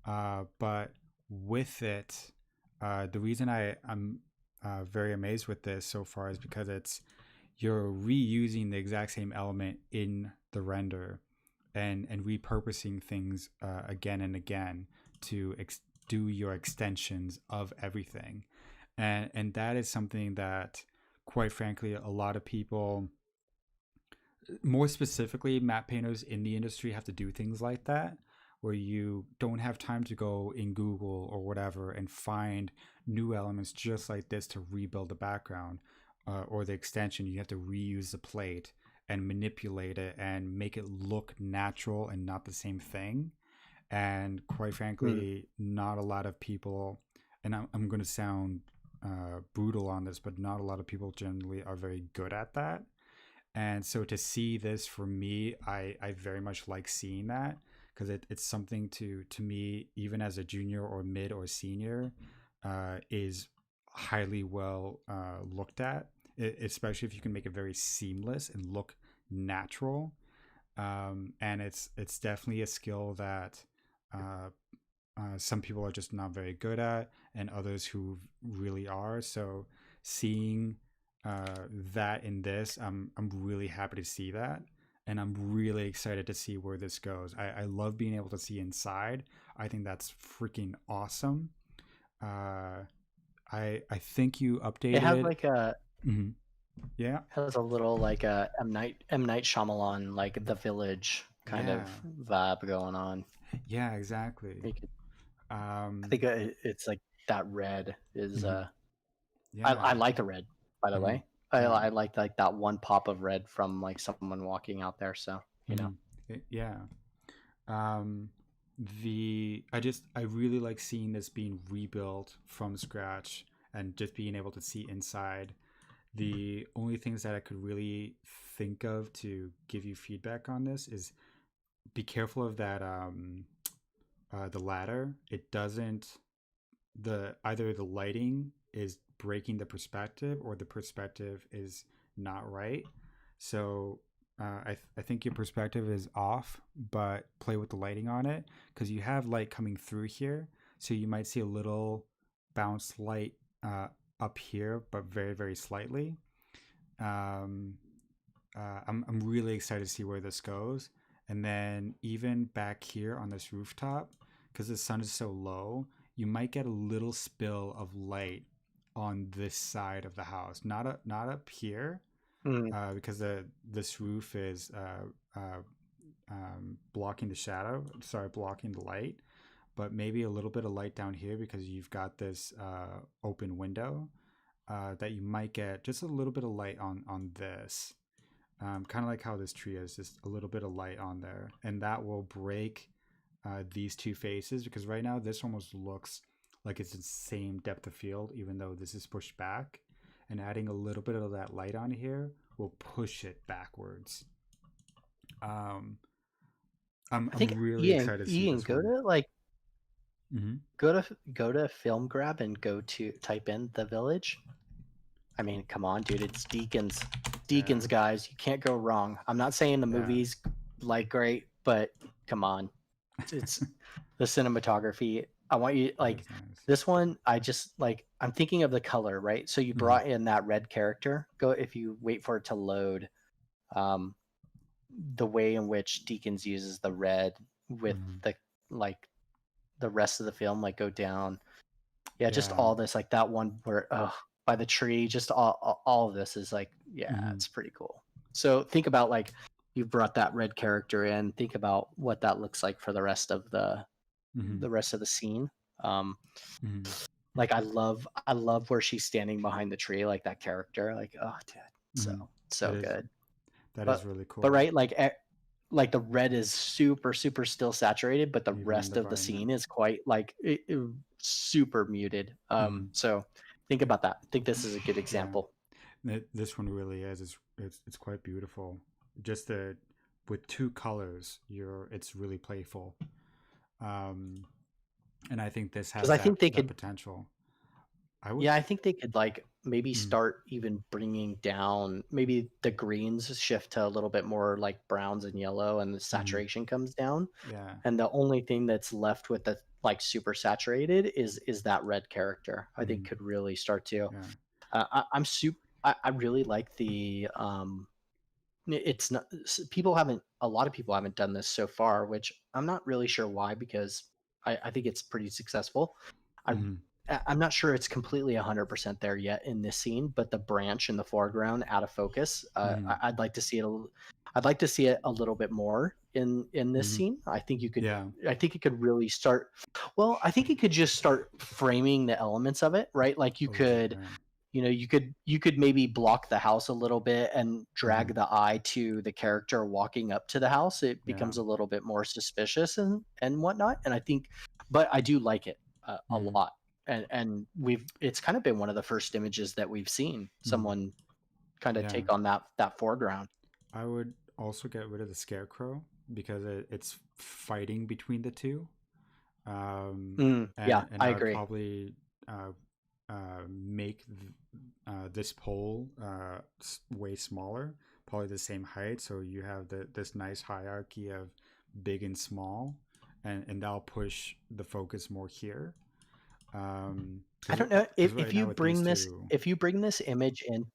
S1: But with it, the reason I'm very amazed with this so far is because it's you're reusing the exact same element in the render and repurposing things again and again to do your extensions of everything, and that is something that, quite frankly, a lot of people, more specifically map painters in the industry, have to do things like that, where you don't have time to go in Google or whatever and find new elements just like this to rebuild the background or the extension. You have to reuse the plate and manipulate it and make it look natural and not the same thing. And quite
S2: Mm.
S1: frankly, not a lot of people, and I'm going to sound brutal on this, but not a lot of people generally are very good at that. And so to see this for me, I very much like seeing that because it's something to me, even as a junior or mid or senior, is highly well looked at, especially if you can make it very seamless and look natural. And it's definitely a skill that uh, some people are just not very good at, and others who really are. So seeing that in this, I'm really happy to see that, and I'm really excited to see where this goes. I love being able to see inside. I think that's freaking awesome. Uh, I think you
S2: It has
S1: updated.
S2: like a
S1: Mhm. Yeah.
S2: Has a little like a M Night Shyamalan, like The Village kind of
S1: Yeah.
S2: vibe going on.
S1: Yeah. Exactly.
S2: You could, I
S1: Um.
S2: think it's like that red is
S1: Mhm.
S2: I
S1: Yeah.
S2: like a red, by the
S1: Mhm.
S2: way.
S1: Yeah.
S2: I like that one pop of red from like someone walking out there. So
S1: Mhm. Yeah. Um. I really like seeing this being rebuilt from scratch and just being able to see inside. The only things that I could really think of to give you feedback on this is be careful of that the ladder. It doesn't the either the lighting is breaking the perspective or the perspective is not right. So I think your perspective is off, but play with the lighting on it because you have light coming through here. So you might see a little bounce light up here, but very, very slightly. Um, I'm really excited to see where this goes. And then even back here on this rooftop, because the sun is so low, you might get a little spill of light on this side of the house, not up here,
S2: mm,
S1: because this roof is blocking the shadow. Sorry, blocking the light, but maybe a little bit of light down here because you've got this open window that you might get just a little bit of light on this kind of like how this tree is, just a little bit of light on there, and that will break these two faces because right now this almost looks like it's the same depth of field, even though this is pushed back. And adding a little bit of that light on here will push it backwards. Um,
S2: I
S1: I'm
S2: think
S1: really
S2: Ian
S1: excited to see
S2: Ian
S1: this
S2: go
S1: one.
S2: to like
S1: Mm-hmm.
S2: go to Film Grab and go to type in The Village. I mean, come on, dude, it's Deacons.
S1: Yeah,
S2: Deacons, guys, you can't go wrong. I'm not saying the
S1: yeah,
S2: movie's like great, but come on. It's the cinematography. I want you
S1: that
S2: like
S1: is nice.
S2: this one. I just like I'm thinking of the color, right? So you
S1: Mm-hmm.
S2: brought in that red character. Go if you wait for it to load. Um, the way in which Deacons uses the red with
S1: Mm-hmm.
S2: the like the rest of the film, like go down. Yeah, just
S1: Yeah.
S2: all this, like that one where by the tree, just all of this is like, yeah,
S1: Mm-hmm.
S2: it's pretty cool. So think about like you brought that red character in. Think about what that looks like for
S1: Mm-hmm.
S2: the rest of the scene. Um,
S1: Mm-hmm.
S2: like I love where she's standing behind the tree, like that character. Like, oh, dude, so
S1: Mm-hmm. That
S2: so
S1: is
S2: good.
S1: that is
S2: But
S1: really
S2: but
S1: cool.
S2: right, like the red is super still saturated, but the
S1: Even in
S2: rest
S1: the
S2: of the
S1: environment.
S2: scene is quite like super muted.
S1: Mm-hmm.
S2: So think about that. I think this is a good
S1: Yeah.
S2: example.
S1: This one really is. It's quite beautiful. Just the with two colors, it's really playful. Um, and I think this
S2: Because
S1: has
S2: I think they
S1: that
S2: could,
S1: potential. I would.
S2: yeah, I think they could like maybe
S1: Mm,
S2: start even bringing down maybe the greens shift to a little bit more like browns and yellow, and the
S1: mm,
S2: saturation comes down.
S1: yeah.
S2: And the only thing that's left with the like super saturated is that red character. I think
S1: Mm,
S2: could really start to.
S1: yeah.
S2: I'm super. I really like the it's not people haven't a lot of people haven't done this so far, which I'm not really sure why because I think it's pretty successful. I
S1: Mm,
S2: I'm not sure it's completely 100% there yet in this scene, but the branch in the foreground out of focus,
S1: mm,
S2: I'd like to see it. I'd like to see it a little bit more in this
S1: mm,
S2: scene. I think you could.
S1: yeah.
S2: I think it could really start. Well, I think it could just start framing the elements of it, right? Like you
S1: A little.
S2: could
S1: Yeah.
S2: you could maybe block the house a little bit and
S1: Mm,
S2: drag the eye to the character walking up to the house. It
S1: yeah.
S2: becomes a little bit more suspicious and whatnot. And I think, but I do like it a
S1: Mm,
S2: lot. And we've it's kind of been one of the first images that we've seen
S1: mm,
S2: someone kind of
S1: yeah.
S2: take on that foreground.
S1: I would also get rid of the scarecrow because it's fighting between the two.
S2: Yeah,
S1: And
S2: I
S1: I would
S2: agree.
S1: probably uh, make this pole way smaller, probably the same height. So you have this nice hierarchy of big and small, and that'll push the focus more here.
S2: I
S1: Because
S2: don't know
S1: right now with these two,
S2: if you bring this image in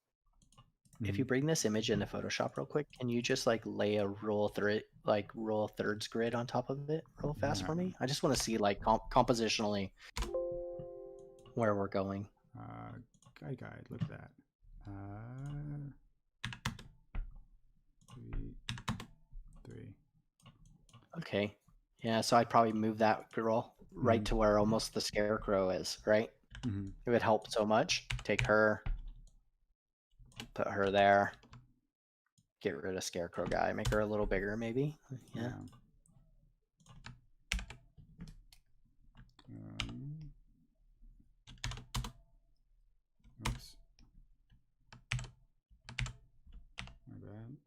S2: if
S1: mm,
S2: you bring this image into Photoshop real quick, can you just like lay a rule of thirds grid on top of it real fast
S1: yeah,
S2: for me? I just want to see like compositionally where we're going.
S1: guide, look at that. Three, three.
S2: Okay. Yeah, so I'd probably move that girl right
S1: Mm-hmm.
S2: to where almost the scarecrow is, right?
S1: Mm-hmm.
S2: It would help so much. Take her, put her there, get rid of scarecrow guy, make her a little bigger maybe. Yeah.
S1: Yeah. Um, oops. My bad.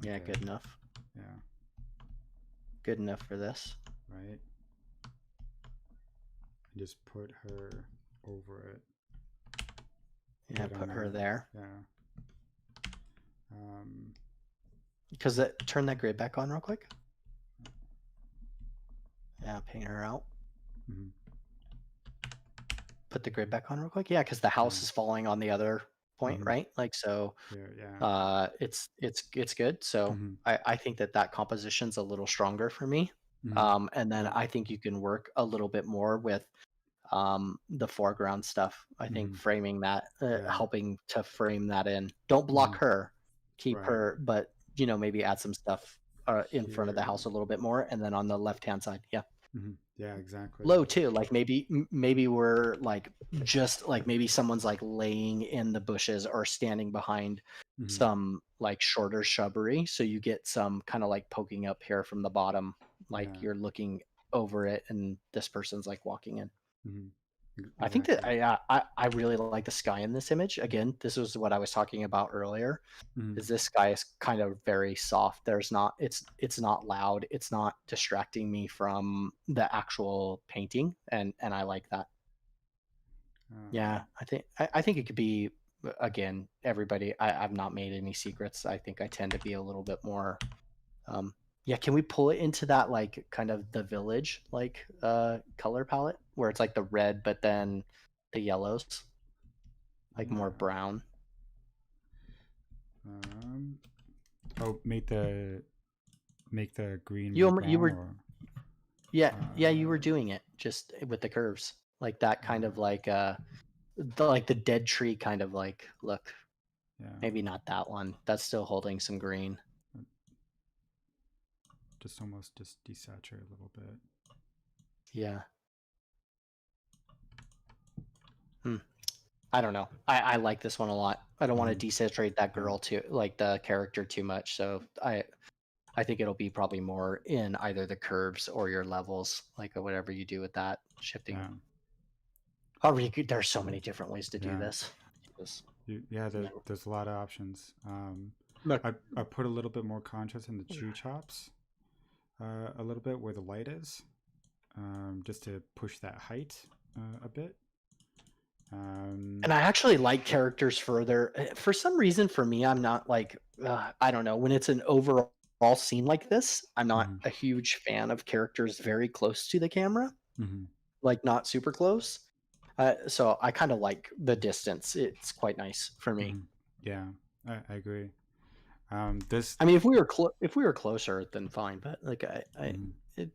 S2: Yeah,
S1: Okay.
S2: good enough.
S1: Yeah.
S2: Good enough for this.
S1: Right. And just put her over it.
S2: Yeah,
S1: Right on
S2: put her
S1: there.
S2: there.
S1: Yeah.
S2: Because turn that grid back on real quick. Yeah, paint her out.
S1: Mm-hmm.
S2: Put the grid back on real quick. Yeah, because the house
S1: Yeah.
S2: is falling on the other point,
S1: Mm-hmm.
S2: right? Like so,
S1: Here. Yeah.
S2: it's good. So
S1: Mm-hmm.
S2: I think that composition's a little stronger for me.
S1: Mm-hmm.
S2: And then
S1: Yeah.
S2: I think you can work a little bit more with the foreground stuff. I think
S1: Mm-hmm.
S2: framing that,
S1: Yeah.
S2: helping to frame that in. Don't block
S1: Mm-hmm.
S2: her, keep
S1: Right.
S2: her, but maybe add some stuff in front of the
S1: Here.
S2: house a little bit more, and then on the left hand side, yeah,
S1: Mm-hmm. Yeah. Exactly.
S2: low too. Like maybe we're like just like maybe someone's like laying in the bushes or standing behind
S1: Mm-hmm.
S2: some like shorter shrubbery, so you get some kind of like poking up here from the bottom, like
S1: Yeah.
S2: you're looking over it, and this person's like walking in.
S1: Mm-hmm.
S2: I think that
S1: Exactly.
S2: I really like the sky in this image. Again, this was what I was talking about earlier.
S1: Mm-hmm.
S2: Is this sky is kind of very soft. There's not it's not loud. It's not distracting me from the actual painting, and I like that. Yeah,
S1: Um,
S2: I think it could be again everybody. I've not made any secrets. I think I tend to be a little bit more. Um, yeah, can we pull it into that like kind of the village like color palette where it's like the red, but then the yellows, like more
S1: yeah.
S2: brown.
S1: Um, oh, make the green more
S2: You
S1: brown,
S2: were
S1: or
S2: yeah you were
S1: uh,
S2: doing it just with the curves like that kind of
S1: uh,
S2: like the dead tree kind of like look.
S1: yeah.
S2: Maybe not that one. That's still holding some green.
S1: Just almost just desaturate a little bit.
S2: Yeah. Hmm. I don't know. I like this one a lot. I don't want
S1: Mm-hmm.
S2: to desaturate that
S1: Yeah.
S2: girl too, like the character too much. So I think it'll be probably more in either the curves or your levels, like whatever you do with that shifting.
S1: Yeah.
S2: However, there's so many different ways to do
S1: Yeah.
S2: this. Just,
S1: Yeah.
S2: you know,
S1: There's a lot of options.
S2: look,
S1: I put a little bit more contrast in the tree chops, a little bit where the light is, just to push that height a bit.
S2: and I actually like characters further. For some reason, for me, I'm not like I don't know. When it's an overall scene like this, I'm not
S1: Mm-hmm.
S2: a huge fan of characters very close to the camera,
S1: Mm-hmm.
S2: like not super close. So I kind of like the distance. It's quite nice for me.
S1: Mm-hmm. Yeah, I agree. This.
S2: I mean, if we were closer, then fine. But like
S1: Mm-hmm.
S2: it,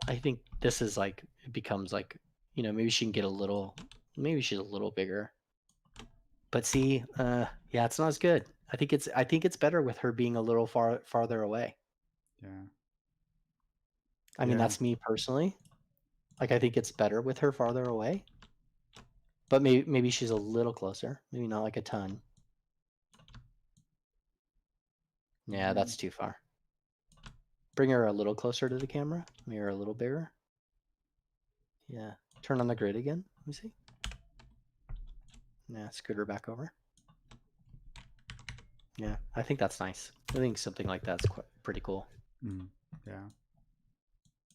S2: I think this is like it becomes like maybe she can get a little, maybe she's a little bigger. But see, yeah, it's not as good. I think it's better with her being a little farther away.
S1: Yeah.
S2: I mean,
S1: Yeah.
S2: that's me personally. Like I think it's better with her farther away. But maybe she's a little closer. Maybe not like a ton. Yeah,
S1: Mm-hmm.
S2: that's too far. Bring her a little closer to the camera. Make her a little bigger. Yeah. Turn on the grid again. Let me see. Yeah, scoot her back over. Yeah, I think that's nice. I think something like that's quite pretty cool.
S1: Mm-hmm. Yeah.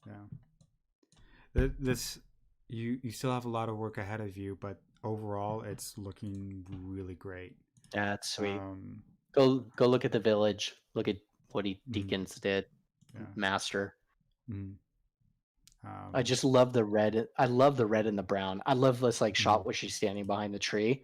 S1: Yeah. This you still have a lot of work ahead of you, but overall, it's looking really great.
S2: That's sweet.
S1: Um.
S2: Go look at the village. Look at what
S1: Mm-hmm.
S2: Deacons did.
S1: Yeah.
S2: Master.
S1: Mm-hmm.
S2: I just love the red. I love the red and the brown. I love this like
S1: Mm-hmm.
S2: shot where she's standing behind the tree.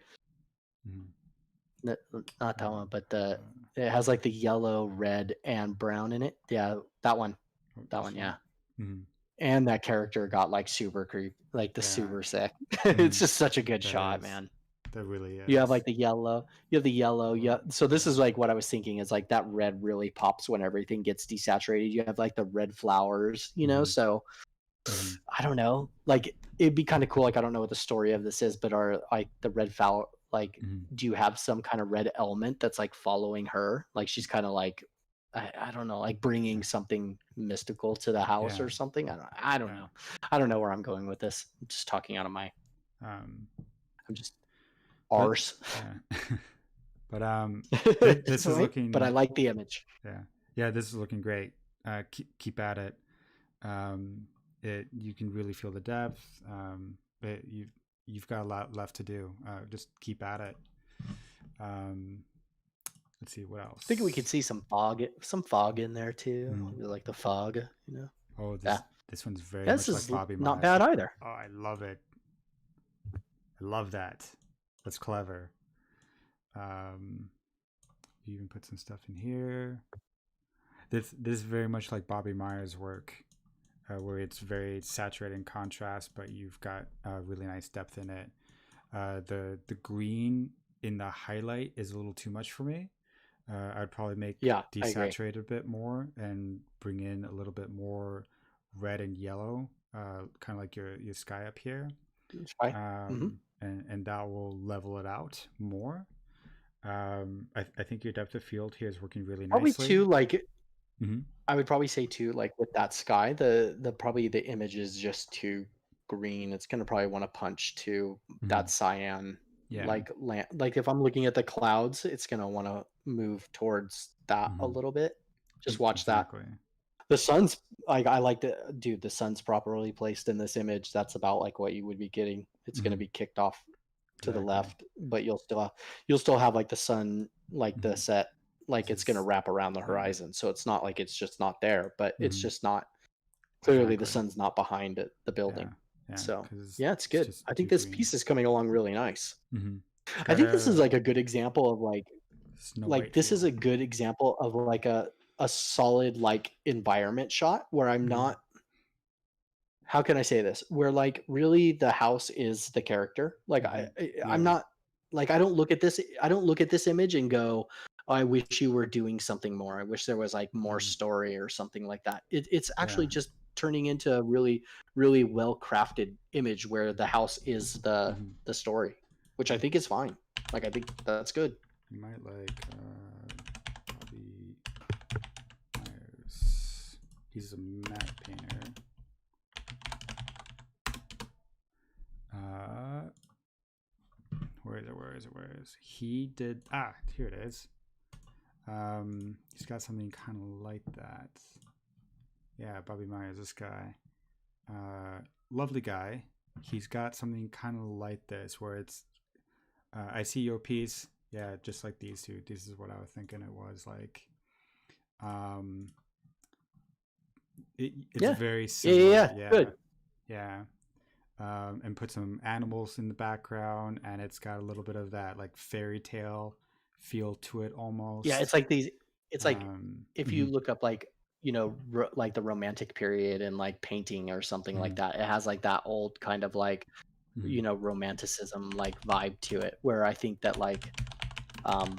S1: Mm-hmm.
S2: N- Not that one, but the
S1: Uh,
S2: it has like the yellow, red, and brown in it. Yeah, that one.
S1: oh,
S2: That
S1: this
S2: one.
S1: one.
S2: Yeah.
S1: Mm-hmm.
S2: and that character got like super creep, like the
S1: Yeah.
S2: super sick. It's
S1: Mm,
S2: just such a good
S1: that
S2: shot,
S1: is.
S2: man.
S1: That really
S2: You have
S1: is.
S2: like the yellow, you have the yellow, yeah. So this is like what I was thinking is like that red really pops when everything gets desaturated. You have like the red flowers, you know.
S1: Mm-hmm.
S2: So
S1: Mm-hmm.
S2: I don't know. Like it'd be kind of cool. Like I don't know what the story of this is, but are like the red flower like
S1: Mm-hmm.
S2: do you have some kind of red element that's like following her? Like she's kind of like I don't know, like bringing something mystical to the house
S1: Yeah.
S2: or something. I don't
S1: Yeah.
S2: know. I don't know where I'm going with this. I'm just talking out of my
S1: Um,
S2: I'm just
S1: but
S2: arse.
S1: yeah. But this is
S2: Right? But I
S1: looking.
S2: like the image.
S1: Yeah. Yeah. This is looking great. Keep at it. Um, you can really feel the depth. You've got a lot left to do. Just keep at it. Um, let's see what
S2: I think we
S1: else.
S2: could see some fog in there too.
S1: Mm.
S2: Like the fog, you know.
S1: Oh,
S2: Yeah.
S1: this one's very
S2: Yeah, this
S1: much like
S2: is
S1: Bobby
S2: not
S1: Myers.
S2: bad either.
S1: Oh, I love it. I love that. That's clever. Um, you even put some stuff in here. This is very much like Bobby Myers' work, where it's very saturated in contrast, but you've got really nice depth in it. The green in the highlight is a little too much for me. I'd probably make
S2: Yeah, I agree.
S1: desaturate a bit more and bring in a little bit more red and yellow, kind of like your sky up here,
S2: It's fine. Hmm.
S1: and that will level it out more. I think your depth of field here is working really
S2: Probably
S1: nicely.
S2: too, like
S1: Mm-hmm.
S2: I would probably say too, like with that sky, the probably the image is just too green. It's gonna probably want to punch to
S1: Mm-hmm.
S2: that cyan
S1: Yeah.
S2: like land. Like if I'm looking at the clouds, it's gonna want to move towards that a
S1: Mm-hmm.
S2: little bit. Just watch that.
S1: Exactly.
S2: The sun's like I like the dude. The sun's properly placed in this image. That's about like what you would be getting. It's gonna
S1: Mm-hmm.
S2: be kicked off to the
S1: Exactly.
S2: left, but you'll still have like the sun like the
S1: Mm-hmm.
S2: set like
S1: This
S2: it's gonna
S1: is
S2: wrap around the
S1: yeah.
S2: horizon. So it's not like it's just not there, but it's
S1: Mm-hmm.
S2: just not clearly the
S1: Exactly.
S2: sun's not behind it, the
S1: Yeah.
S2: building.
S1: Yeah.
S2: So
S1: Because
S2: yeah, it's
S1: it's
S2: good.
S1: just
S2: I
S1: too
S2: think this
S1: green.
S2: piece is coming along really nice.
S1: Mm-hmm. It's
S2: I
S1: got
S2: think this is
S1: a
S2: like a good example of
S1: Snow
S2: like
S1: White
S2: this is
S1: feel.
S2: a good example of like a solid like environment shot where I'm
S1: Mm-hmm.
S2: not how can I say this? Where like really the house is the character. Like
S1: Mm-hmm.
S2: I'm
S1: Yeah.
S2: not like I don't look at this image and go, oh, I wish you were doing something more. I wish there was like more
S1: Mm-hmm.
S2: story or something like that. It's
S1: Yeah.
S2: actually just turning into a really well crafted image where the house is
S1: Mm-hmm.
S2: the story, which I think is fine. Like I think that's good.
S1: You might like Bobby Myers. He's a matte painter. Uh, where is it? Where is it? Where is it? He did? Ah, here it is. He's got something kind of like that. Yeah, Bobby Myers, this guy. Lovely guy. He's got something kind of like this, where it's. I see your piece. Yeah, just like these two. This is what I was thinking. It was like. Um, it's
S2: Yeah.
S1: very
S2: Yeah, yeah,
S1: similar.
S2: yeah.
S1: Yeah,
S2: Good.
S1: yeah. And put some animals in the background, and it's got a little bit of that like fairy tale feel to it
S2: Yeah,
S1: almost.
S2: it's like these it's like if you
S1: Mhm,
S2: look up like, you know, like the romantic period and like painting or something like
S1: mhm,
S2: that. It has like that old kind of like,
S1: mhm,
S2: you know, romanticism like vibe to it where I think that like um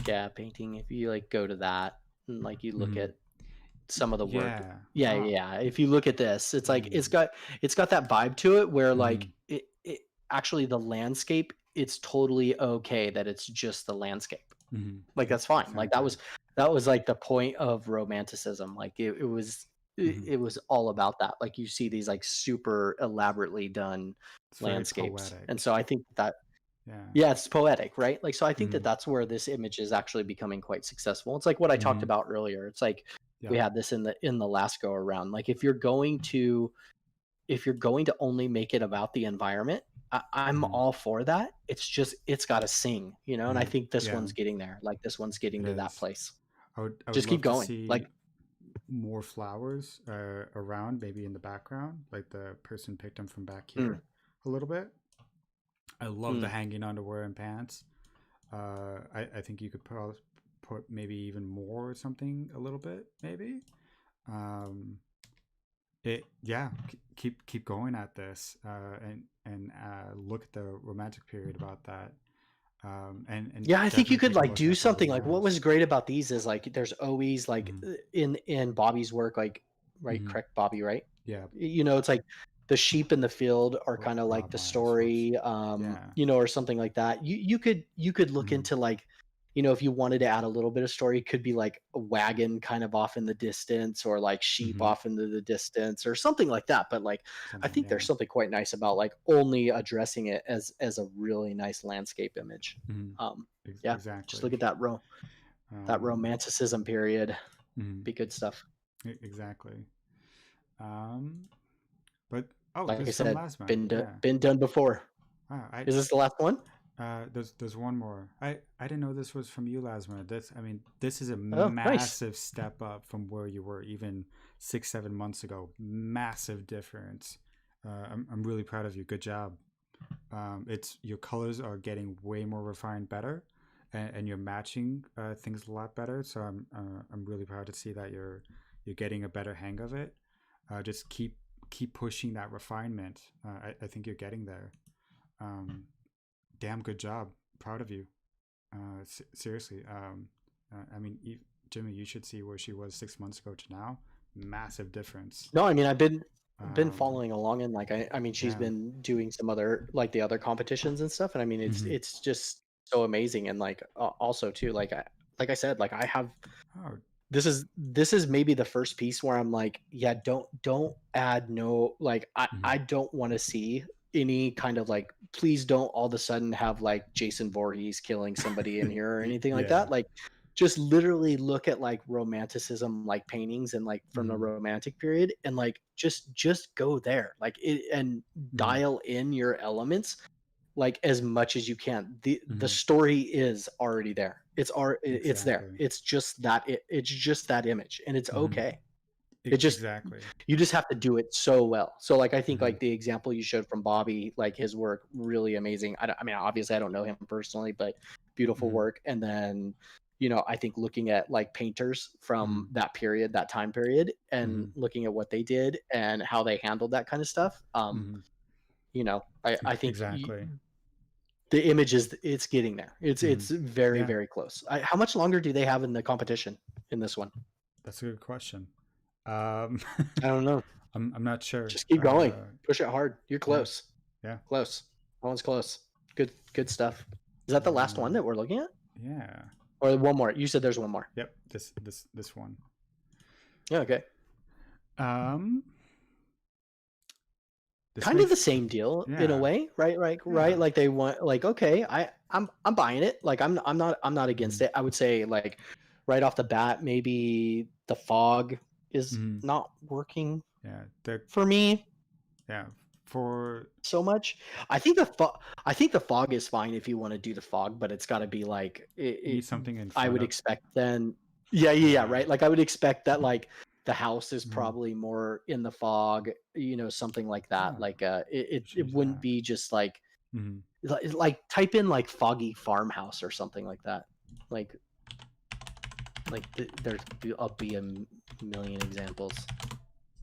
S2: yeah, painting if you like go to that and like you look
S1: mhm.
S2: at some of the work.
S1: Yeah.
S2: Yeah,
S1: Oh.
S2: yeah, yeah. If you look at this, it's like
S1: Mm,
S2: it's got that vibe to it where like
S1: mhm,
S2: it actually the landscape it's totally okay that it's just the landscape.
S1: mhm.
S2: Like that's fine. Like
S1: Exactly.
S2: that was like the point of romanticism. Like
S1: Mhm.
S2: it was all about that. Like you see these like super elaborately done
S1: It's very
S2: landscapes. And
S1: poetic.
S2: so I think that
S1: Yeah.
S2: yeah, it's poetic, right? Like so I think that
S1: Mhm.
S2: that's where this image is actually becoming quite successful. It's like what I talked
S1: Mhm.
S2: about earlier. It's like we
S1: Yep.
S2: had this in the last go around. Like if you're going to only make it about the environment, I'm
S1: Mhm.
S2: all for that. It's just it's got to sing, you know. And I
S1: Mhm.
S2: think this
S1: Yeah,
S2: one's getting there. Like this one's
S1: it
S2: getting to that
S1: is.
S2: place.
S1: I would
S2: Just keep
S1: love to
S2: going. Like,
S1: see more flowers around, maybe in the background, like the person picked them from back
S2: mm,
S1: here a little bit. I love the
S2: mm,
S1: hanging underwear and pants. I think you could probably put maybe even more or something a little bit, maybe. Um, Yeah, keep going at this, and look at the romantic period about that, and
S2: Yeah, I think you
S1: definitely
S2: could
S1: take a
S2: like
S1: look
S2: do
S1: at the
S2: something like what was
S1: rumors.
S2: great about these is like there's always like
S1: Hmm.
S2: in Bobby's work, like right,
S1: Hmm.
S2: correct Bobby, right?
S1: Yeah,
S2: You know, it's like the sheep in the field are kind of like
S1: Rob
S2: the
S1: Myers. Whoops.
S2: story,
S1: Yeah.
S2: you know, or something like that. You could look
S1: Hmm.
S2: into like, you know, if you wanted to add a little bit of story, it could be like a wagon kind of off in the distance or like sheep
S1: Hmm.
S2: off into the distance or something like that. But like I
S1: Something.
S2: think
S1: Yeah.
S2: there's something quite nice about like only addressing it as a really nice landscape image.
S1: Hmm.
S2: Um yeah, just
S1: Exactly.
S2: look at that
S1: Um,
S2: romanticism period.
S1: mhm,
S2: Be good stuff.
S1: exactly. Um, but oh,
S2: Like
S1: this
S2: I
S1: is from
S2: said,
S1: last month. Yeah.
S2: been done before.
S1: I
S2: Is this the last one?
S1: there's one more. I didn't know this was from you last month. This I mean this is a
S2: Oh, nice.
S1: massive step up from where you were even 6 7 months ago. Massive difference. I'm really proud of you. Good job. It's your colors are getting way more refined, better, and you're matching things a lot better. So I'm really proud to see that you're getting a better hang of it. Just keep pushing that refinement. I think you're getting there. Um, Damn good job. Proud of you. Seriously. I mean, Jimmy, you should see where she was 6 months ago to now. Massive difference.
S2: No, I mean I've been
S1: Um,
S2: following along and like I mean she's
S1: yeah.
S2: been doing some other like the other competitions and stuff and I mean
S1: Hmm.
S2: it's just so amazing and like also too like I said like I have
S1: Oh.
S2: this is maybe the first piece where I'm like yeah don't add no like I
S1: Hmm.
S2: don't want to see any kind of like please don't all of a sudden have like Jason Voorhees killing somebody in here or anything like
S1: Yeah.
S2: that like just literally look at like romanticism like paintings and like from the
S1: Hmm.
S2: romantic period and like just go there like it and
S1: Hmm.
S2: dial in your elements like as much as you can the
S1: Hmm.
S2: story is already there it's there
S1: Exactly.
S2: it's just that image and it's
S1: Hmm.
S2: okay it just
S1: Exactly.
S2: you just have to do it so well so like I think
S1: Hmm.
S2: like the example you showed from Bobby like his work really amazing I mean obviously I don't know him personally but beautiful
S1: Hmm.
S2: work and then you know I think looking at like painters from
S1: Hmm.
S2: that period that time period and
S1: Hmm.
S2: looking at what they did and how they handled that kind of stuff
S1: Hmm.
S2: you know I think
S1: Exactly.
S2: the image is it's getting there.
S1: Hmm.
S2: It's very
S1: Yeah,
S2: very close. How much longer do they have in the competition in this one?
S1: that's a good question. Um,
S2: I don't know.
S1: I'm not sure.
S2: Just keep going. Push it hard. You're
S1: Yeah,
S2: close.
S1: yeah,
S2: Close. That one's close. Good stuff. Is that the last one
S1: um,
S2: that we're looking at?
S1: yeah.
S2: Or one more? You said there's one more.
S1: Yep. This one.
S2: Yeah, okay.
S1: Um, this
S2: Kind of the
S1: makes
S2: same deal in a
S1: yeah,
S2: way, right?
S1: yeah.
S2: Like they want like okay, I'm buying it. Like I'm not against
S1: Mm-hmm.
S2: it. I would say like right off the bat maybe the fog is
S1: Mm-hmm.
S2: not working
S1: Yeah. The
S2: for me
S1: yeah for
S2: so much. I think the fog is fine if you want to do the fog, but it's got to be like
S1: need something in
S2: I
S1: front
S2: would
S1: of.
S2: expect then. Yeah, yeah, yeah,
S1: Yeah.
S2: right. Like I would expect that like the house is
S1: Mm-hmm.
S2: probably more in the fog, you know, something like that.
S1: Oh,
S2: Like it
S1: change
S2: wouldn't
S1: that.
S2: be just like
S1: Mm-hmm.
S2: like type in like foggy farmhouse or something like that. Like I'll be million examples.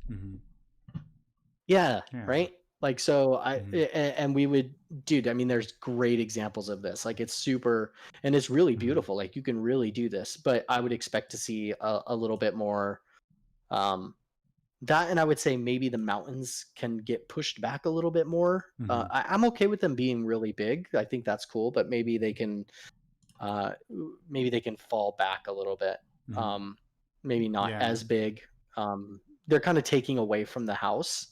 S1: Mm-hmm.
S2: Yeah,
S1: Yeah.
S2: right? Like, so
S1: Mm-hmm.
S2: and we would dude, I mean, there's great examples of this. Like, it's super and it's really
S1: Mm-hmm.
S2: beautiful. Like, you can really do this, but I would expect to see a little bit more, um, that and I would say maybe the mountains can get pushed back a little bit more.
S1: Mm-hmm.
S2: I'm okay with them being really big. I think that's cool, but uh, maybe they can fall back a little bit.
S1: Mm-hmm.
S2: Um, maybe not
S1: Yeah.
S2: as big. They're kind of taking away from the house.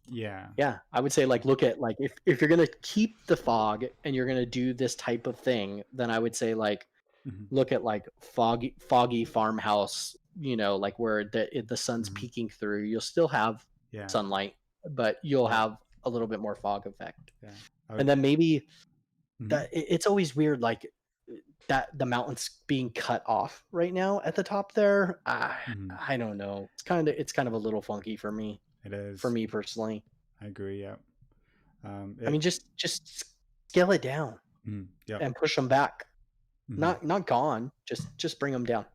S1: Yeah.
S2: Yeah, I would say like look at like if you're gonna keep the fog and you're gonna do this type of thing, then I would say like
S1: Mm-hmm.
S2: look at like foggy farmhouse, you know, like where the sun's
S1: Mm-hmm.
S2: peeking through. You'll still have
S1: Yeah.
S2: sunlight, but you'll
S1: Yep.
S2: have a little bit more fog effect.
S1: Yeah. I
S2: And
S1: would.
S2: then maybe
S1: Mm-hmm.
S2: that it's always weird like that the mountains being cut off right now at the top there.
S1: Mm-hmm.
S2: I don't know. It's kind of a little funky
S1: It
S2: for
S1: is.
S2: me personally.
S1: I agree. Yep.
S2: I mean,
S1: It.
S2: just scale it down
S1: Mm, yep.
S2: and push them back.
S1: Hmm.
S2: Not gone. Just bring them down.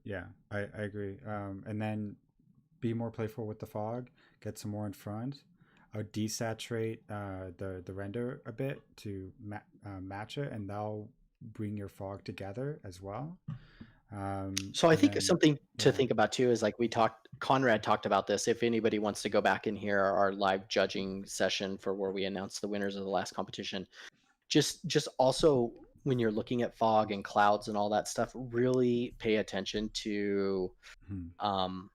S1: Yeah. I agree. And then be more playful with the fog, get some more in front. I'll desaturate the render a bit to match it, and that'll bring your fog together as well.
S2: So I
S1: And
S2: think
S1: then
S2: something to
S1: yeah.
S2: think about too is like Conrad talked about this. If anybody wants to go back and hear our live judging session for where we announced the winners of the last competition, just also when you're looking at fog and clouds and all that stuff, really pay attention to
S1: Mhm.
S2: um,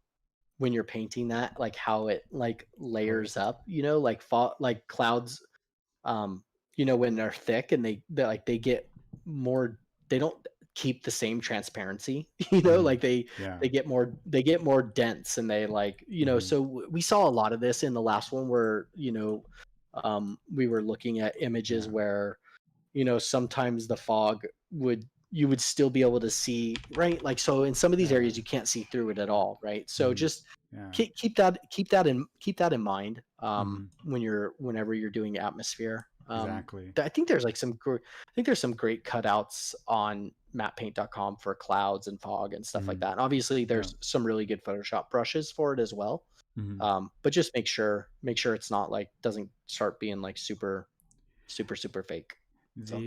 S2: when you're painting that, like how it like
S1: Oh yeah.
S2: layers up, like like clouds, um, when they're thick and they get more, they don't keep the same transparency,
S1: Mhm.
S2: like they
S1: Yeah.
S2: they get more dense and they like,
S1: Mhm.
S2: so we saw a lot of this in the last one where, we were looking at images
S1: Yeah.
S2: where sometimes the fog you would still be able to see, right? Like, so in some of these
S1: Yeah.
S2: areas you can't see through it at all, right? So
S1: Mhm.
S2: just
S1: Yeah.
S2: keep that in mind
S1: Mhm.
S2: whenever you're doing atmosphere.
S1: Exactly.
S2: I think there's like I think there's some great cutouts on mappaint.com for clouds and fog and stuff like
S1: Mhm.
S2: that. And obviously
S1: Yeah.
S2: there's some really good Photoshop brushes for it as well.
S1: Mhm.
S2: But just make sure it's not like doesn't start being like super fake. So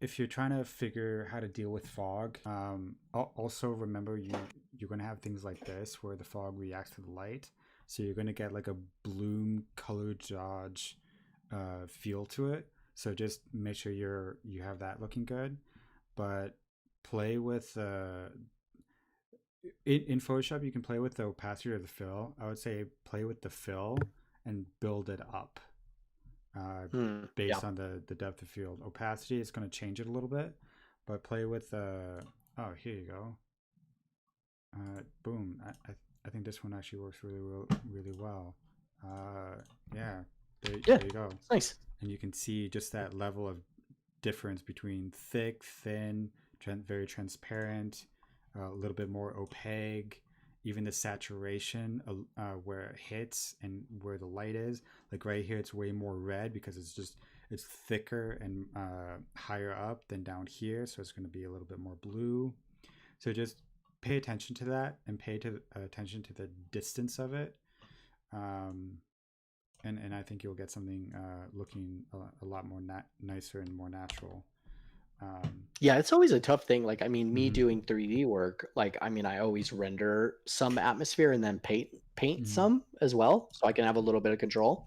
S1: If you're trying to figure how to deal with fog, also remember you're gonna have things like this where the fog reacts to the light, so you're gonna get like a bloom color dodge feel to it. So just make sure you have that looking good, but play with in Photoshop you can play with the opacity or the fill. I would say play with the fill and build it up
S2: yeah.
S1: based on the depth of field. Opacity is going to change it a little bit, but play with oh, here you go. Boom. I think this one actually works really well. Yeah,
S2: Yeah,
S1: there you go.
S2: it's nice.
S1: And you can see just that level of difference between thick, thin, very transparent, a little bit more opaque, even the saturation where it hits and where the light is. Like right here, it's way more red because it's thicker and higher up than down here, so it's going to be a little bit more blue. So just pay attention to that and attention to the distance of it. Um, and I think you'll get something looking a lot more nicer and more natural. Um,
S2: Yeah, it's always a tough thing. Like, I mean, me
S1: mm-hmm,
S2: doing 3D work, like, I mean, I always render some atmosphere and then paint
S1: mm-hmm,
S2: some as well, so I can have a little bit of control,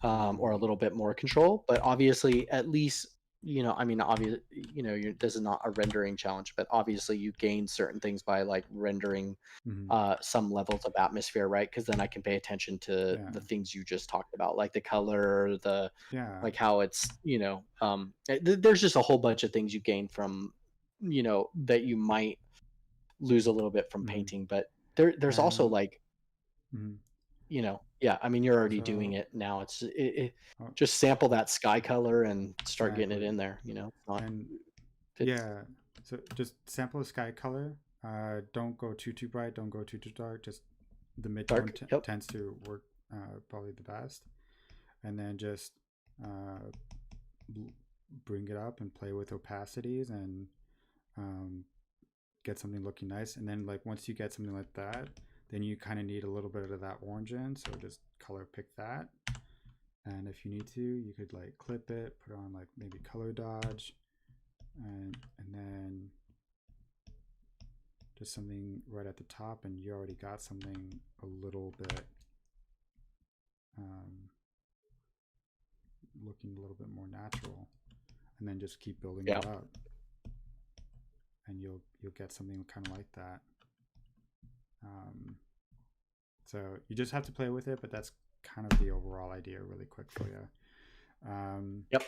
S2: or a little bit more control. But obviously, at least, I mean, obviously, this is not a rendering challenge, but obviously, you gain certain things by like rendering
S1: mm-hmm,
S2: some levels of atmosphere, right? Because then I can pay attention to
S1: yeah,
S2: the things you just talked about, like the color, the
S1: yeah,
S2: like how it's, there's just a whole bunch of things you gain from, that you might lose a little bit from
S1: mm-hmm.
S2: painting. But there's also
S1: And
S2: like,
S1: mm-hmm.
S2: yeah, I mean, you're already doing
S1: So
S2: it now. It
S1: oh,
S2: just sample that sky color and start getting it
S1: exactly,
S2: in there. It's not,
S1: and
S2: it's
S1: yeah, so just sample the sky color. Don't go too bright. Don't go too dark. Just the midtone
S2: dark. Yep.
S1: tends to work probably the best. And then just uh, bring it up and play with opacities and um, get something looking nice. And then like once you get something like that, then you kind of need a little bit of that orange in. So just color pick that. And if you need to, you could like clip it, put it on like maybe color dodge, and then just something right at the top, and you already got something a little bit um, looking a little bit more natural, and then just keep building
S2: Yeah.
S1: it up, and you'll get something kind of like that. Um, so you just have to play with it, but that's kind of the overall idea, really quick for you.
S2: Yep.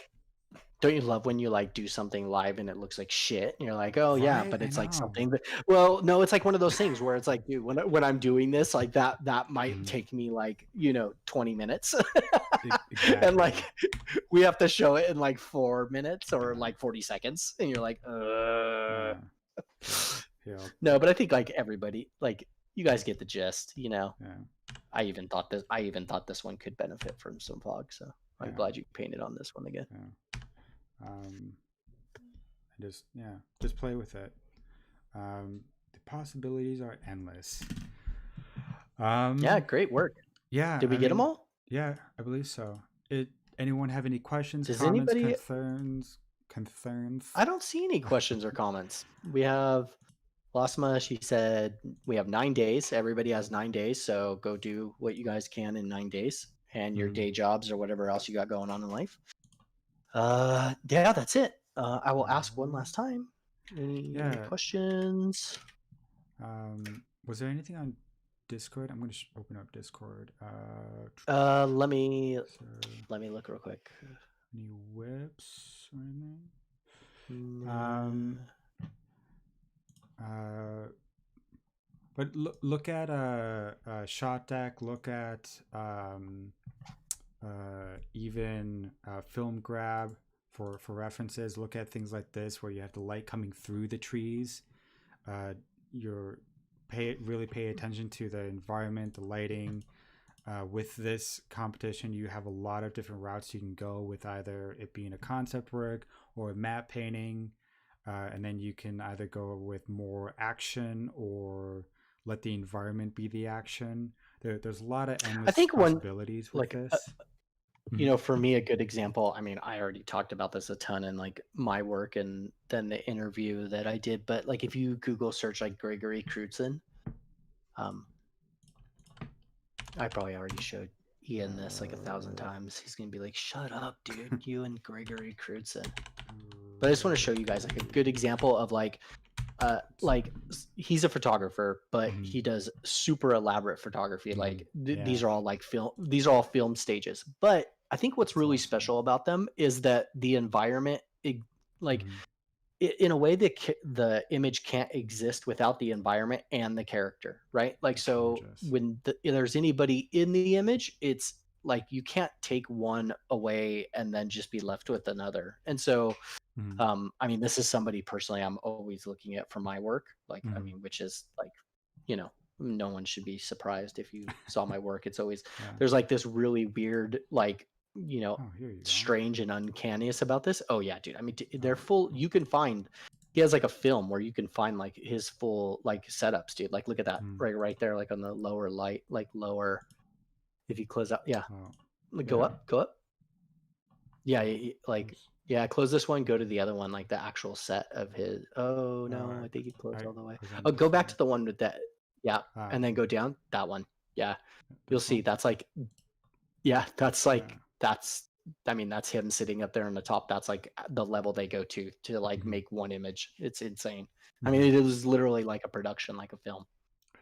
S2: Don't you love when you like do something live and it looks like shit? And you're like, oh yeah,
S1: Right?
S2: but
S1: I
S2: it's like
S1: know.
S2: something that, well, no, it's like one of those things where it's like, dude, when I'm doing this, like that might
S1: Mhm.
S2: take me like, 20 minutes. And like
S1: Exactly.
S2: we have to show it in like 4 minutes or like 40 seconds. And you're like,
S1: Yeah. Yeah. Yeah.
S2: no, but I think like everybody, like you guys get the gist.
S1: Yeah.
S2: I even thought this one could benefit from some fog. So I'm
S1: Yeah.
S2: glad you painted on this one again.
S1: Yeah. Um, and just play with it. The possibilities are endless.
S2: Yeah,
S1: Um,
S2: great work.
S1: yeah,
S2: Did we
S1: I
S2: get them
S1: mean,
S2: all?
S1: yeah, I believe so. It. Anyone have any questions,
S2: Does
S1: comments,
S2: anybody?
S1: concerns, concerns?
S2: I don't see any questions or comments. We have Lasma. She said we have 9 days. Everybody has 9 days, so go do what you guys can in 9 days, and your
S1: Mm,
S2: day jobs or whatever else you got going on in life. Yeah, that's it. I will ask one last time. Any
S1: yeah.
S2: questions?
S1: Was there anything on Discord? I'm gonna open up Discord.
S2: Let me
S1: So
S2: look real quick.
S1: any whips or anything? Um,
S2: Nah.
S1: uh, but look at shot deck. Look at even film grab for references. Look at things like this where you have the light coming through the trees. You're really pay attention to the environment, the lighting. With this competition, you have a lot of different routes you can go with either it being a concept work or a map painting. And then you can either go with more action or let the environment be the action. There's a lot of
S2: I
S1: endless
S2: think one
S1: possibilities with
S2: like
S1: this.
S2: for me a good example. I mean, I already talked about this a ton in like my work and then the interview that I did. But like, if you Google search like Gregory Crutzen, um, I probably already showed Ian this like 1,000 times. He's gonna be like, "Shut up, dude! You and Gregory Crutzen." But I just want to show you guys like a good example of like he's a photographer, but
S1: Mhm.
S2: he does super elaborate photography.
S1: Mhm.
S2: Like
S1: Yeah,
S2: these are all like film. These are all film stages. But I think what's
S1: that's
S2: really
S1: awesome.
S2: special about them is that the environment, like
S1: Mhm.
S2: in a way, the image can't exist without the environment and the character, right? Like,
S1: It's
S2: so
S1: gorgeous.
S2: when there's anybody in the image, it's like you can't take one away and then just be left with another. And so
S1: Mhm.
S2: I mean, this is somebody personally I'm always looking at for my work. Like, I
S1: Mhm.
S2: mean, which is like, you know, no one should be surprised if you saw my work. It's always
S1: Yeah.
S2: there's like this really weird, like, you know,
S1: Oh, here you go.
S2: strange and uncanniness about this. Oh yeah, dude. I mean, they're
S1: Oh,
S2: full. You can find. He has like a film where you can find like his full like setups, dude. Like, look at that
S1: mm.
S2: right there, like on the lower light, like lower. If you close out, yeah,
S1: Oh,
S2: go
S1: yeah.
S2: up, go up. Yeah,
S1: Oh,
S2: like
S1: oops.
S2: yeah, close this one, go to the other one, like the actual set of his. Oh
S1: Oh,
S2: no, I think he closed
S1: I
S2: all the way. Oh,
S1: presented
S2: go back
S1: before.
S2: to the one with that. Yeah,
S1: Ah,
S2: and then go down that one. Yeah, you'll
S1: this
S2: see.
S1: one.
S2: That's like yeah, that's
S1: Yeah.
S2: like that's. I mean, that's him sitting up there on the top. That's like the level they go to like
S1: Mhm.
S2: make one image. It's insane. I mean,
S1: Mhm.
S2: it was literally like a production, like a film.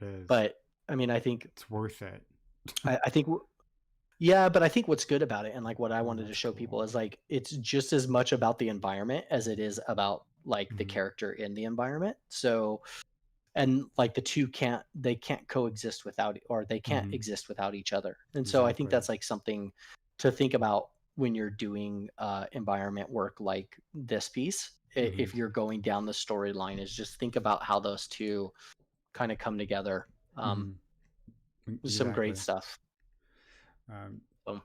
S1: It is.
S2: But I mean, I think
S1: It's worth it.
S2: I think yeah, but I think what's good about it and like what I
S1: Oh,
S2: wanted to
S1: that's
S2: show people is
S1: cool.
S2: like it's just as much about the environment as it is about like the
S1: Mhm.
S2: character in the environment. So and like the two can't coexist without or they can't
S1: Mhm.
S2: exist without each other. And so I think
S1: Exactly.
S2: that's like something to think about when you're doing environment work like this piece.
S1: Mhm.
S2: If you're going down the storyline, is just think about how those two kind of come together. Um,
S1: Mhm.
S2: some great
S1: Exactly.
S2: stuff.
S1: Um,
S2: So,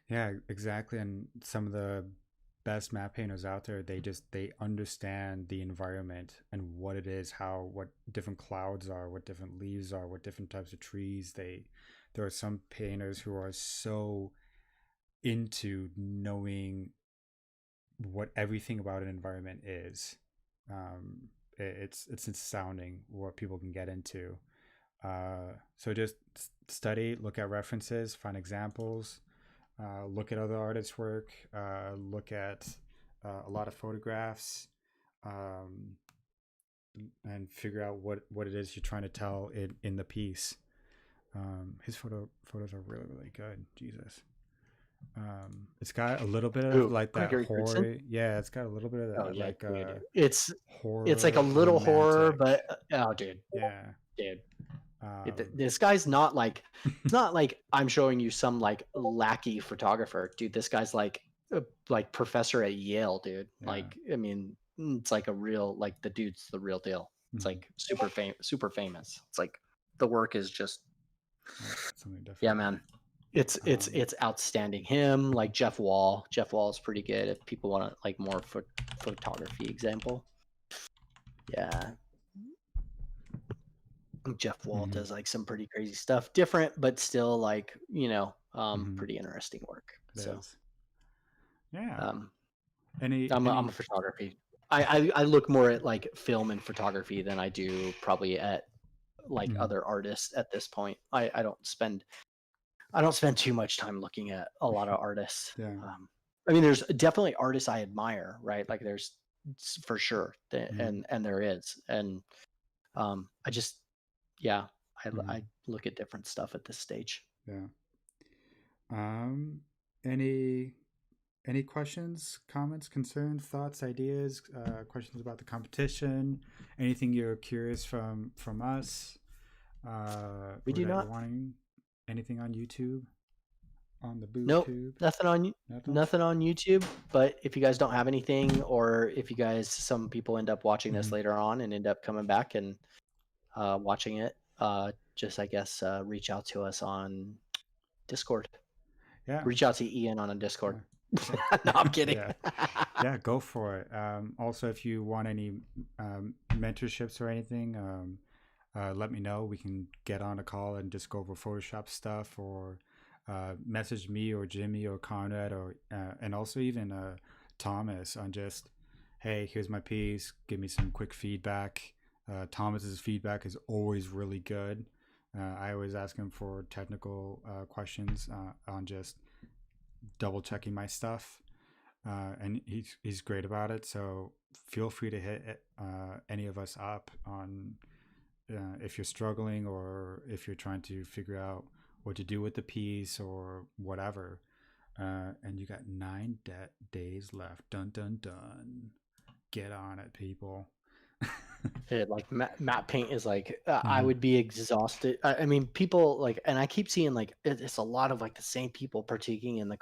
S1: yeah, exactly. And some of the best map painters out there, they understand the environment and what it is, how what different clouds are, what different leaves are, what different types of trees. There are some painters who are so into knowing what everything about an environment is. It's astounding what people can get into. So just study, look at references, find examples, look at other artists' work, look at a lot of photographs, um, and figure out what it is you're trying to tell in the piece. His photos are really really good. Jesus. It's got a little bit of
S2: who?
S1: like that
S2: Gregory Crutzen?
S1: horror. Yeah, it's got a little bit of
S2: Oh
S1: that
S2: yeah,
S1: like
S2: dude. It's like a
S1: horror
S2: little horror,
S1: romantic.
S2: but oh, dude,
S1: Yeah.
S2: dude.
S1: Um,
S2: This guy's not like it's not like I'm showing you some like lackey photographer, dude. This guy's like professor at Yale, dude.
S1: yeah.
S2: Like, I mean, it's like a real like the dude's the real deal. It's
S1: Mhm.
S2: like super famous. It's like the work is just
S1: Yeah, something
S2: yeah,
S1: different.
S2: man. It's outstanding. Him like Jeff Wall. Jeff Wall is pretty good if people want to like more photography example. Yeah. Jeff Wall
S1: Hmm.
S2: does like some pretty crazy stuff, different, but still like,
S1: Hmm.
S2: pretty interesting work.
S1: It
S2: So,
S1: is. Yeah.
S2: um, I'm a
S1: Any.
S2: photography. I look more at like film and photography than I do probably at like
S1: Mhm.
S2: other artists at this point. I don't spend too much time looking at a lot of artists.
S1: Yeah.
S2: I mean, there's definitely artists I admire, right? Like there's for sure,
S1: Hmm.
S2: and there is, and I just yeah, I
S1: Hmm.
S2: look at different stuff at this stage.
S1: Yeah. Um. Any questions, comments, concerns, thoughts, ideas, questions about the competition? Anything you're curious from us,
S2: We
S1: or
S2: do
S1: that you're
S2: not.
S1: wanting? Anything on YouTube, on the boot
S2: Nope,
S1: tube? Nothing.
S2: nothing on YouTube. But if you guys don't have anything, or if you guys, some people end up watching this
S1: Hmm.
S2: later on and end up coming back and watching it, just I guess reach out to us on Discord.
S1: Yeah.
S2: Reach out to Ian on a Discord.
S1: Yeah.
S2: No, I'm
S1: Yeah.
S2: kidding.
S1: Yeah. Yeah. Go for it. Also, if you want any mentorships or anything, let me know. We can get on a call and just go over Photoshop stuff, or message me or Jimmy or Conrad, or and also even Thomas on just, hey, here's my piece. Give me some quick feedback. Thomas's feedback is always really good. I always ask him for technical questions on just double checking my stuff, and he's great about it. So feel free to hit any of us up on if you're struggling, or if you're trying to figure out what to do with the piece or whatever. And you got 9 days left. Dun dun dun. Get on it, people.
S2: Like matte paint is like I
S1: Hmm.
S2: would be exhausted. I mean, people like, and I keep seeing like it's a lot of like the same people partaking in the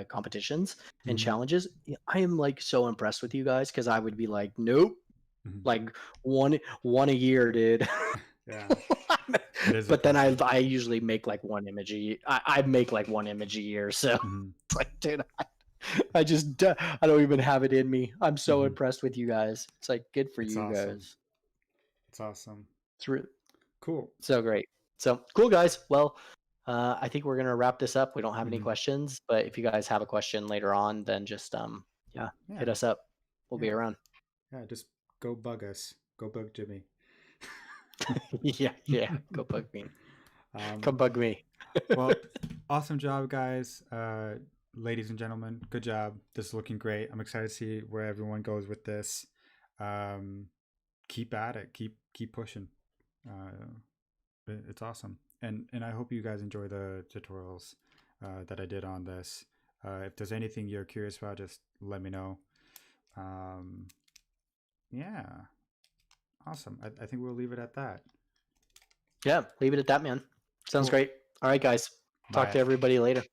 S2: competitions and
S1: Hmm.
S2: challenges. Yeah, I am like so impressed with you guys because I would be like, nope,
S1: Hmm.
S2: like one a year, dude.
S1: Yeah, it is
S2: But then I
S1: impressive.
S2: I usually make like one image a year. I make like one image a year, so
S1: Hmm.
S2: it's like, dude, I just I don't even have it in me. I'm so
S1: Hmm.
S2: impressed with you guys. It's like good for
S1: It's
S2: you
S1: awesome.
S2: guys.
S1: It's awesome.
S2: It's re-
S1: Cool.
S2: so great. So cool, guys. Well, I think we're gonna wrap this up. We don't have any
S1: Hmm.
S2: questions, but if you guys have a question later on, then just yeah, hit
S1: Yeah.
S2: us up. We'll be
S1: Yeah.
S2: around.
S1: Yeah. Just go bug us. Go bug Jimmy.
S2: Yeah, yeah. Go bug me.
S1: um,
S2: Come bug me.
S1: well, awesome job, guys. Ladies and gentlemen, good job. This is looking great. I'm excited to see where everyone goes with this. Um, keep at it. Keep pushing. Uh, it's awesome. And I hope you guys enjoy the tutorials that I did on this. If there's anything you're curious about, just let me know. Um, yeah, awesome. I think we'll leave it at that.
S2: Yeah, leave it at that, man. Sounds
S1: Cool.
S2: great. All right, guys. Talk to
S1: Bye.
S2: everybody later.